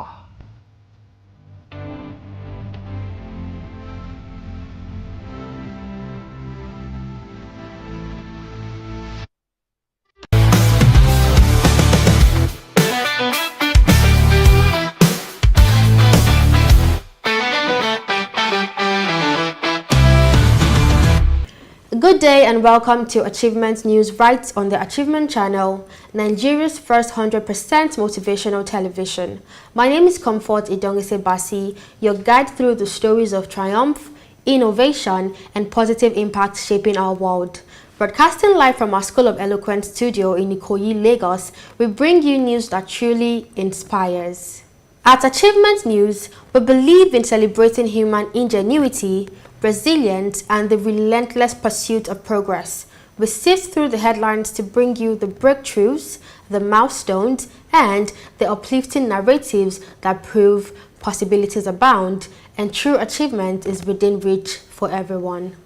Good day and welcome to Achievement News right on the Achievement Channel, Nigeria's first 100% motivational television. My name is Comfort Idongise Basi, your guide through the stories of triumph, innovation, and positive impact shaping our world. Broadcasting live from our School of Eloquence studio in Ikoyi, Lagos, we bring you news that truly inspires. At Achievement News, we believe in celebrating human ingenuity, resilience, and the relentless pursuit of progress. We sift through the headlines to bring you the breakthroughs, the milestones, and the uplifting narratives that prove possibilities abound and true achievement is within reach for everyone.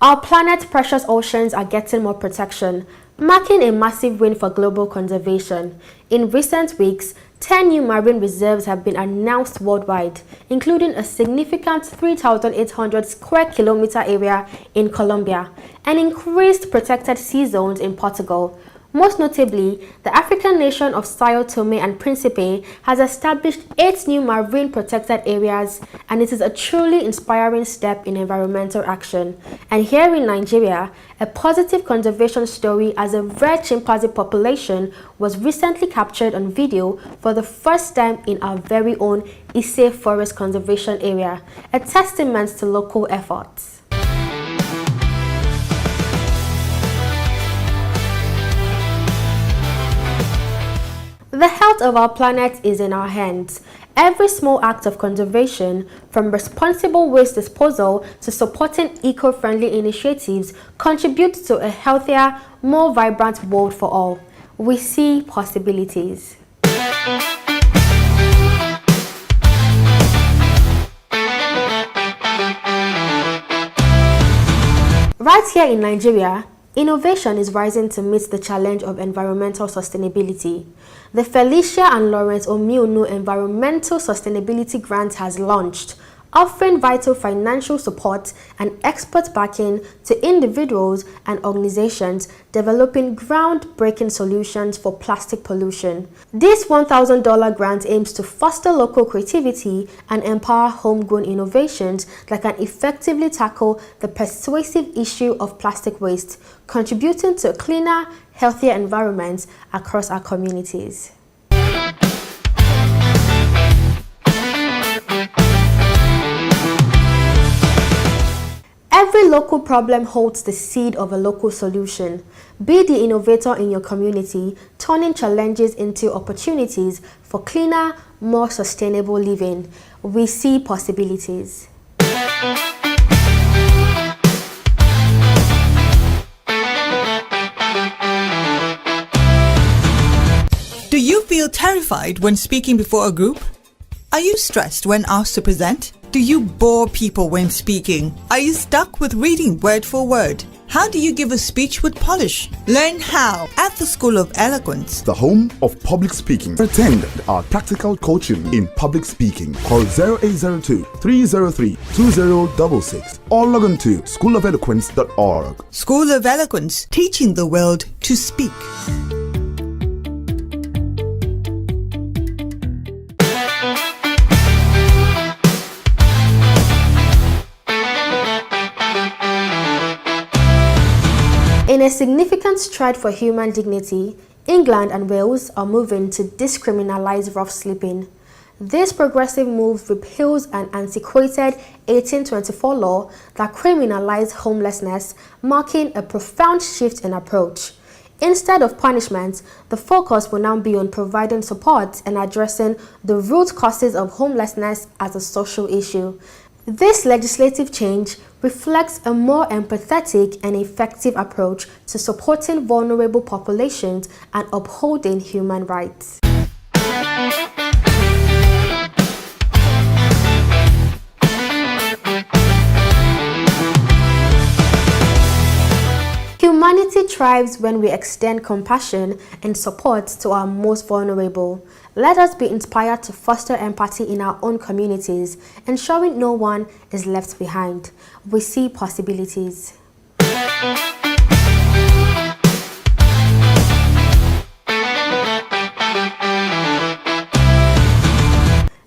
Our planet's precious oceans are getting more protection, marking a massive win for global conservation. In recent weeks, 10 new marine reserves have been announced worldwide, including a significant 3,800 square kilometer area in Colombia and increased protected sea zones in Portugal. Most notably, the African nation of Sao Tome and Principe has established 8 new marine protected areas, and it is a truly inspiring step in environmental action. And here in Nigeria, a positive conservation story as a rare chimpanzee population was recently captured on video for the first time in our very own Ise Forest Conservation Area, a testament to local efforts. The health of our planet is in our hands. Every small act of conservation, from responsible waste disposal to supporting eco-friendly initiatives, contributes to a healthier, more vibrant world for all. We see possibilities. Right here in Nigeria, Innovation is rising to meet the challenge of environmental sustainability. The Felicia and Lawrence Omiunu Environmental Sustainability Grant has launched, offering vital financial support and expert backing to individuals and organizations developing groundbreaking solutions for plastic pollution. This $1,000 grant aims to foster local creativity and empower homegrown innovations that can effectively tackle the pervasive issue of plastic waste, contributing to a cleaner, healthier environment across our communities. Every local problem holds the seed of a local solution. Be the innovator in your community, turning challenges into opportunities for cleaner, more sustainable living. We see possibilities. Do you feel terrified when speaking before a group? Are you stressed when asked to present? Do you bore people when speaking? Are you stuck with reading word for word? How do you give a speech with polish? Learn how at the School of Eloquence, the home of public speaking. Attend our practical coaching in public speaking. Call 0802 303 2066 or log on to schoolofeloquence.org. School of Eloquence, teaching the world to speak. In a significant stride for human dignity, England and Wales are moving to decriminalize rough sleeping. This progressive move repeals an antiquated 1824 law that criminalized homelessness, marking a profound shift in approach. Instead of punishment, the focus will now be on providing support and addressing the root causes of homelessness as a social issue. This legislative change reflects a more empathetic and effective approach to supporting vulnerable populations and upholding human rights. Humanity thrives when we extend compassion and support to our most vulnerable. Let us be inspired to foster empathy in our own communities, ensuring no one is left behind. We see possibilities.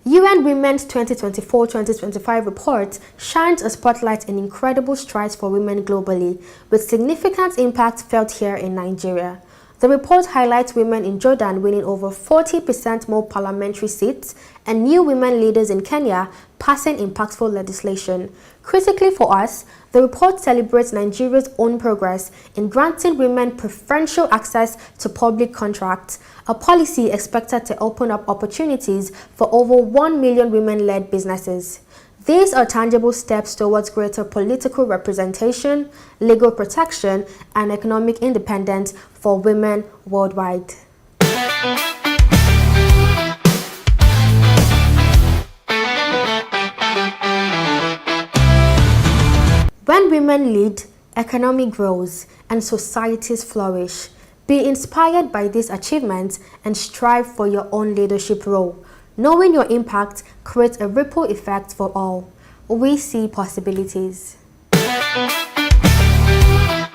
UN Women's 2024-2025 report shines a spotlight on incredible strides for women globally, with significant impact felt here in Nigeria. The report highlights women in Jordan winning over 40% more parliamentary seats and new women leaders in Kenya passing impactful legislation. Critically for us, the report celebrates Nigeria's own progress in granting women preferential access to public contracts, a policy expected to open up opportunities for over 1 million women-led businesses. These are tangible steps towards greater political representation, legal protection, and economic independence for women worldwide. When women lead, economy grows and societies flourish. Be inspired by these achievements and strive for your own leadership role. Knowing your impact creates a ripple effect for all. We see possibilities.